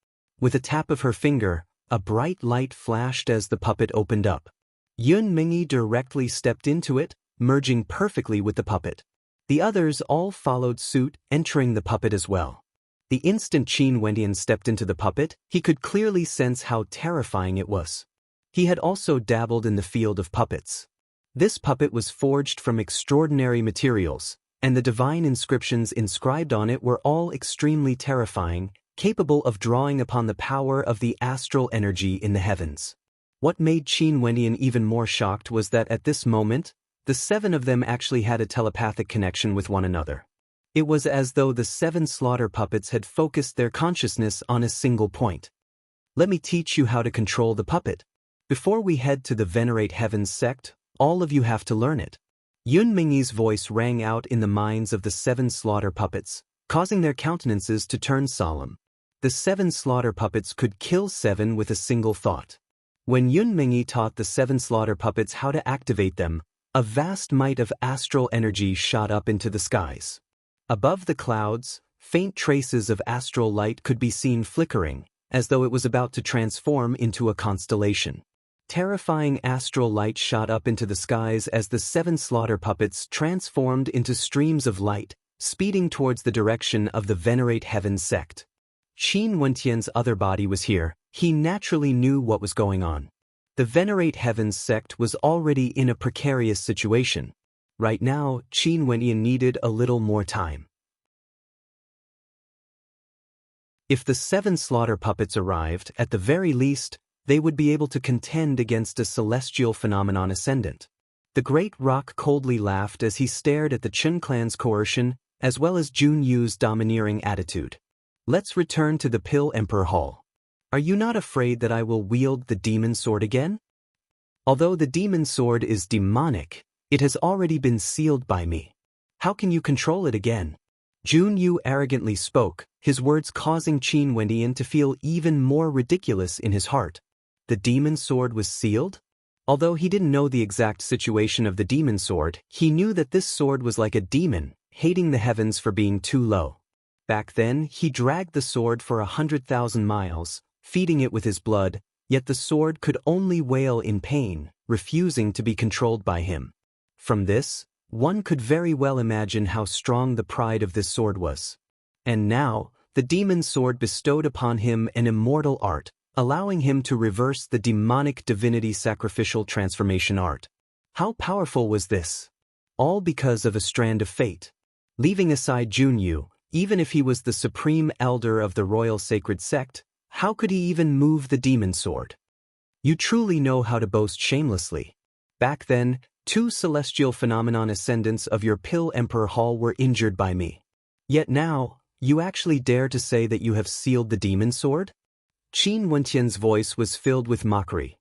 With a tap of her finger, a bright light flashed as the puppet opened up. Yun Mingyi directly stepped into it, merging perfectly with the puppet. The others all followed suit, entering the puppet as well. The instant Qin Wendian stepped into the puppet, he could clearly sense how terrifying it was. He had also dabbled in the field of puppets. This puppet was forged from extraordinary materials, and the divine inscriptions inscribed on it were all extremely terrifying, capable of drawing upon the power of the astral energy in the heavens. What made Qin Wendian even more shocked was that at this moment, the 7 of them actually had a telepathic connection with one another. It was as though the 7 slaughter puppets had focused their consciousness on a single point. Let me teach you how to control the puppet. Before we head to the Venerate Heavens sect, all of you have to learn it. Yun Mingyi's voice rang out in the minds of the 7 slaughter puppets, causing their countenances to turn solemn. The 7 slaughter puppets could kill 7 with a single thought. When Yun Mingyi taught the 7 slaughter puppets how to activate them, a vast might of astral energy shot up into the skies. Above the clouds, faint traces of astral light could be seen flickering, as though it was about to transform into a constellation. Terrifying astral light shot up into the skies as the 7 slaughter puppets transformed into streams of light, speeding towards the direction of the Venerate Heavens sect. Qin Wendian's other body was here. He naturally knew what was going on. The Venerate Heavens sect was already in a precarious situation. Right now, Qin Wendian needed a little more time. If the 7 slaughter puppets arrived, at the very least, they would be able to contend against a celestial phenomenon ascendant. The great rock coldly laughed as he stared at the Chen clan's coercion, as well as Jun Yu's domineering attitude. Let's return to the Pill Emperor Hall. Are you not afraid that I will wield the demon sword again? Although the demon sword is demonic, it has already been sealed by me. How can you control it again? Jun Yu arrogantly spoke, his words causing Qin Wendian to feel even more ridiculous in his heart. The demon sword was sealed? Although he didn't know the exact situation of the demon sword, he knew that this sword was like a demon, hating the heavens for being too low. Back then, he dragged the sword for 100,000 miles, feeding it with his blood, yet the sword could only wail in pain, refusing to be controlled by him. From this, one could very well imagine how strong the pride of this sword was. And now, the demon sword bestowed upon him an immortal art, allowing him to reverse the demonic divinity sacrificial transformation art. How powerful was this? All because of a strand of fate. Leaving aside Junyu, even if he was the supreme elder of the royal sacred sect, how could he even move the demon sword? You truly know how to boast shamelessly. Back then, 2 celestial phenomenon ascendants of your Pill Emperor Hall were injured by me. Yet now, you actually dare to say that you have sealed the demon sword? Qin Wentian's voice was filled with mockery.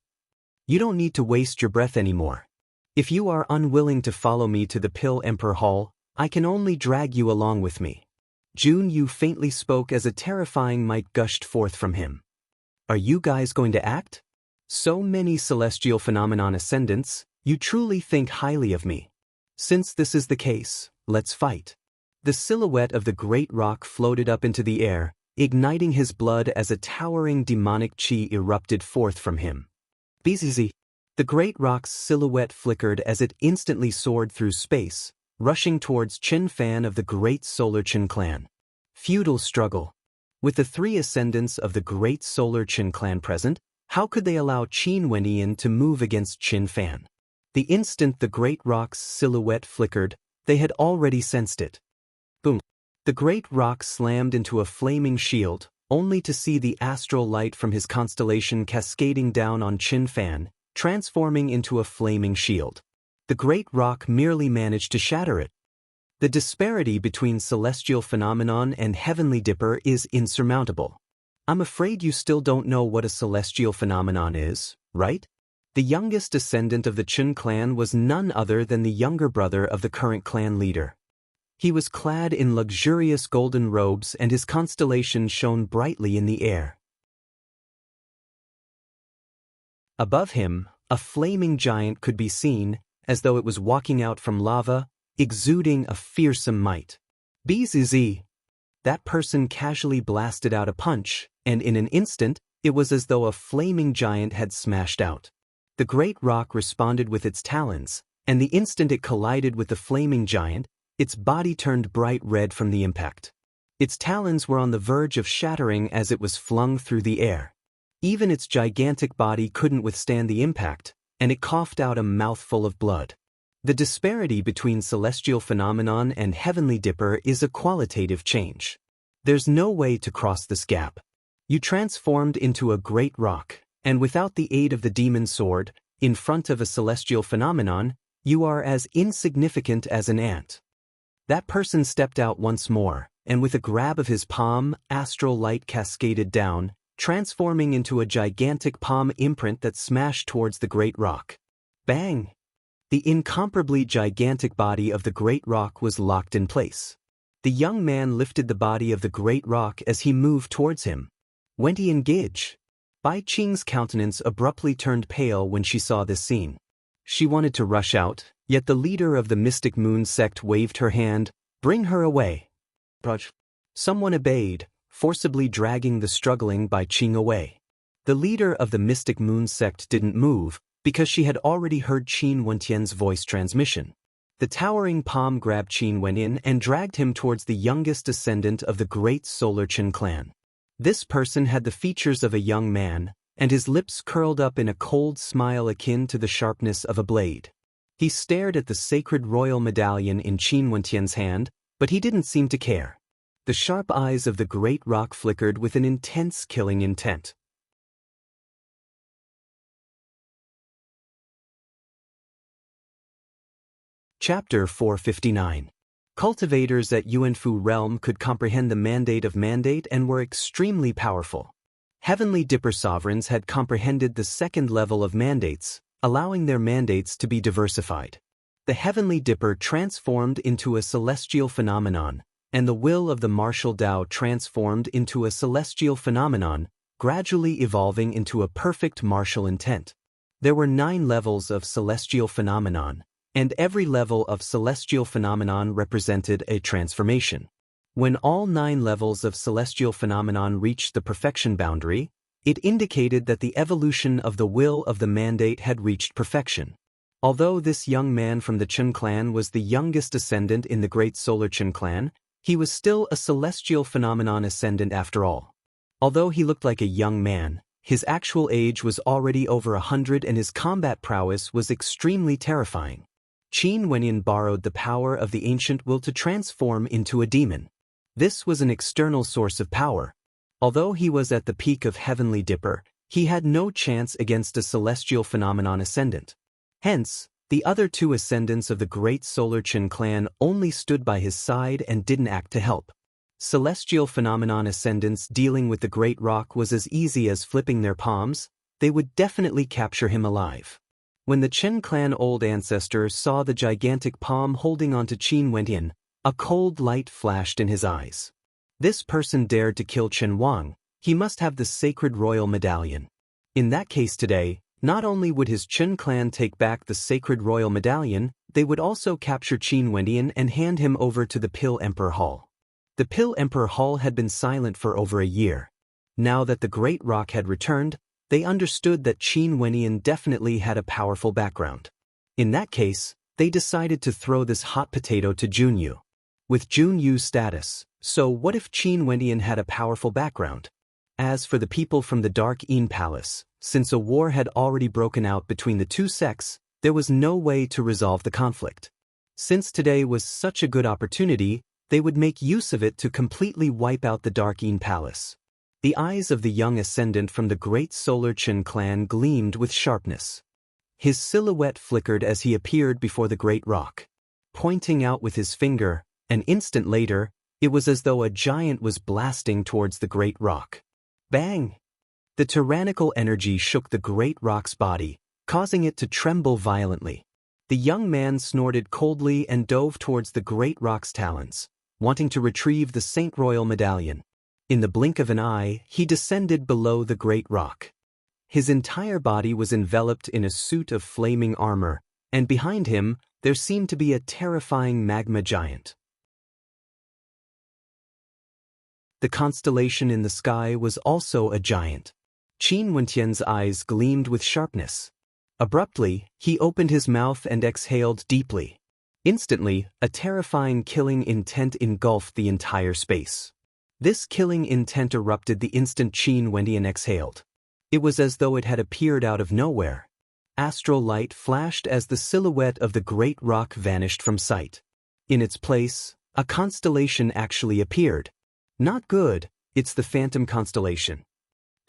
You don't need to waste your breath anymore. If you are unwilling to follow me to the Pill Emperor Hall, I can only drag you along with me. Jun Yu faintly spoke as a terrifying might gushed forth from him. Are you guys going to act? So many celestial phenomenon ascendants, you truly think highly of me. Since this is the case, let's fight. The silhouette of the great rock floated up into the air, igniting his blood as a towering demonic chi erupted forth from him. Bzz. The great rock's silhouette flickered as it instantly soared through space, rushing towards Qin Fan of the great Solar Qin clan. Feudal struggle. With the 3 ascendants of the great Solar Qin clan present, how could they allow Qin Wendian to move against Qin Fan? The instant the great rock's silhouette flickered, they had already sensed it. Boom. The great rock slammed into a flaming shield, only to see the astral light from his constellation cascading down on Qin Fan, transforming into a flaming shield. The great rock merely managed to shatter it. The disparity between celestial phenomenon and heavenly dipper is insurmountable. I'm afraid you still don't know what a celestial phenomenon is, right? The youngest descendant of the Qin clan was none other than the younger brother of the current clan leader. He was clad in luxurious golden robes and his constellation shone brightly in the air. Above him, a flaming giant could be seen, as though it was walking out from lava, exuding a fearsome might. Bzz. That person casually blasted out a punch, and in an instant, it was as though a flaming giant had smashed out. The great rock responded with its talons, and the instant it collided with the flaming giant, its body turned bright red from the impact. Its talons were on the verge of shattering as it was flung through the air. Even its gigantic body couldn't withstand the impact, and it coughed out a mouthful of blood. The disparity between celestial phenomenon and heavenly dipper is a qualitative change. There's no way to cross this gap. You transformed into a great rock, and without the aid of the demon sword, in front of a celestial phenomenon, you are as insignificant as an ant. That person stepped out once more, and with a grab of his palm, astral light cascaded down, transforming into a gigantic palm imprint that smashed towards the great rock. Bang! The incomparably gigantic body of the great rock was locked in place. The young man lifted the body of the great rock as he moved towards him. Wendian Gidge. Bai Qing's countenance abruptly turned pale when she saw this scene. She wanted to rush out, yet the leader of the Mystic Moon sect waved her hand, "Bring her away." Someone obeyed, forcibly dragging the struggling Bai Qing away. The leader of the Mystic Moon sect didn't move, because she had already heard Qin Wentian's voice transmission. The towering palm grabbed Qin Wentian and dragged him towards the youngest descendant of the great Solar Qin clan. This person had the features of a young man, and his lips curled up in a cold smile akin to the sharpness of a blade. He stared at the sacred royal medallion in Qin Wentian's hand, but he didn't seem to care. The sharp eyes of the great rock flickered with an intense killing intent. Chapter 459. Cultivators at Yuanfu realm could comprehend the mandate of mandate and were extremely powerful. Heavenly Dipper sovereigns had comprehended the second level of mandates, allowing their mandates to be diversified. the heavenly dipper transformed into a celestial phenomenon, and the will of the martial Tao transformed into a celestial phenomenon, gradually evolving into a perfect martial intent. There were 9 levels of celestial phenomenon, and every level of celestial phenomenon represented a transformation. When all 9 levels of celestial phenomenon reached the perfection boundary, it indicated that the evolution of the will of the mandate had reached perfection. Although this young man from the Chen clan was the youngest ascendant in the great solar Chen clan, he was still a celestial phenomenon ascendant after all. Although he looked like a young man, his actual age was already over 100 and his combat prowess was extremely terrifying. Qin Wenyan borrowed the power of the ancient will to transform into a demon. This was an external source of power. Although he was at the peak of heavenly dipper, he had no chance against a celestial phenomenon ascendant. Hence, the other 2 ascendants of the great solar Chen clan only stood by his side and didn't act to help. Celestial phenomenon ascendants dealing with the great rock was as easy as flipping their palms. They would definitely capture him alive. When the Chen clan old ancestor saw the gigantic palm holding onto Qin Wenyan, a cold light flashed in his eyes. This person dared to kill Chen Wang. He must have the sacred royal medallion. In that case today, not only would his Chen clan take back the sacred royal medallion, they would also capture Qin Wenyan and hand him over to the Pill Emperor Hall. The Pill Emperor Hall had been silent for over a year. Now that the great rock had returned, they understood that Qin Wenyan definitely had a powerful background. In that case, they decided to throw this hot potato to Junyu. With Junyu's status, so what if Qin Wenyan had a powerful background? As for the people from the Dark Yin Palace, since a war had already broken out between the 2 sects, there was no way to resolve the conflict. Since today was such a good opportunity, they would make use of it to completely wipe out the Dark Yin Palace. The eyes of the young ascendant from the great solar Chen clan gleamed with sharpness. His silhouette flickered as he appeared before the great rock. Pointing out with his finger, an instant later, it was as though a giant was blasting towards the great rock. Bang! The tyrannical energy shook the great rock's body, causing it to tremble violently. The young man snorted coldly and dove towards the great rock's talons, wanting to retrieve the Saint Royal Medallion. In the blink of an eye, he descended below the great rock. His entire body was enveloped in a suit of flaming armor, and behind him, there seemed to be a terrifying magma giant. The constellation in the sky was also a giant. Qin Wenyan's eyes gleamed with sharpness. Abruptly, he opened his mouth and exhaled deeply. Instantly, a terrifying killing intent engulfed the entire space. This killing intent erupted the instant Qin Wenyan exhaled. It was as though it had appeared out of nowhere. Astral light flashed as the silhouette of the great rock vanished from sight. In its place, a constellation actually appeared. Not good, it's the Phantom Constellation.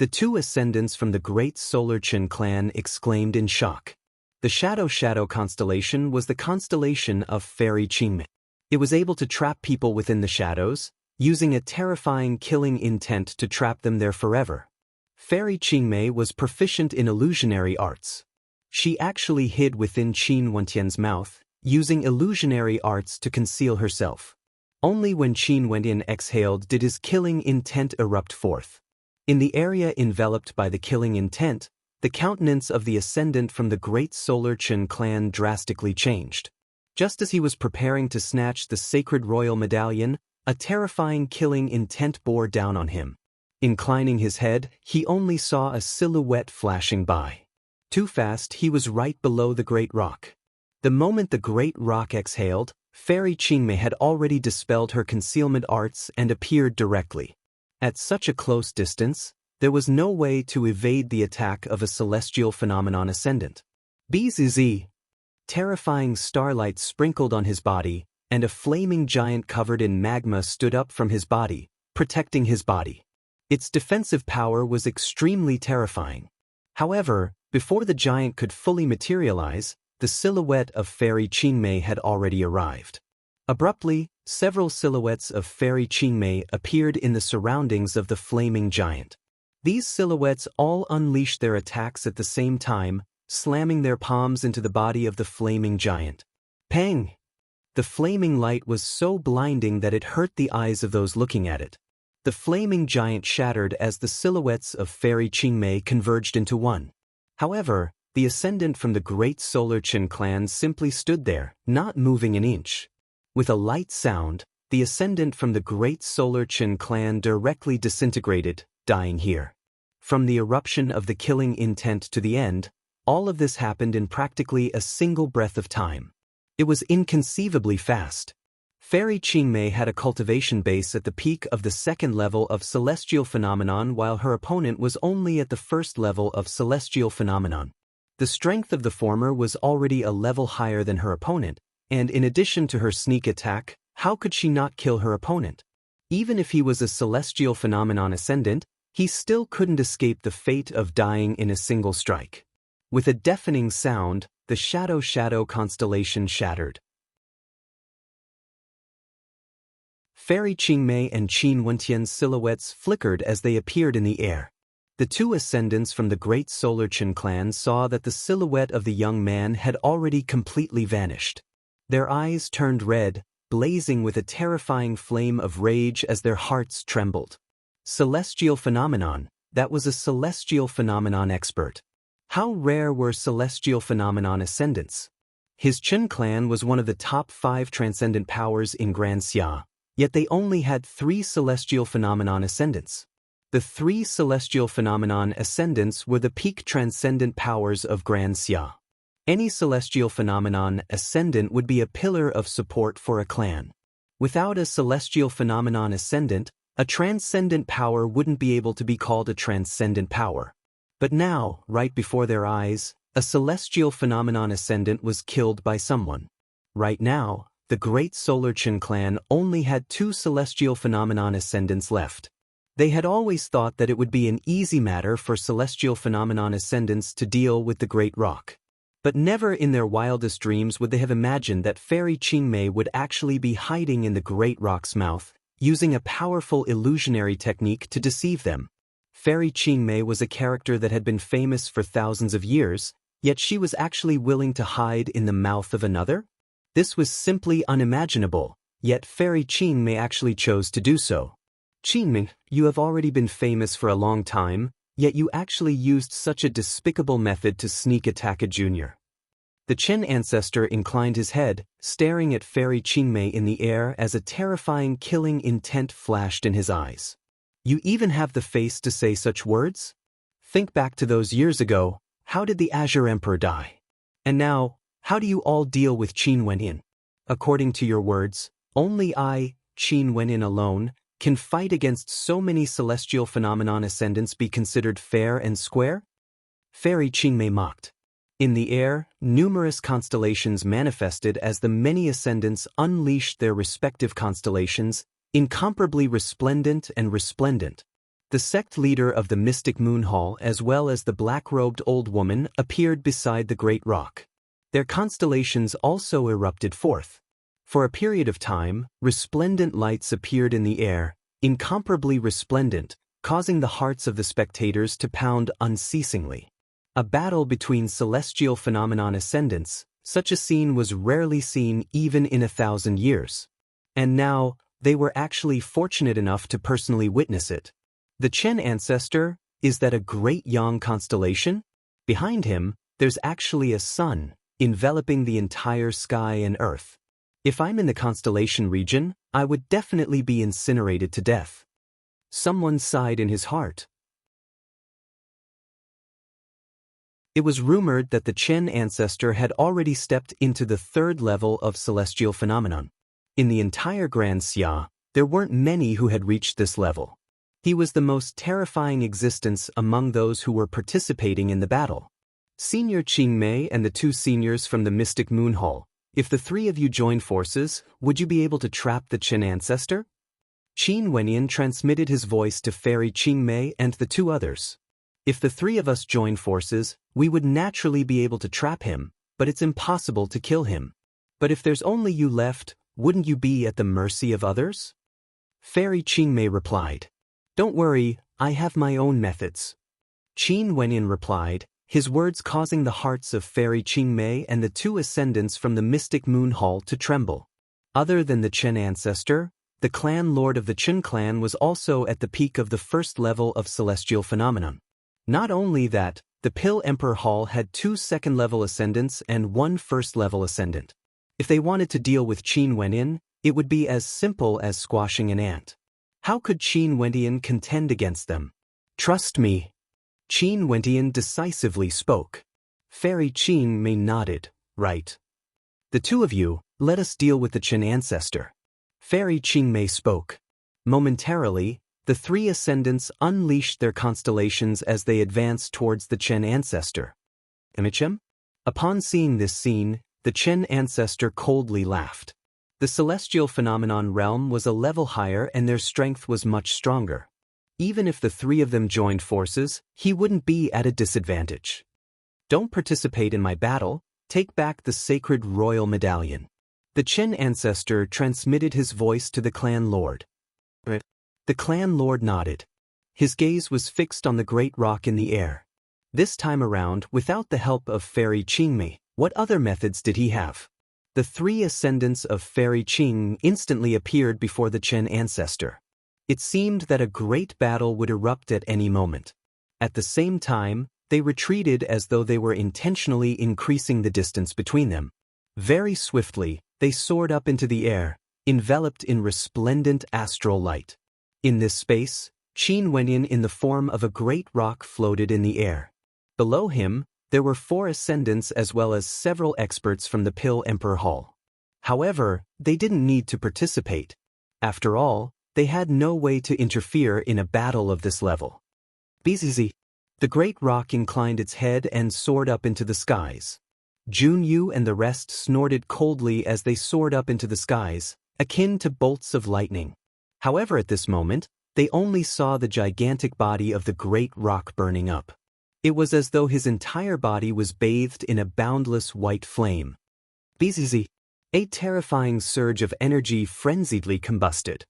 The 2 ascendants from the great solar Chen clan exclaimed in shock. The Shadow constellation was the constellation of Fairy Qingmei. It was able to trap people within the shadows, using a terrifying killing intent to trap them there forever. Fairy Qingmei was proficient in illusionary arts. She actually hid within Qin Wenyan's mouth, using illusionary arts to conceal herself. Only when Qin Wenyan exhaled did his killing intent erupt forth. In the area enveloped by the killing intent, the countenance of the ascendant from the great solar Chen clan drastically changed. Just as he was preparing to snatch the sacred royal medallion, a terrifying killing intent bore down on him. Inclining his head, he only saw a silhouette flashing by. Too fast, he was right below the great rock. The moment the great rock exhaled, Fairy Qingmei had already dispelled her concealment arts and appeared directly. At such a close distance, there was no way to evade the attack of a celestial phenomenon ascendant. Bzz. Terrifying starlight sprinkled on his body, and a flaming giant covered in magma stood up from his body, protecting his body. Its defensive power was extremely terrifying. However, before the giant could fully materialize, the silhouette of Fairy Qingmei had already arrived. Abruptly, several silhouettes of Fairy Qingmei appeared in the surroundings of the flaming giant. These silhouettes all unleashed their attacks at the same time, slamming their palms into the body of the flaming giant. Pang! The flaming light was so blinding that it hurt the eyes of those looking at it. The flaming giant shattered as the silhouettes of Fairy Qingmei converged into one. However, the ascendant from the great solar Qin clan simply stood there, not moving an inch. With a light sound, the ascendant from the great solar Qin clan directly disintegrated, dying here. From the eruption of the killing intent to the end, all of this happened in practically a single breath of time. It was inconceivably fast. Fairy Qingmei had a cultivation base at the peak of the second level of celestial phenomenon while her opponent was only at the first level of celestial phenomenon. The strength of the former was already a level higher than her opponent, and in addition to her sneak attack, how could she not kill her opponent? Even if he was a celestial phenomenon ascendant, he still couldn't escape the fate of dying in a single strike. With a deafening sound, the Shadow constellation shattered. Fairy Qingmei and Qin Wentian's silhouettes flickered as they appeared in the air. The two ascendants from the great solar Qin clan saw that the silhouette of the young man had already completely vanished. Their eyes turned red, blazing with a terrifying flame of rage as their hearts trembled. Celestial phenomenon, that was a celestial phenomenon expert. How rare were celestial phenomenon ascendants? His Qin clan was one of the top 5 transcendent powers in Grand Xia, yet they only had 3 celestial phenomenon ascendants. The 3 celestial phenomenon ascendants were the peak transcendent powers of Grand Xia. Any celestial phenomenon ascendant would be a pillar of support for a clan. Without a celestial phenomenon ascendant, a transcendent power wouldn't be able to be called a transcendent power. But now, right before their eyes, a celestial phenomenon ascendant was killed by someone. Right now, the great solar Qin clan only had 2 celestial phenomenon ascendants left. They had always thought that it would be an easy matter for celestial phenomenon ascendants to deal with the Great Rock. But never in their wildest dreams would they have imagined that Fairy Qingmei would actually be hiding in the Great Rock's mouth, using a powerful illusionary technique to deceive them. Fairy Qingmei was a character that had been famous for thousands of years, yet she was actually willing to hide in the mouth of another? This was simply unimaginable, yet Fairy Qingmei actually chose to do so. Qingmei, you have already been famous for a long time, yet you actually used such a despicable method to sneak attack a junior. The Qin ancestor inclined his head, staring at Fairy Qingmei in the air as a terrifying killing intent flashed in his eyes. You even have the face to say such words? Think back to those years ago. How did the Azure Emperor die? And now, how do you all deal with Qin Wenyin? According to your words, only I, Qin Wenyin alone, can fight against so many celestial phenomenon ascendants be considered fair and square? Fairy Qingmei mocked. In the air, numerous constellations manifested as the many ascendants unleashed their respective constellations, incomparably resplendent and resplendent. The sect leader of the Mystic Moon Hall as well as the black-robed old woman appeared beside the great rock. Their constellations also erupted forth. For a period of time, resplendent lights appeared in the air, incomparably resplendent, causing the hearts of the spectators to pound unceasingly. A battle between celestial phenomenon ascendants, such a scene was rarely seen even in 1,000 years. And now, they were actually fortunate enough to personally witness it. The Chen ancestor, is that a great Yang constellation? Behind him, there's actually a sun, enveloping the entire sky and earth. If I'm in the constellation region, I would definitely be incinerated to death. Someone sighed in his heart. It was rumored that the Chen ancestor had already stepped into the 3rd level of celestial phenomenon. In the entire Grand Xia, there weren't many who had reached this level. He was the most terrifying existence among those who were participating in the battle. Senior Qingmei and the 2 seniors from the Mystic Moon Hall, if the 3 of you joined forces, would you be able to trap the Chen ancestor? Qin Wenyin transmitted his voice to Fairy Qingmei and the 2 others. If the 3 of us join forces, we would naturally be able to trap him, but it's impossible to kill him. But if there's only you left, wouldn't you be at the mercy of others? Fairy Qingmei replied. Don't worry, I have my own methods. Qin Wenyin replied, his words causing the hearts of Fairy Qingmei and the two ascendants from the mystic moon hall to tremble. Other than the Chen ancestor, the clan lord of the Chen clan was also at the peak of the first level of celestial phenomenon. Not only that, the Pill Emperor Hall had 2 second-level ascendants and 1 first-level ascendant. If they wanted to deal with Qin Wenyan, it would be as simple as squashing an ant. How could Qin Wenyan contend against them? Trust me. Qin Wenyan decisively spoke. Fairy Qingmei nodded. Right. The two of you, let us deal with the Chen ancestor. Fairy Qingmei spoke. Momentarily, the 3 ascendants unleashed their constellations as they advanced towards the Chen ancestor. Imichem? Upon seeing this scene, the Chen ancestor coldly laughed. The celestial phenomenon realm was a level higher and their strength was much stronger. Even if the 3 of them joined forces, he wouldn't be at a disadvantage. Don't participate in my battle, take back the sacred royal medallion. The Chen ancestor transmitted his voice to the clan lord. The clan lord nodded. His gaze was fixed on the great rock in the air. This time around, without the help of Fairy Qingmei, what other methods did he have? The 3 ascendants of Fairy Qing instantly appeared before the Chen ancestor. It seemed that a great battle would erupt at any moment. At the same time, they retreated as though they were intentionally increasing the distance between them. Very swiftly, they soared up into the air, enveloped in resplendent astral light. In this space, Qin Wenyan in the form of a great rock floated in the air. Below him, there were 4 ascendants as well as several experts from the Pill Emperor Hall. However, they didn't need to participate. After all, they had no way to interfere in a battle of this level. Bzz. The great rock inclined its head and soared up into the skies. Junyu and the rest snorted coldly as they soared up into the skies, akin to bolts of lightning. However, at this moment, they only saw the gigantic body of the great rock burning up. It was as though his entire body was bathed in a boundless white flame. Bzz. A terrifying surge of energy frenziedly combusted.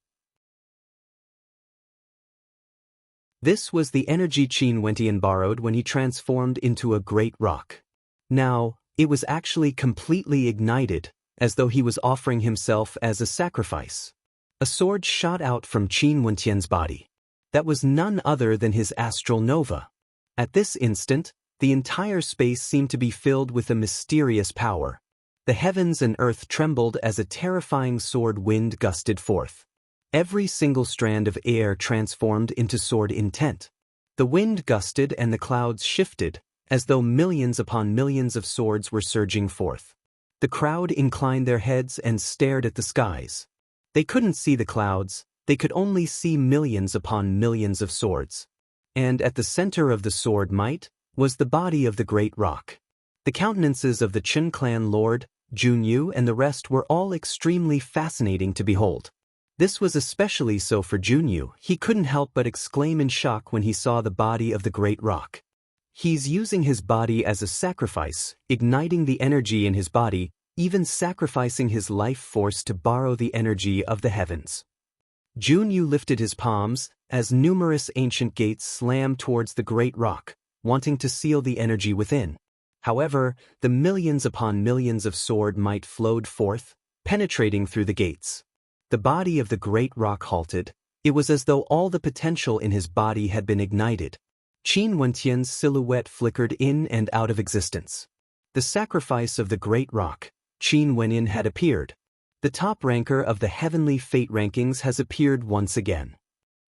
This was the energy Qin Wenyan borrowed when he transformed into a great rock. Now, it was actually completely ignited, as though he was offering himself as a sacrifice. A sword shot out from Qin Wenyan's body. That was none other than his astral nova. At this instant, the entire space seemed to be filled with a mysterious power. The heavens and earth trembled as a terrifying sword wind gusted forth. Every single strand of air transformed into sword intent. The wind gusted and the clouds shifted, as though millions upon millions of swords were surging forth. The crowd inclined their heads and stared at the skies. They couldn't see the clouds, they could only see millions upon millions of swords. And at the center of the sword might was the body of the great rock. The countenances of the Chen clan lord, Junyu and the rest were all extremely fascinating to behold. This was especially so for Junyu. He couldn't help but exclaim in shock when he saw the body of the great rock. He's using his body as a sacrifice, igniting the energy in his body, even sacrificing his life force to borrow the energy of the heavens. Junyu lifted his palms as numerous ancient gates slammed towards the great rock, wanting to seal the energy within. However, the millions upon millions of sword might flowed forth, penetrating through the gates. The body of the great rock halted. It was as though all the potential in his body had been ignited. Qin Wenyan's silhouette flickered in and out of existence. The sacrifice of the great rock, Qin Wenyan had appeared. The top ranker of the heavenly fate rankings has appeared once again.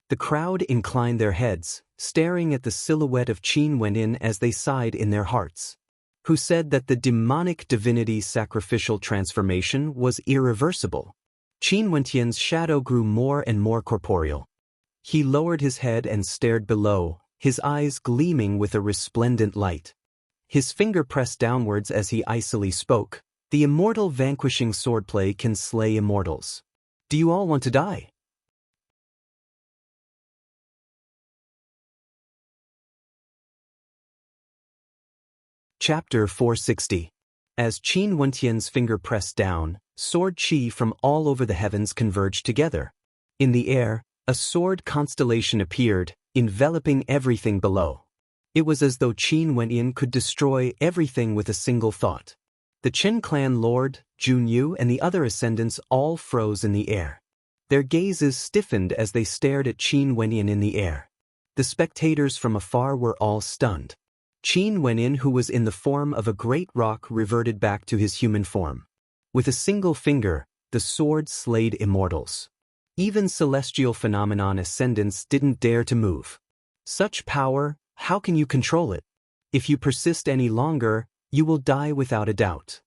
The crowd inclined their heads, staring at the silhouette of Qin Wenyan as they sighed in their hearts. Who said that the demonic divinity sacrificial transformation was irreversible? Qin Wenyan's shadow grew more and more corporeal. He lowered his head and stared below, his eyes gleaming with a resplendent light. His finger pressed downwards as he icily spoke. The immortal vanquishing swordplay can slay immortals. Do you all want to die? Chapter 460. As Qin Wenyan's finger pressed down, sword chi from all over the heavens converged together. In the air, a sword constellation appeared, enveloping everything below. It was as though Qin Wenyan could destroy everything with a single thought. The Qin clan lord, Junyu, and the other ascendants all froze in the air. Their gazes stiffened as they stared at Qin Wenyan in the air. The spectators from afar were all stunned. Qin Wenyan, who was in the form of a great rock, reverted back to his human form. With a single finger, the sword slayed immortals. Even celestial phenomenon ascendants didn't dare to move. Such power, how can you control it? If you persist any longer, you will die without a doubt.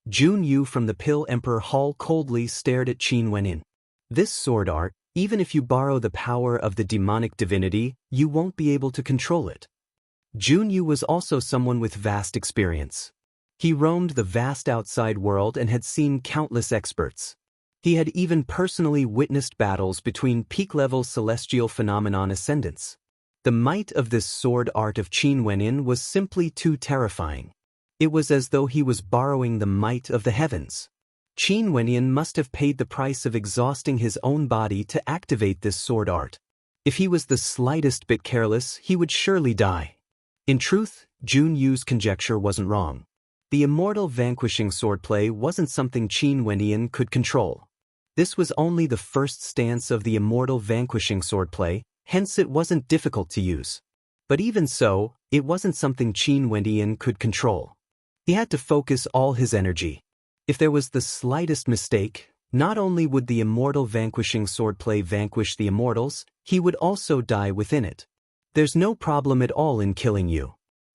Junyu from the Pill Emperor Hall coldly stared at Qin Wenyan. This sword art, even if you borrow the power of the demonic divinity, you won't be able to control it. Junyu was also someone with vast experience. He roamed the vast outside world and had seen countless experts. He had even personally witnessed battles between peak-level celestial phenomenon ascendants. The might of this sword art of Qin Wenyan was simply too terrifying. It was as though he was borrowing the might of the heavens. Qin Wenyan must have paid the price of exhausting his own body to activate this sword art. If he was the slightest bit careless, he would surely die. In truth, Junyu's conjecture wasn't wrong. The immortal vanquishing swordplay wasn't something Qin Wenyan could control. This was only the first stance of the immortal vanquishing swordplay, hence it wasn't difficult to use. But even so, it wasn't something Qin Wenyan could control. He had to focus all his energy. If there was the slightest mistake, not only would the immortal vanquishing swordplay vanquish the immortals, he would also die within it. There's no problem at all in killing you.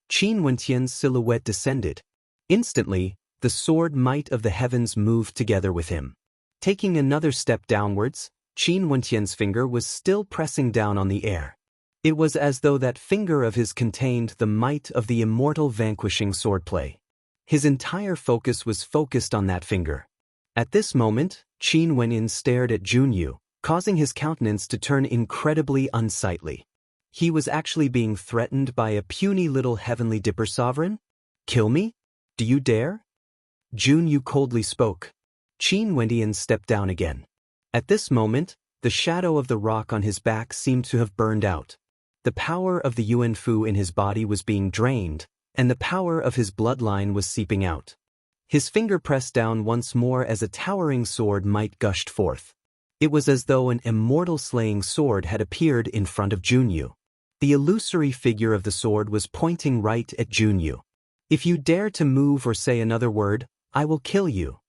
Qin Wenyan's silhouette descended. Instantly, the sword might of the heavens moved together with him. Taking another step downwards, Qin Wenyan's finger was still pressing down on the air. It was as though that finger of his contained the might of the immortal vanquishing swordplay. His entire focus was focused on that finger. At this moment, Qin Wenyan stared at Junyu, causing his countenance to turn incredibly unsightly. He was actually being threatened by a puny little heavenly dipper sovereign? Kill me? Do you dare? Junyu coldly spoke. Qin Wenyan stepped down again. At this moment, the shadow of the rock on his back seemed to have burned out. The power of the Yuan Fu in his body was being drained, and the power of his bloodline was seeping out. His finger pressed down once more as a towering sword might gushed forth. It was as though an immortal slaying sword had appeared in front of Junyu. The illusory figure of the sword was pointing right at Junyu. If you dare to move or say another word, I will kill you.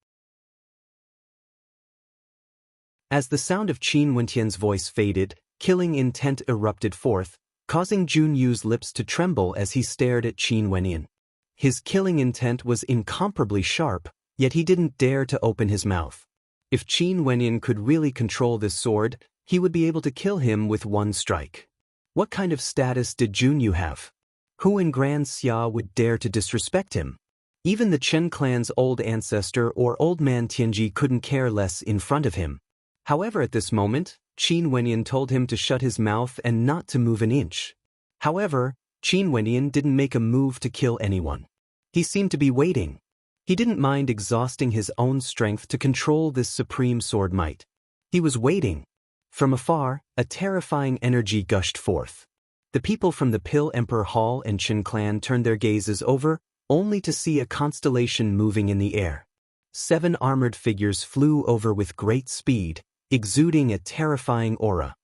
As the sound of Qin Wenyan's voice faded, killing intent erupted forth, causing Junyu's lips to tremble as he stared at Qin Wenyan. His killing intent was incomparably sharp, yet he didn't dare to open his mouth. If Qin Wenyan could really control this sword, he would be able to kill him with one strike. What kind of status did Junyu have? Who in Grand Xia would dare to disrespect him? Even the Chen clan's old ancestor or old man Tianji couldn't care less in front of him. However, at this moment, Qin Wenyan told him to shut his mouth and not to move an inch. However, Qin Wenyan didn't make a move to kill anyone. He seemed to be waiting. He didn't mind exhausting his own strength to control this supreme sword might. He was waiting. From afar, a terrifying energy gushed forth. The people from the Pill Emperor Hall and Qin clan turned their gazes over, only to see a constellation moving in the air. 7 armored figures flew over with great speed, exuding a terrifying aura.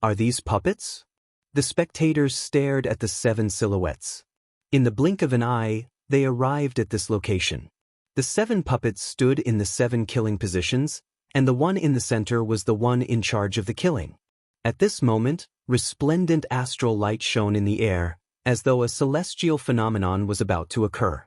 Are these puppets? The spectators stared at the 7 silhouettes. In the blink of an eye, they arrived at this location. The 7 puppets stood in the 7 killing positions, and the one in the center was the one in charge of the killing. At this moment, resplendent astral light shone in the air, as though a celestial phenomenon was about to occur.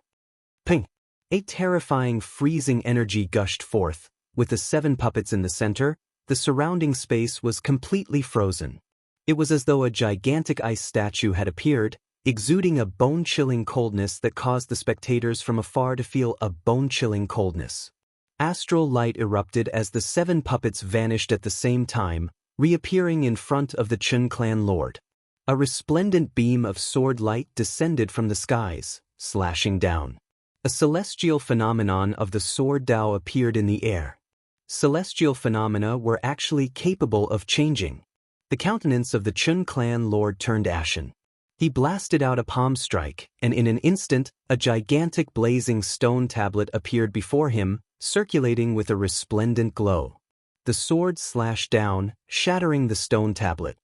Ping! A terrifying freezing energy gushed forth. With the 7 puppets in the center, the surrounding space was completely frozen. It was as though a gigantic ice statue had appeared, exuding a bone-chilling coldness that caused the spectators from afar to feel a bone-chilling coldness. Astral light erupted as the 7 puppets vanished at the same time, reappearing in front of the Chen clan lord. A resplendent beam of sword light descended from the skies, slashing down. A celestial phenomenon of the sword Tao appeared in the air. Celestial phenomena were actually capable of changing. The countenance of the Chen clan lord turned ashen. He blasted out a palm strike, and in an instant, a gigantic blazing stone tablet appeared before him, circulating with a resplendent glow. The sword slashed down, shattering the stone tablet.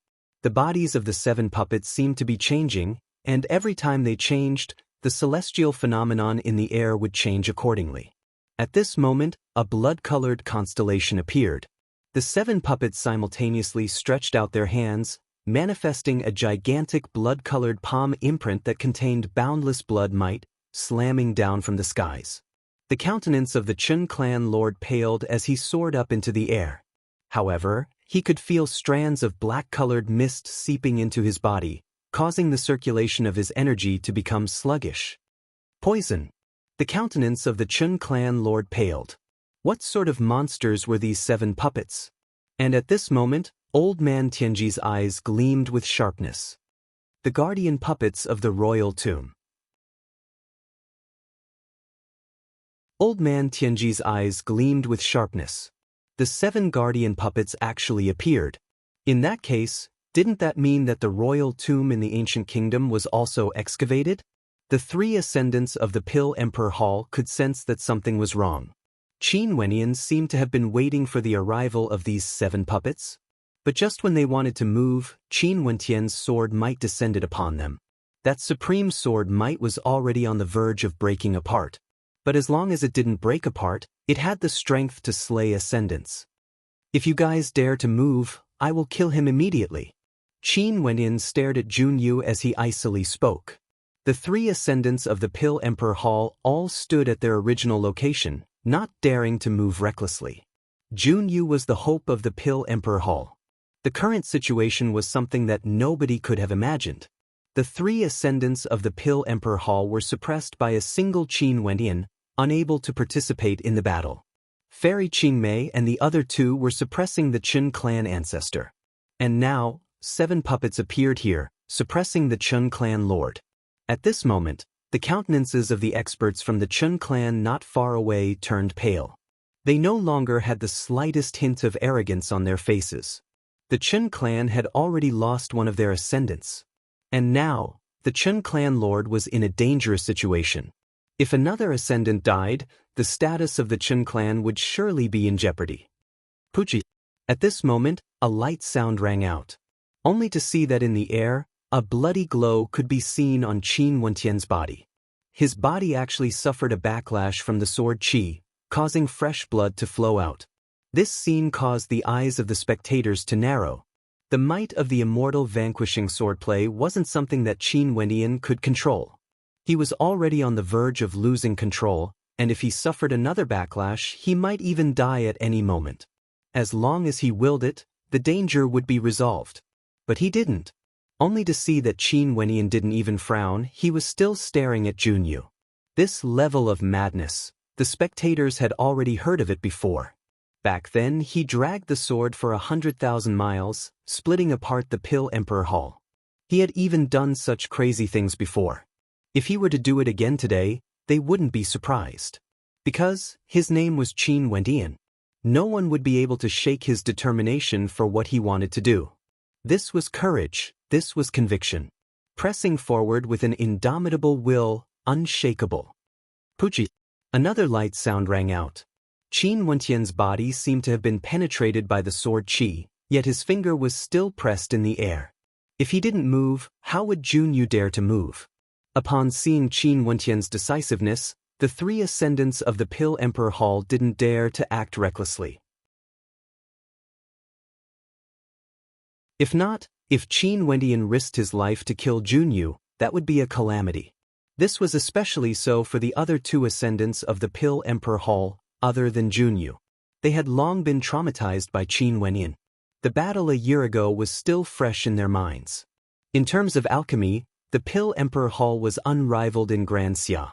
The bodies of the 7 puppets seemed to be changing, and every time they changed, the celestial phenomenon in the air would change accordingly. At this moment, a blood-colored constellation appeared. The 7 puppets simultaneously stretched out their hands, manifesting a gigantic blood-colored palm imprint that contained boundless blood might, slamming down from the skies. The countenance of the Chun clan lord paled as he soared up into the air. However, he could feel strands of black-colored mist seeping into his body, causing the circulation of his energy to become sluggish. Poison. The countenance of the Chun clan lord paled. What sort of monsters were these 7 puppets? And at this moment, Old Man Tianji's eyes gleamed with sharpness. The guardian puppets of the royal tomb. Old Man Tianji's eyes gleamed with sharpness. The 7 guardian puppets actually appeared. In that case, didn't that mean that the royal tomb in the ancient kingdom was also excavated? The 3 ascendants of the Pill Emperor Hall could sense that something was wrong. Qin Wenyan seemed to have been waiting for the arrival of these 7 puppets. But just when they wanted to move, Qin Wentian's sword might descended upon them. That supreme sword might was already on the verge of breaking apart. But as long as it didn't break apart, it had the strength to slay ascendants. If you guys dare to move, I will kill him immediately. Qin Wenyan stared at Junyu as he icily spoke. The 3 ascendants of the Pill Emperor Hall all stood at their original location, not daring to move recklessly. Junyu was the hope of the Pill Emperor Hall. The current situation was something that nobody could have imagined. The 3 ascendants of the Pill Emperor Hall were suppressed by a single Qin Wenyan, unable to participate in the battle. Fairy Qingmei and the other 2 were suppressing the Chun clan ancestor. And now, 7 puppets appeared here, suppressing the Chun clan lord. At this moment, the countenances of the experts from the Chun clan not far away turned pale. They no longer had the slightest hint of arrogance on their faces. The Chun clan had already lost one of their ascendants. And now, the Chun clan lord was in a dangerous situation. If another ascendant died, the status of the Chun clan would surely be in jeopardy. Puchi. At this moment, a light sound rang out. Only to see that in the air, a bloody glow could be seen on Qin Wentian's body. His body actually suffered a backlash from the sword qi, causing fresh blood to flow out. This scene caused the eyes of the spectators to narrow. The might of the immortal vanquishing swordplay wasn't something that Qin Wenyan could control. He was already on the verge of losing control, and if he suffered another backlash, he might even die at any moment. As long as he willed it, the danger would be resolved. But he didn't. Only to see that Qin Wenyan didn't even frown, he was still staring at Junyu. This level of madness, the spectators had already heard of it before. Back then, he dragged the sword for 100,000 miles, splitting apart the Pill Emperor Hall. He had even done such crazy things before. If he were to do it again today, they wouldn't be surprised. Because his name was Qin Wenyan. No one would be able to shake his determination for what he wanted to do. This was courage, this was conviction. Pressing forward with an indomitable will, unshakable. Puchi. Another light sound rang out. Qin Wentian's body seemed to have been penetrated by the sword qi, yet his finger was still pressed in the air. If he didn't move, how would Junyu dare to move? Upon seeing Qin Wentian's decisiveness, the 3 ascendants of the Pill Emperor Hall didn't dare to act recklessly. If Qin Wenyan risked his life to kill Junyu, that would be a calamity. This was especially so for the other 2 ascendants of the Pill Emperor Hall, other than Junyu. They had long been traumatized by Qin Wenyan. The battle a year ago was still fresh in their minds. In terms of alchemy, the Pill Emperor Hall was unrivaled in Grand Xia.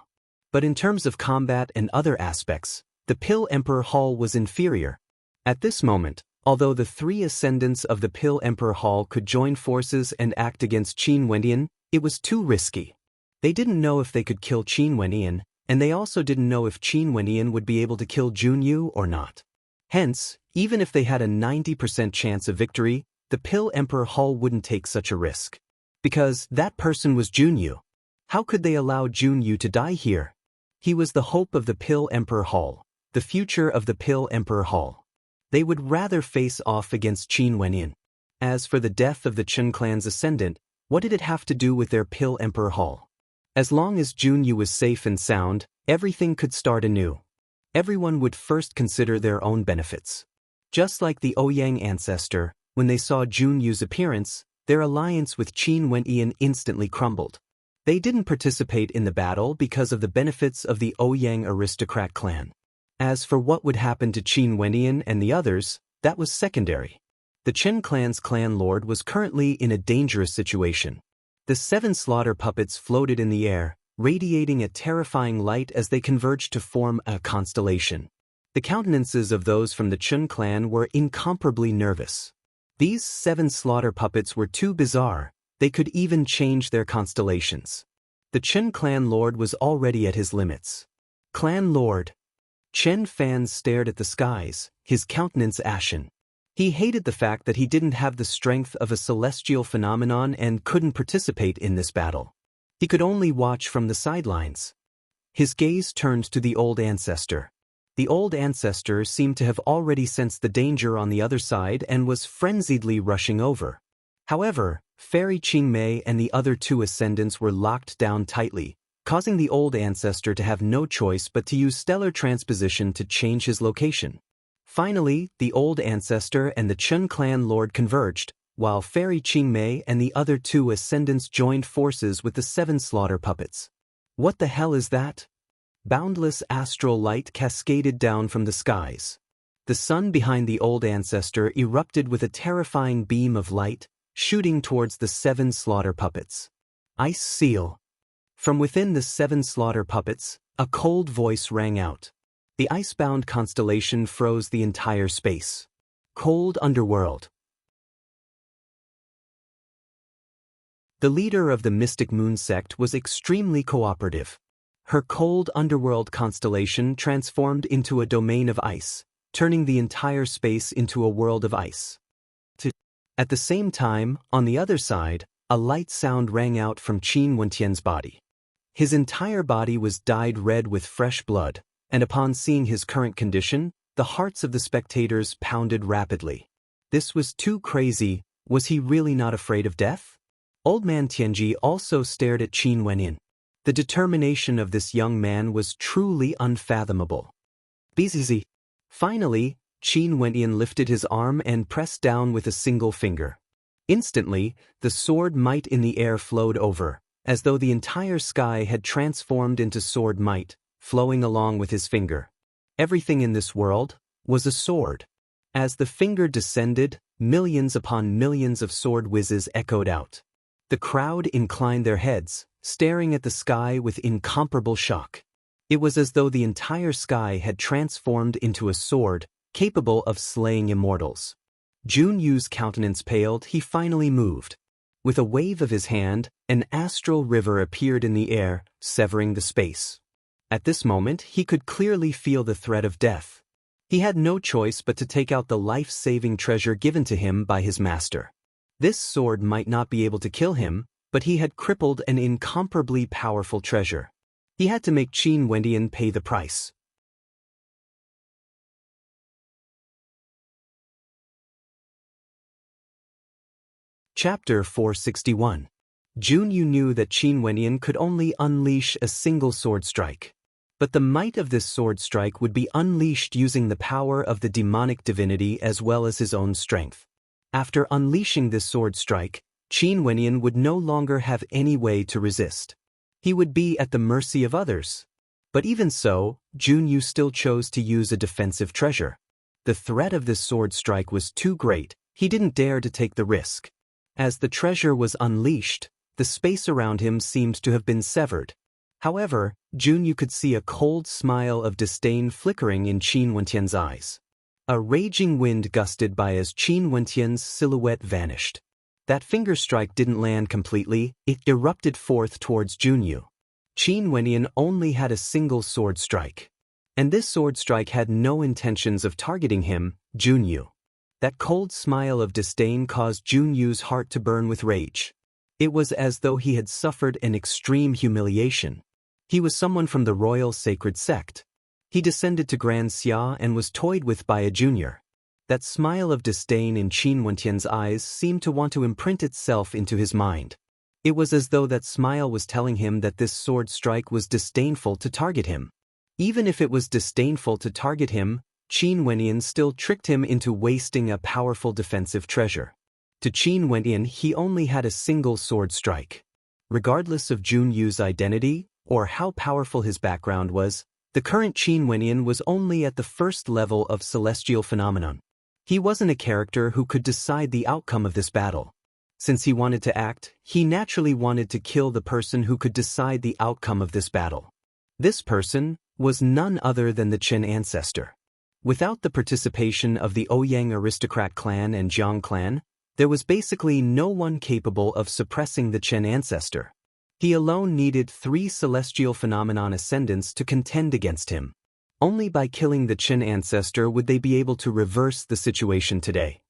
But in terms of combat and other aspects, the Pill Emperor Hall was inferior. At this moment, although the 3 ascendants of the Pill Emperor Hall could join forces and act against Qin Wenyan, it was too risky. They didn't know if they could kill Qin Wenyan, and they also didn't know if Qin Wenyan would be able to kill Junyu or not. Hence, even if they had a 90% chance of victory, the Pill Emperor Hall wouldn't take such a risk. Because that person was Junyu. How could they allow Junyu to die here? He was the hope of the Pill Emperor Hall, the future of the Pill Emperor Hall. They would rather face off against Qin Wenyin. As for the death of the Chen clan's ascendant, what did it have to do with their Pill Emperor Hall? As long as Junyu was safe and sound, everything could start anew. Everyone would first consider their own benefits. Just like the Ouyang ancestor, when they saw Junyu's appearance, their alliance with Qin Wenyin instantly crumbled. They didn't participate in the battle because of the benefits of the Ouyang aristocrat clan. As for what would happen to Qin Wenyin and the others, that was secondary. The Chen clan's clan lord was currently in a dangerous situation. The 7 slaughter puppets floated in the air, radiating a terrifying light as they converged to form a constellation. The countenances of those from the Chen clan were incomparably nervous. These 7 slaughter puppets were too bizarre, they could even change their constellations. The Chen clan lord was already at his limits. Clan lord. Chen Fan stared at the skies, his countenance ashen. He hated the fact that he didn't have the strength of a celestial phenomenon and couldn't participate in this battle. He could only watch from the sidelines. His gaze turned to the old ancestor. The old ancestor seemed to have already sensed the danger on the other side and was frenziedly rushing over. However, Fairy Qingmei and the other 2 ascendants were locked down tightly, causing the old ancestor to have no choice but to use stellar transposition to change his location. Finally, the old ancestor and the Chen clan lord converged, while Fairy Qingmei and the other 2 ascendants joined forces with the 7 slaughter puppets. What the hell is that? Boundless astral light cascaded down from the skies. The sun behind the old ancestor erupted with a terrifying beam of light, shooting towards the 7 slaughter puppets. Ice seal. From within the 7 slaughter puppets, a cold voice rang out. The icebound constellation froze the entire space. Cold underworld. The leader of the Mystic Moon sect was extremely cooperative. Her cold underworld constellation transformed into a domain of ice, turning the entire space into a world of ice. At the same time, on the other side, a light sound rang out from Qin Wentian's body. His entire body was dyed red with fresh blood, and upon seeing his current condition, the hearts of the spectators pounded rapidly. This was too crazy. Was he really not afraid of death? Old man Tianji also stared at Qin Wenyin. The determination of this young man was truly unfathomable. Bzz. Finally, Qin Wenyin lifted his arm and pressed down with a single finger. Instantly, the sword might in the air flowed over, as though the entire sky had transformed into sword might, flowing along with his finger. Everything in this world was a sword. As the finger descended, millions upon millions of sword whizzes echoed out. The crowd inclined their heads, staring at the sky with incomparable shock. It was as though the entire sky had transformed into a sword, capable of slaying immortals. Junyu's countenance paled. He finally moved. With a wave of his hand, an astral river appeared in the air, severing the space. At this moment, he could clearly feel the threat of death. He had no choice but to take out the life-saving treasure given to him by his master. This sword might not be able to kill him, but he had crippled an incomparably powerful treasure. He had to make Qin Wendian pay the price. Chapter 461. Junyu knew that Qin Wendian could only unleash a single sword strike. But the might of this sword strike would be unleashed using the power of the demonic divinity as well as his own strength. After unleashing this sword strike, Qin Wendian would no longer have any way to resist. He would be at the mercy of others. But even so, Junyu still chose to use a defensive treasure. The threat of this sword strike was too great. He didn't dare to take the risk. As the treasure was unleashed, the space around him seemed to have been severed. However, Junyu could see a cold smile of disdain flickering in Qin Wentian's eyes. A raging wind gusted by as Qin Wentian's silhouette vanished. That finger strike didn't land completely, it erupted forth towards Junyu. Qin Wendian only had a single sword strike. And this sword strike had no intentions of targeting him, Junyu. That cold smile of disdain caused Junyu's heart to burn with rage. It was as though he had suffered an extreme humiliation. He was someone from the royal sacred sect. He descended to Grand Xia and was toyed with by a junior. That smile of disdain in Qin Wentian's eyes seemed to want to imprint itself into his mind. It was as though that smile was telling him that this sword strike was disdainful to target him. Even if it was disdainful to target him, Qin Wentian still tricked him into wasting a powerful defensive treasure. To Qin Wentian, he only had a single sword strike. Regardless of Jun Yu's identity, or how powerful his background was, the current Qin Wentian was only at the first level of celestial phenomenon. He wasn't a character who could decide the outcome of this battle. Since he wanted to act, he naturally wanted to kill the person who could decide the outcome of this battle. This person was none other than the Qin ancestor. Without the participation of the Ouyang aristocrat clan and Jiang clan, there was basically no one capable of suppressing the Qin ancestor. He alone needed 3 celestial phenomenon ascendants to contend against him. Only by killing the Qin ancestor would they be able to reverse the situation today.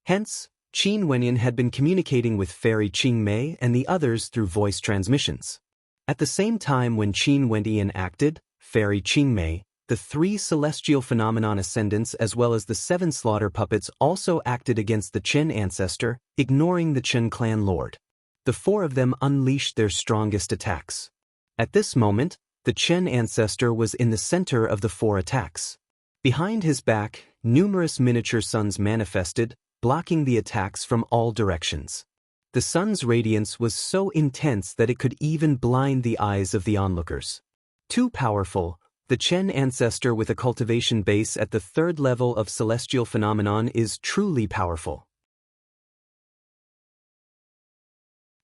Hence, Qin Wentian had been communicating with Fairy Qingmei and the others through voice transmissions. At the same time when Qin Wentian acted, Fairy Qingmei, the 3 celestial phenomenon ascendants as well as the 7 slaughter puppets also acted against the Qin ancestor, ignoring the Qin clan lord. The 4 of them unleashed their strongest attacks. At this moment, the Qin ancestor was in the center of the 4 attacks. Behind his back, numerous miniature suns manifested, blocking the attacks from all directions. The sun's radiance was so intense that it could even blind the eyes of the onlookers. Too powerful, the Qin ancestor with a cultivation base at the 3rd level of celestial phenomenon is truly powerful.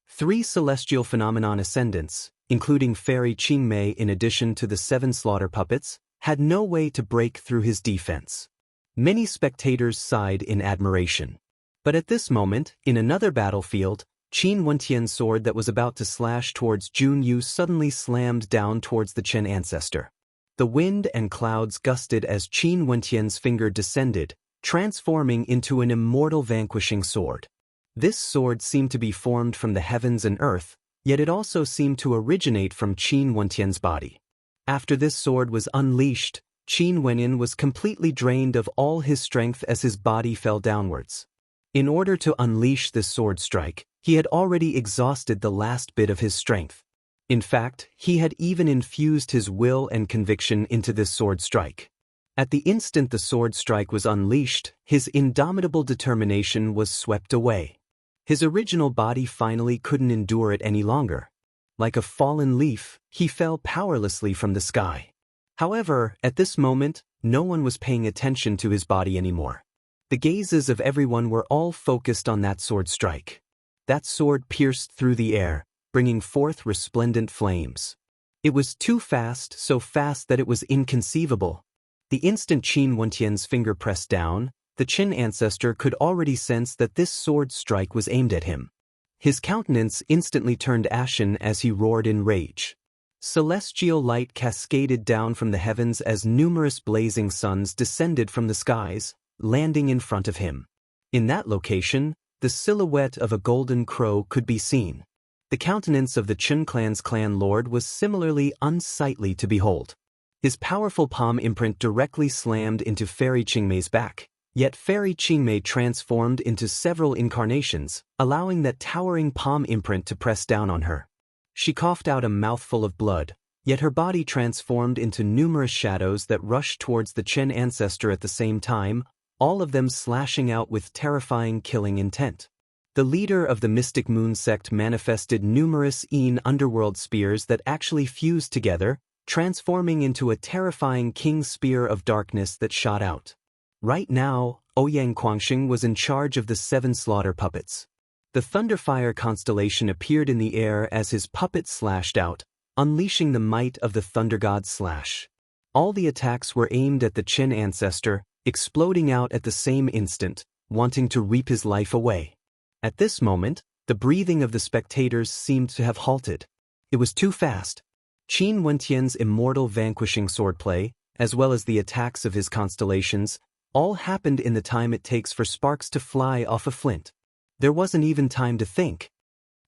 3 celestial phenomenon ascendants, including Fairy Qingmei in addition to the 7 slaughter puppets, had no way to break through his defense. Many spectators sighed in admiration. But at this moment, in another battlefield, Qin Wentian's sword that was about to slash towards Jun Yu suddenly slammed down towards the Qin ancestor. The wind and clouds gusted as Qin Wentian's finger descended, transforming into an immortal vanquishing sword. This sword seemed to be formed from the heavens and earth, yet it also seemed to originate from Qin Wentian's body. After this sword was unleashed, Qin Wentian was completely drained of all his strength as his body fell downwards. In order to unleash this sword strike, he had already exhausted the last bit of his strength. In fact, he had even infused his will and conviction into this sword strike. At the instant the sword strike was unleashed, his indomitable determination was swept away. His original body finally couldn't endure it any longer. Like a fallen leaf, he fell powerlessly from the sky. However, at this moment, no one was paying attention to his body anymore. The gazes of everyone were all focused on that sword strike. That sword pierced through the air, bringing forth resplendent flames. It was too fast, so fast that it was inconceivable. The instant Qin Wentian's finger pressed down, the Qin ancestor could already sense that this sword strike was aimed at him. His countenance instantly turned ashen as he roared in rage. Celestial light cascaded down from the heavens as numerous blazing suns descended from the skies, landing in front of him. In that location, the silhouette of a golden crow could be seen. The countenance of the Qin clan's clan lord was similarly unsightly to behold. His powerful palm imprint directly slammed into Fairy Qingmei's back, yet Fairy Qingmei transformed into several incarnations, allowing that towering palm imprint to press down on her. She coughed out a mouthful of blood, yet her body transformed into numerous shadows that rushed towards the Qin ancestor at the same time, all of them slashing out with terrifying killing intent. The leader of the Mystic Moon sect manifested numerous underworld spears that actually fused together, transforming into a terrifying King Spear of Darkness that shot out. Right now, Ouyang Guangxing was in charge of the 7 slaughter puppets. The Thunderfire constellation appeared in the air as his puppet slashed out, unleashing the might of the Thunder God's slash. All the attacks were aimed at the Qin ancestor, exploding out at the same instant, wanting to reap his life away. At this moment, the breathing of the spectators seemed to have halted. It was too fast. Qin Wentian's immortal vanquishing swordplay, as well as the attacks of his constellations, all happened in the time it takes for sparks to fly off a flint. There wasn't even time to think.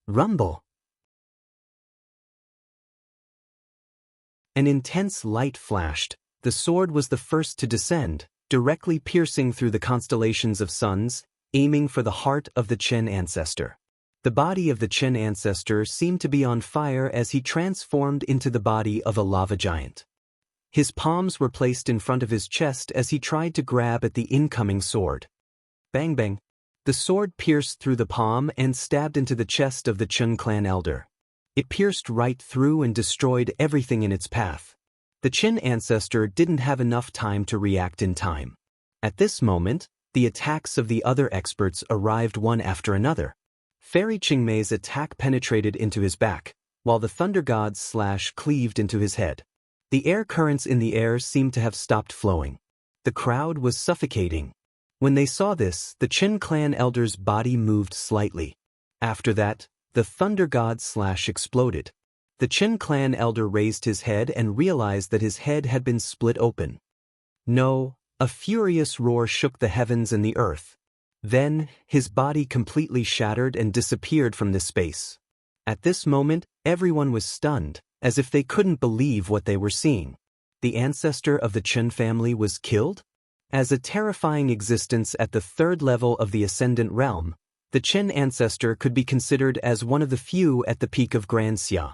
Rumble. An intense light flashed. The sword was the first to descend, directly piercing through the constellations of suns, aiming for the heart of the Chen ancestor. The body of the Chen ancestor seemed to be on fire as he transformed into the body of a lava giant. His palms were placed in front of his chest as he tried to grab at the incoming sword. Bang bang. The sword pierced through the palm and stabbed into the chest of the Chen clan elder. It pierced right through and destroyed everything in its path. The Chen ancestor didn't have enough time to react in time. At this moment, the attacks of the other experts arrived one after another. Fairy Qingmei's attack penetrated into his back, while the thunder god's slash cleaved into his head. The air currents in the air seemed to have stopped flowing. The crowd was suffocating. When they saw this, the Chen clan elder's body moved slightly. After that, the thunder god's slash exploded. The Chen clan elder raised his head and realized that his head had been split open. No, a furious roar shook the heavens and the earth. Then, his body completely shattered and disappeared from this space. At this moment, everyone was stunned, as if they couldn't believe what they were seeing. The ancestor of the Chen family was killed? As a terrifying existence at the third level of the Ascendant Realm, the Chen ancestor could be considered as one of the few at the peak of Grand Xia.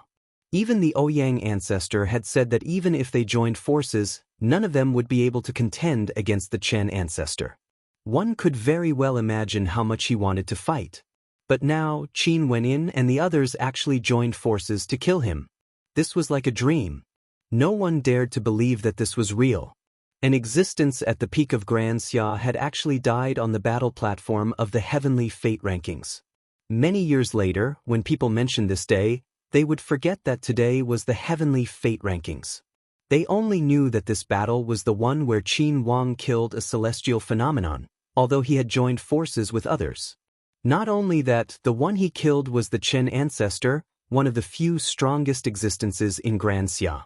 Even the Ouyang ancestor had said that even if they joined forces, none of them would be able to contend against the Chen ancestor. One could very well imagine how much he wanted to fight. But now, Qin Wenin and the others actually joined forces to kill him. This was like a dream. No one dared to believe that this was real. An existence at the peak of Grand Xia had actually died on the battle platform of the Heavenly Fate rankings. Many years later, when people mentioned this day, they would forget that today was the Heavenly Fate rankings. They only knew that this battle was the one where Qin Wang killed a celestial phenomenon, although he had joined forces with others. Not only that, the one he killed was the Chen ancestor, one of the few strongest existences in Grand Xia.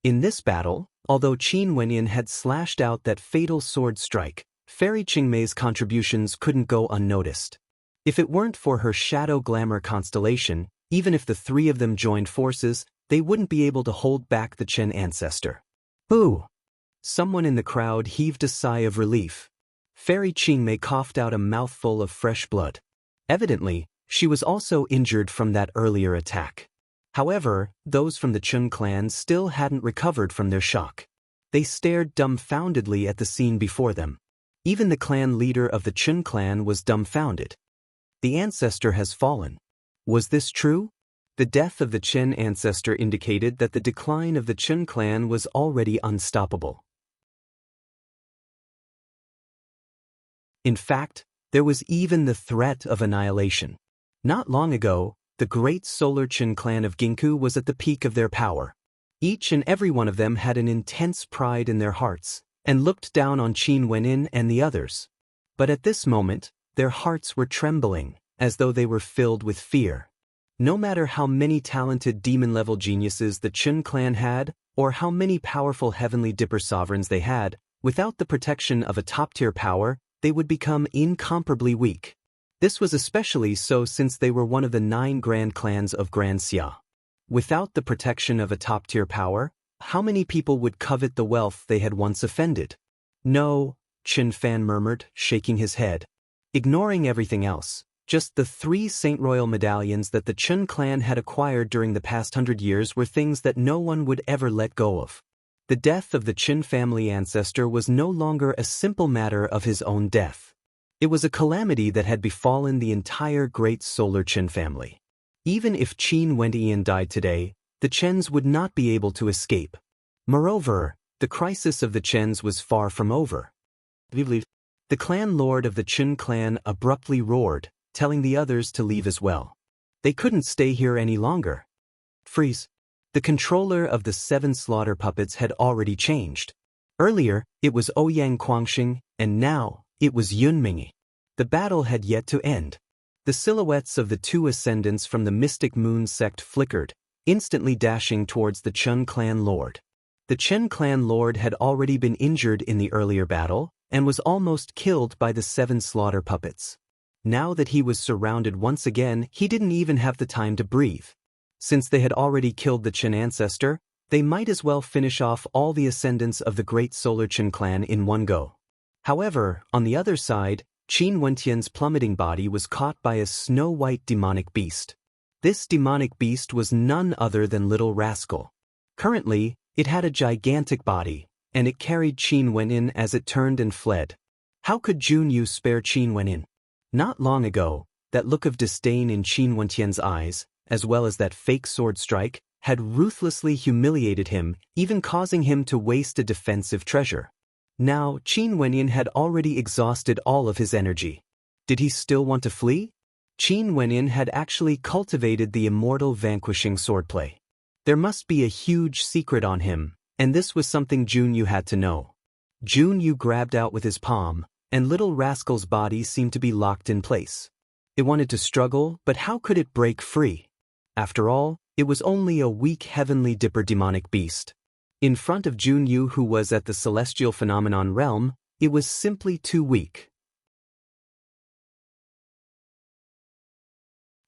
In this battle, although Qin Wenin had slashed out that fatal sword strike, Fairy Qingmei's contributions couldn't go unnoticed. If it weren't for her shadow glamour constellation, even if the three of them joined forces, they wouldn't be able to hold back the Chen ancestor. Boo! Someone in the crowd heaved a sigh of relief. Fairy Qingmei coughed out a mouthful of fresh blood. Evidently, she was also injured from that earlier attack. However, those from the Chen clan still hadn't recovered from their shock. They stared dumbfoundedly at the scene before them. Even the clan leader of the Chen clan was dumbfounded. The ancestor has fallen. Was this true? The death of the Chen ancestor indicated that the decline of the Chen clan was already unstoppable. In fact, there was even the threat of annihilation. Not long ago, the great solar Chen clan of Ginkgo was at the peak of their power. Each and every one of them had an intense pride in their hearts, and looked down on Qin Wenin and the others. But at this moment, their hearts were trembling, as though they were filled with fear. No matter how many talented demon-level geniuses the Chen clan had, or how many powerful heavenly dipper sovereigns they had, without the protection of a top-tier power, they would become incomparably weak. This was especially so since they were one of the 9 grand clans of Grand Xia. Without the protection of a top-tier power, how many people would covet the wealth they had once offended? No, Qin Fan murmured, shaking his head. Ignoring everything else, just the 3 Saint Royal medallions that the Chen clan had acquired during the past 100 years were things that no one would ever let go of. The death of the Qin family ancestor was no longer a simple matter of his own death. It was a calamity that had befallen the entire great solar Chen family. Even if Qin Wendian died today, the Chens would not be able to escape. Moreover, the crisis of the Chens was far from over. The clan lord of the Chen clan abruptly roared, telling the others to leave as well. They couldn't stay here any longer. Freeze. The controller of the 7 slaughter puppets had already changed. Earlier, it was Ouyang Guangxing, and now, it was Yun Mingyi. The battle had yet to end. The silhouettes of the 2 ascendants from the Mystic Moon sect flickered, instantly dashing towards the Chen clan lord. The Chen clan lord had already been injured in the earlier battle, and was almost killed by the 7 slaughter puppets. Now that he was surrounded once again, he didn't even have the time to breathe. Since they had already killed the Qin ancestor, they might as well finish off all the ascendants of the great Solar Qin clan in one go. However, on the other side, Qin Wentian's plummeting body was caught by a snow-white demonic beast. This demonic beast was none other than Little Rascal. Currently, it had a gigantic body, and it carried Qin Wenyin as it turned and fled. How could Junyu spare Qin Wenyin? Not long ago, that look of disdain in Qin Wentian's eyes, as well as that fake sword strike, had ruthlessly humiliated him, even causing him to waste a defensive treasure. Now, Qin Wenyin had already exhausted all of his energy. Did he still want to flee? Qin Wenyin had actually cultivated the immortal vanquishing swordplay. There must be a huge secret on him, and this was something Junyu had to know. Junyu grabbed out with his palm, and Little Rascal's body seemed to be locked in place. It wanted to struggle, but how could it break free? After all, it was only a weak heavenly dipper demonic beast. In front of Junyu, who was at the celestial phenomenon realm, it was simply too weak.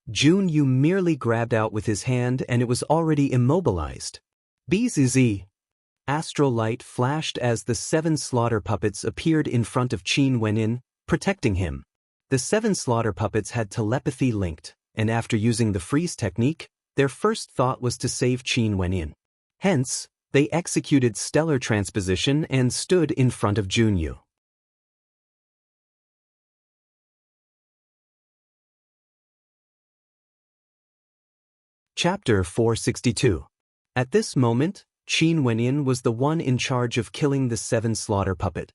Junyu merely grabbed out with his hand and it was already immobilized. Bzz. Astral light flashed as the 7 slaughter puppets appeared in front of Qin Wenyin, protecting him. The 7 slaughter puppets had telepathy linked, and after using the freeze technique, their first thought was to save Qin Wenyin. Hence, they executed stellar transposition and stood in front of Junyu. Chapter 462. At this moment, Qin Wenyin was the one in charge of killing the 7 slaughter puppet.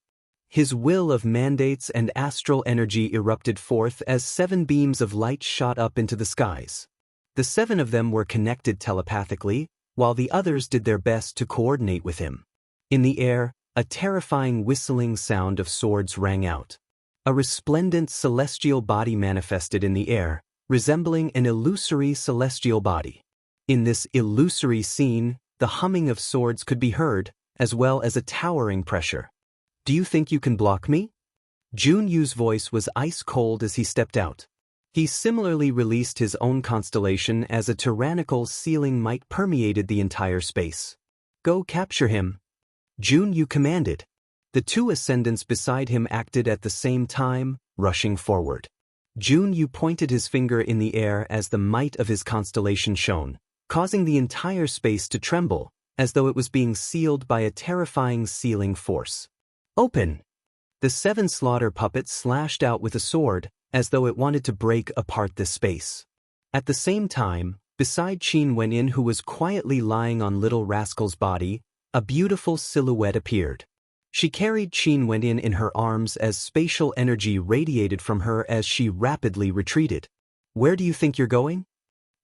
His will of mandates and astral energy erupted forth as 7 beams of light shot up into the skies. The 7 of them were connected telepathically, while the others did their best to coordinate with him. In the air, a terrifying whistling sound of swords rang out. A resplendent celestial body manifested in the air, resembling an illusory celestial body. In this illusory scene, the humming of swords could be heard, as well as a towering pressure. "Do you think you can block me?" Junyu's voice was ice-cold as he stepped out. He similarly released his own constellation as a tyrannical sealing might permeated the entire space. "Go capture him," Junyu commanded. The 2 ascendants beside him acted at the same time, rushing forward. Junyu pointed his finger in the air as the might of his constellation shone, causing the entire space to tremble, as though it was being sealed by a terrifying sealing force. "Open!" The 7 slaughter puppets slashed out with a sword, as though it wanted to break apart this space. At the same time, beside Qin Wenyin, who was quietly lying on Little Rascal's body, a beautiful silhouette appeared. She carried Qin Wenyin in her arms as spatial energy radiated from her as she rapidly retreated. "Where do you think you're going?"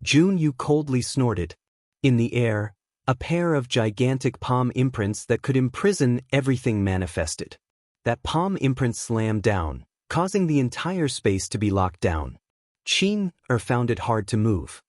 Junyu coldly snorted. In the air, a pair of gigantic palm imprints that could imprison everything manifested. That palm imprint slammed down, causing the entire space to be locked down. Qin found it hard to move.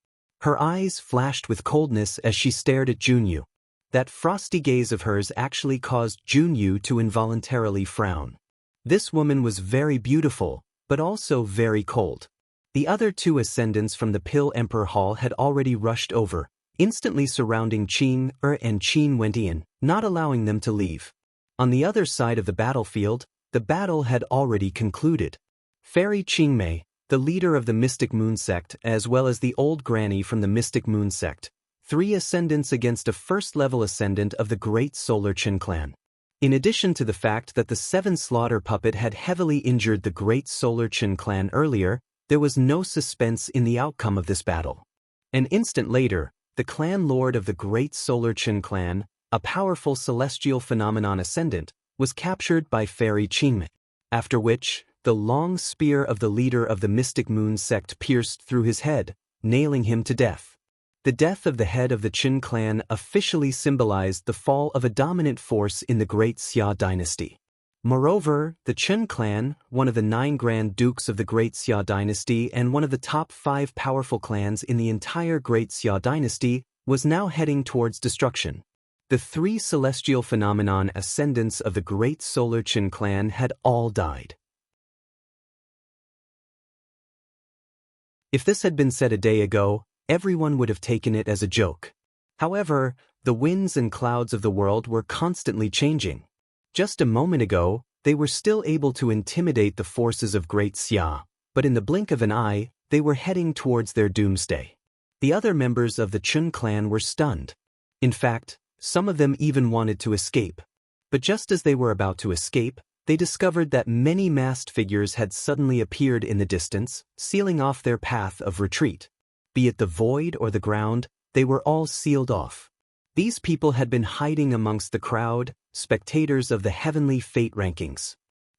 Her eyes flashed with coldness as she stared at Junyu. That frosty gaze of hers actually caused Junyu to involuntarily frown. This woman was very beautiful, but also very cold. The other 2 ascendants from the Pill Emperor Hall had already rushed over, instantly surrounding Qin and Qin Wenyin, not allowing them to leave. On the other side of the battlefield, the battle had already concluded. Fairy Qingmei, the leader of the Mystic Moon sect, as well as the old granny from the Mystic Moon sect, 3 ascendants against a first-level ascendant of the Great Solar Qin clan. In addition to the fact that the 7 slaughter puppet had heavily injured the Great Solar Qin clan earlier, there was no suspense in the outcome of this battle. An instant later, the clan lord of the Great Solar Qin clan, a powerful celestial phenomenon ascendant, was captured by Fairy Qingmei, after which, the long spear of the leader of the Mystic Moon sect pierced through his head, nailing him to death. The death of the head of the Qin clan officially symbolized the fall of a dominant force in the Great Xia dynasty. Moreover, the Qin clan, one of the 9 Grand Dukes of the Great Xia dynasty and one of the top 5 powerful clans in the entire Great Xia dynasty, was now heading towards destruction. The 3 celestial phenomenon ascendants of the Great Solar Qin clan had all died. If this had been said a day ago, everyone would have taken it as a joke. However, the winds and clouds of the world were constantly changing. Just a moment ago, they were still able to intimidate the forces of Great Xia, but in the blink of an eye, they were heading towards their doomsday. The other members of the Chun clan were stunned. In fact, some of them even wanted to escape. But just as they were about to escape, they discovered that many masked figures had suddenly appeared in the distance, sealing off their path of retreat. Be it the void or the ground, they were all sealed off. These people had been hiding amongst the crowd, spectators of the heavenly fate rankings.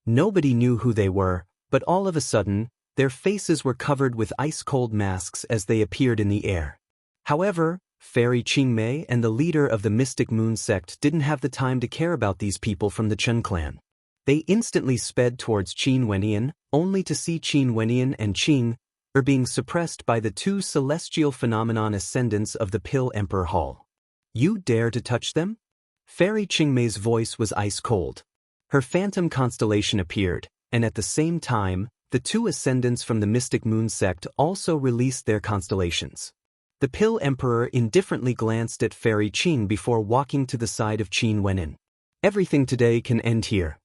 Nobody knew who they were, but all of a sudden, their faces were covered with ice-cold masks as they appeared in the air. However, Fairy Qingmei and the leader of the Mystic Moon sect didn't have the time to care about these people from the Chun clan. They instantly sped towards Qin Wenyan, only to see Qin Wenyan and Qing being suppressed by the two celestial phenomenon ascendants of the Pill Emperor Hall. You dare to touch them? Fairy Qingmei's voice was ice-cold. Her phantom constellation appeared, and at the same time, the two ascendants from the Mystic Moon sect also released their constellations. The Pill Emperor indifferently glanced at Fairy Qing before walking to the side of Qin Wenyan. Everything today can end here.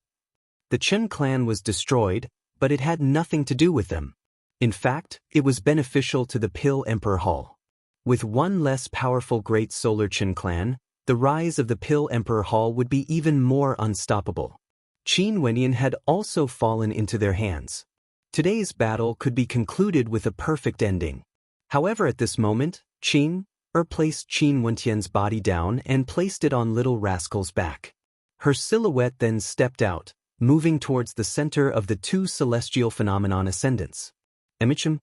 The Chun clan was destroyed, but it had nothing to do with them. In fact, it was beneficial to the Pill Emperor Hall. With one less powerful Great Solar Chun clan, the rise of the Pill Emperor Hall would be even more unstoppable. Qin Wenyan had also fallen into their hands. Today's battle could be concluded with a perfect ending. However, at this moment, Qing placed Qin Wentian's body down and placed it on Little Rascal's back. Her silhouette then stepped out, moving towards the center of the two celestial phenomenon ascendants. Emichim?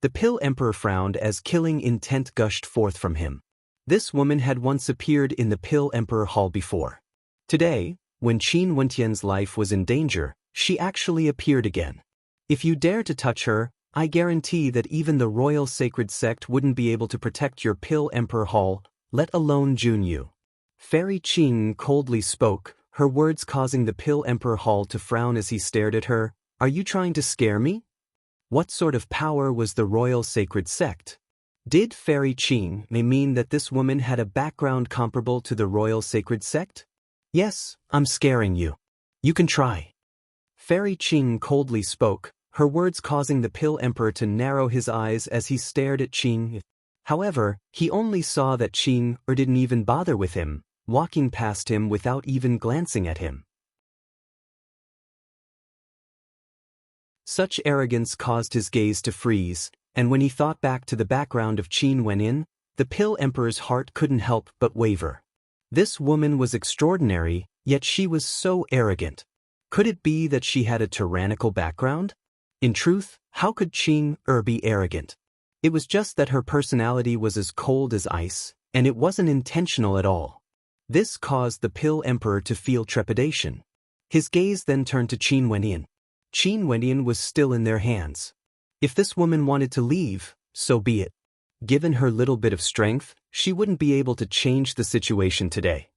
The Pill Emperor frowned as killing intent gushed forth from him. This woman had once appeared in the Pill Emperor Hall before. Today, when Qin Wentian's life was in danger, she actually appeared again. If you dare to touch her, I guarantee that even the Royal Sacred Sect wouldn't be able to protect your Pill Emperor Hall, let alone Junyu. Fairy Qing coldly spoke, her words causing the Pill Emperor Hall to frown as he stared at her. Are you trying to scare me? What sort of power was the Royal Sacred Sect? Did Fairy Qing mean that this woman had a background comparable to the Royal Sacred Sect? Yes, I'm scaring you. You can try. Fairy Qing coldly spoke, her words causing the Pill Emperor to narrow his eyes as he stared at Qing. However, he only saw that Qing didn't even bother with him, walking past him without even glancing at him. Such arrogance caused his gaze to freeze, and when he thought back to the background of Qin Wenyan, the Pill Emperor's heart couldn't help but waver. This woman was extraordinary, yet she was so arrogant. Could it be that she had a tyrannical background? In truth, how could Qing be arrogant? It was just that her personality was as cold as ice, and it wasn't intentional at all. This caused the Pill Emperor to feel trepidation. His gaze then turned to Qin Wenyan. Qin Wenyan was still in their hands. If this woman wanted to leave, so be it. Given her little bit of strength, she wouldn't be able to change the situation today.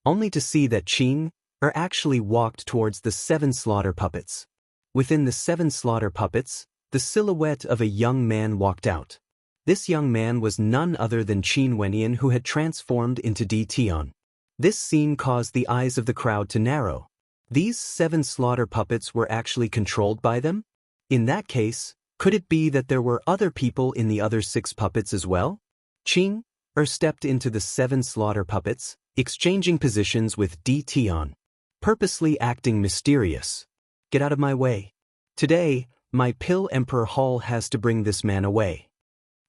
Only to see that Qing actually walked towards the 7 slaughter puppets. Within the 7 slaughter puppets, the silhouette of a young man walked out. This young man was none other than Qin Wenyan, who had transformed into Di Tian. This scene caused the eyes of the crowd to narrow. These 7 slaughter puppets were actually controlled by them? In that case, could it be that there were other people in the other 6 puppets as well? Qing stepped into the 7 slaughter puppets, exchanging positions with Di Tian, purposely acting mysterious. Get out of my way. Today, my Pill Emperor Hall has to bring this man away.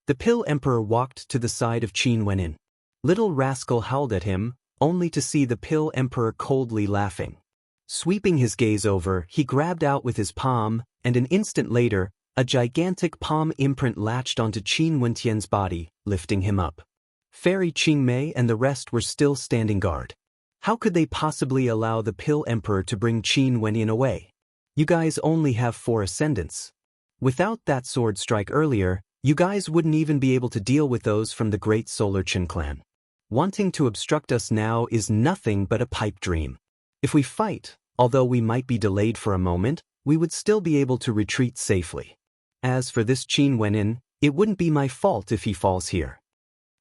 The Pill Emperor walked to the side of Qin Wenyan. Little Rascal howled at him, only to see the Pill Emperor coldly laughing. Sweeping his gaze over, he grabbed out with his palm, and an instant later, a gigantic palm imprint latched onto Qin Wentian's body, lifting him up. Fairy Qingmei and the rest were still standing guard. How could they possibly allow the Pill Emperor to bring Qin Wenyan away? You guys only have 4 ascendants. Without that sword strike earlier, you guys wouldn't even be able to deal with those from the Great Solar Chun clan. Wanting to obstruct us now is nothing but a pipe dream. If we fight, although we might be delayed for a moment, we would still be able to retreat safely. As for this Qin Wenyan, It wouldn't be my fault if he falls here.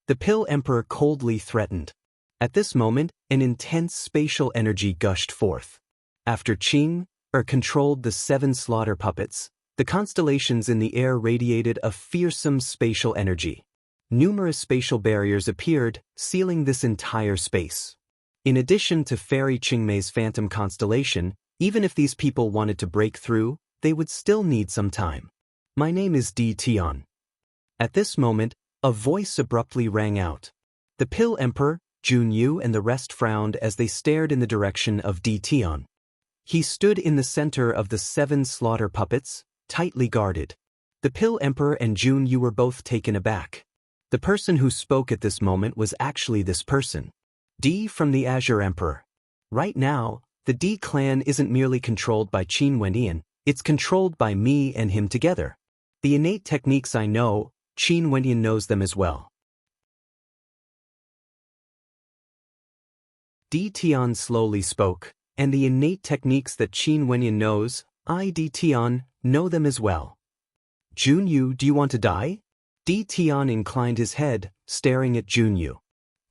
The Pill Emperor coldly threatened. At this moment, an intense spatial energy gushed forth. After Qing controlled the 7 slaughter puppets, the constellations in the air radiated a fearsome spatial energy. Numerous spatial barriers appeared, sealing this entire space. In addition to Fairy Qingmei's phantom constellation, even if these people wanted to break through, they would still need some time. My name is Di Tian. At this moment, a voice abruptly rang out. The Pill Emperor, Jun Yu and the rest frowned as they stared in the direction of Di Tian. He stood in the center of the 7 slaughter puppets, tightly guarded. The Pill Emperor and Jun Yu were both taken aback. The person who spoke at this moment was actually this person. Di from the Azure Emperor. Right now, the Di clan isn't merely controlled by Qin Wendian, it's controlled by me and him together. The innate techniques I know, Qin Wendian knows them as well. Di Tian slowly spoke, and the innate techniques that Qin Wendian knows, I, Di Tian, know them as well. Jun Yu, do you want to die? Di Tian inclined his head, staring at Jun Yu.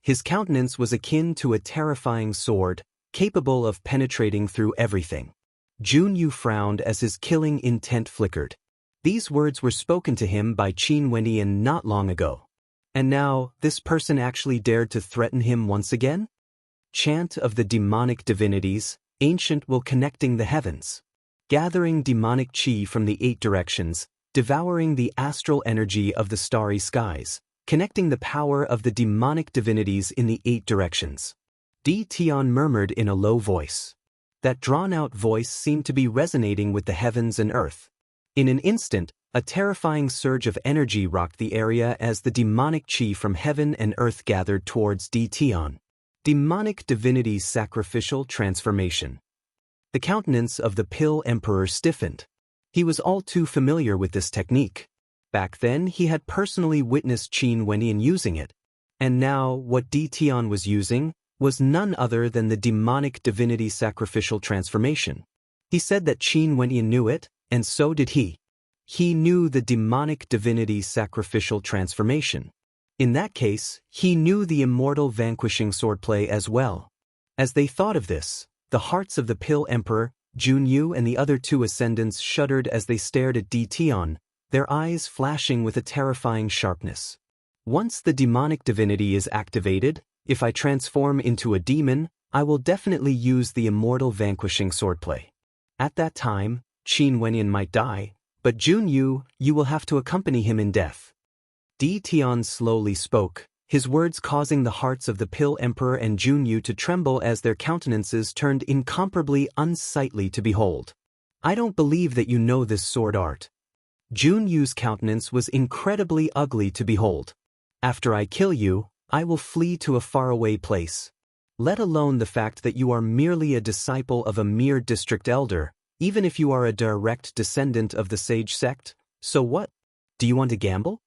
His countenance was akin to a terrifying sword, capable of penetrating through everything. Jun Yu frowned as his killing intent flickered. These words were spoken to him by Qin Wendian not long ago. And now, this person actually dared to threaten him once again? Chant of the demonic divinities, ancient will connecting the heavens. Gathering demonic chi from the 8 directions, devouring the astral energy of the starry skies, connecting the power of the demonic divinities in the 8 directions. Di Tian murmured in a low voice. That drawn-out voice seemed to be resonating with the heavens and earth. In an instant, a terrifying surge of energy rocked the area as the demonic chi from heaven and earth gathered towards Di Tian. Demonic divinity's sacrificial transformation. The countenance of the Pill Emperor stiffened. He was all too familiar with this technique. Back then, he had personally witnessed Qin Wendian using it. And now, what Di Tian was using was none other than the demonic divinity sacrificial transformation. He said that Qin Wendian knew it, and so did he. He knew the demonic divinity sacrificial transformation. In that case, he knew the immortal vanquishing swordplay as well. As they thought of this, the hearts of the Pill Emperor, Jun Yu and the other 2 ascendants shuddered as they stared at Di Tian, their eyes flashing with a terrifying sharpness. Once the demonic divinity is activated, if I transform into a demon, I will definitely use the immortal vanquishing swordplay. At that time, Qin Wendian might die, but Jun Yu, you will have to accompany him in death. Di Tian slowly spoke, his words causing the hearts of the Pill Emperor and Jun Yu to tremble as their countenances turned incomparably unsightly to behold. I don't believe that you know this sword art. Jun Yu's countenance was incredibly ugly to behold. After I kill you, I will flee to a faraway place. Let alone the fact that you are merely a disciple of a mere district elder, even if you are a direct descendant of the sage sect, so what? Do you want to gamble?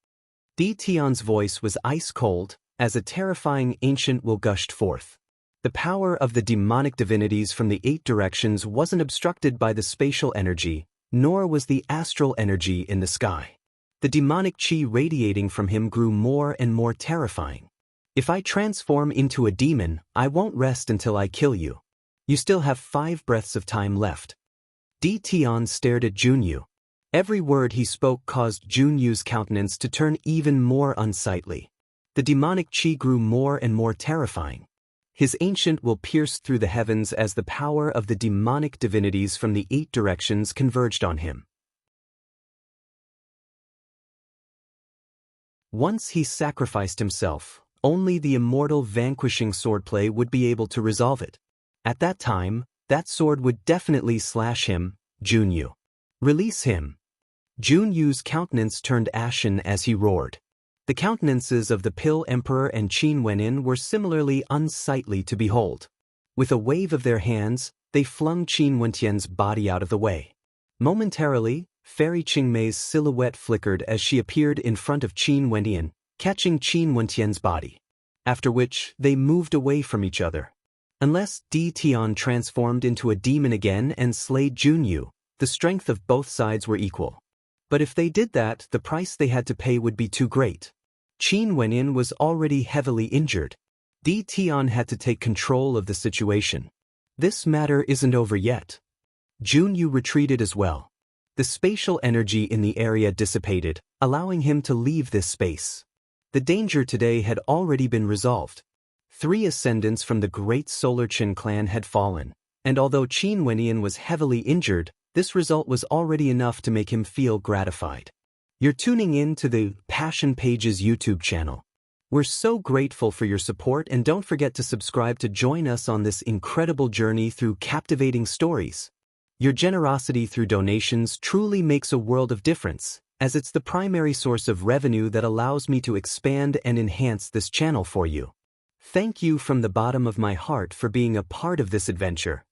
Di Tian's voice was ice-cold, as a terrifying ancient will gushed forth. The power of the demonic divinities from the 8 directions wasn't obstructed by the spatial energy, nor was the astral energy in the sky. The demonic chi radiating from him grew more and more terrifying. If I transform into a demon, I won't rest until I kill you. You still have 5 breaths of time left. Di Tian stared at Jun Yu. Every word he spoke caused Jun Yu's countenance to turn even more unsightly. The demonic chi grew more and more terrifying. His ancient will pierced through the heavens as the power of the demonic divinities from the 8 directions converged on him. Once he sacrificed himself, only the immortal vanquishing swordplay would be able to resolve it. At that time, that sword would definitely slash him, Jun Yu. Release him. Jun Yu's countenance turned ashen as he roared. The countenances of the Pill Emperor and Qin Wendian were similarly unsightly to behold. With a wave of their hands, they flung Qin Wendian's body out of the way. Momentarily, Fairy Qingmei's silhouette flickered as she appeared in front of Qin Wendian, catching Qin Wendian's body. After which, they moved away from each other. Unless Di Tian transformed into a demon again and slayed Jun Yu, the strength of both sides were equal. But if they did that, the price they had to pay would be too great. Qin Wenyin was already heavily injured. Di Tian had to take control of the situation. This matter isn't over yet. Jun Yu retreated as well. The spatial energy in the area dissipated, allowing him to leave this space. The danger today had already been resolved. 3 ascendants from the great Solar Qin clan had fallen, and although Qin Wenyin was heavily injured, this result was already enough to make him feel gratified. You're tuning in to the Passion Pages YouTube channel. We're so grateful for your support, and don't forget to subscribe to join us on this incredible journey through captivating stories. Your generosity through donations truly makes a world of difference, as it's the primary source of revenue that allows me to expand and enhance this channel for you. Thank you from the bottom of my heart for being a part of this adventure.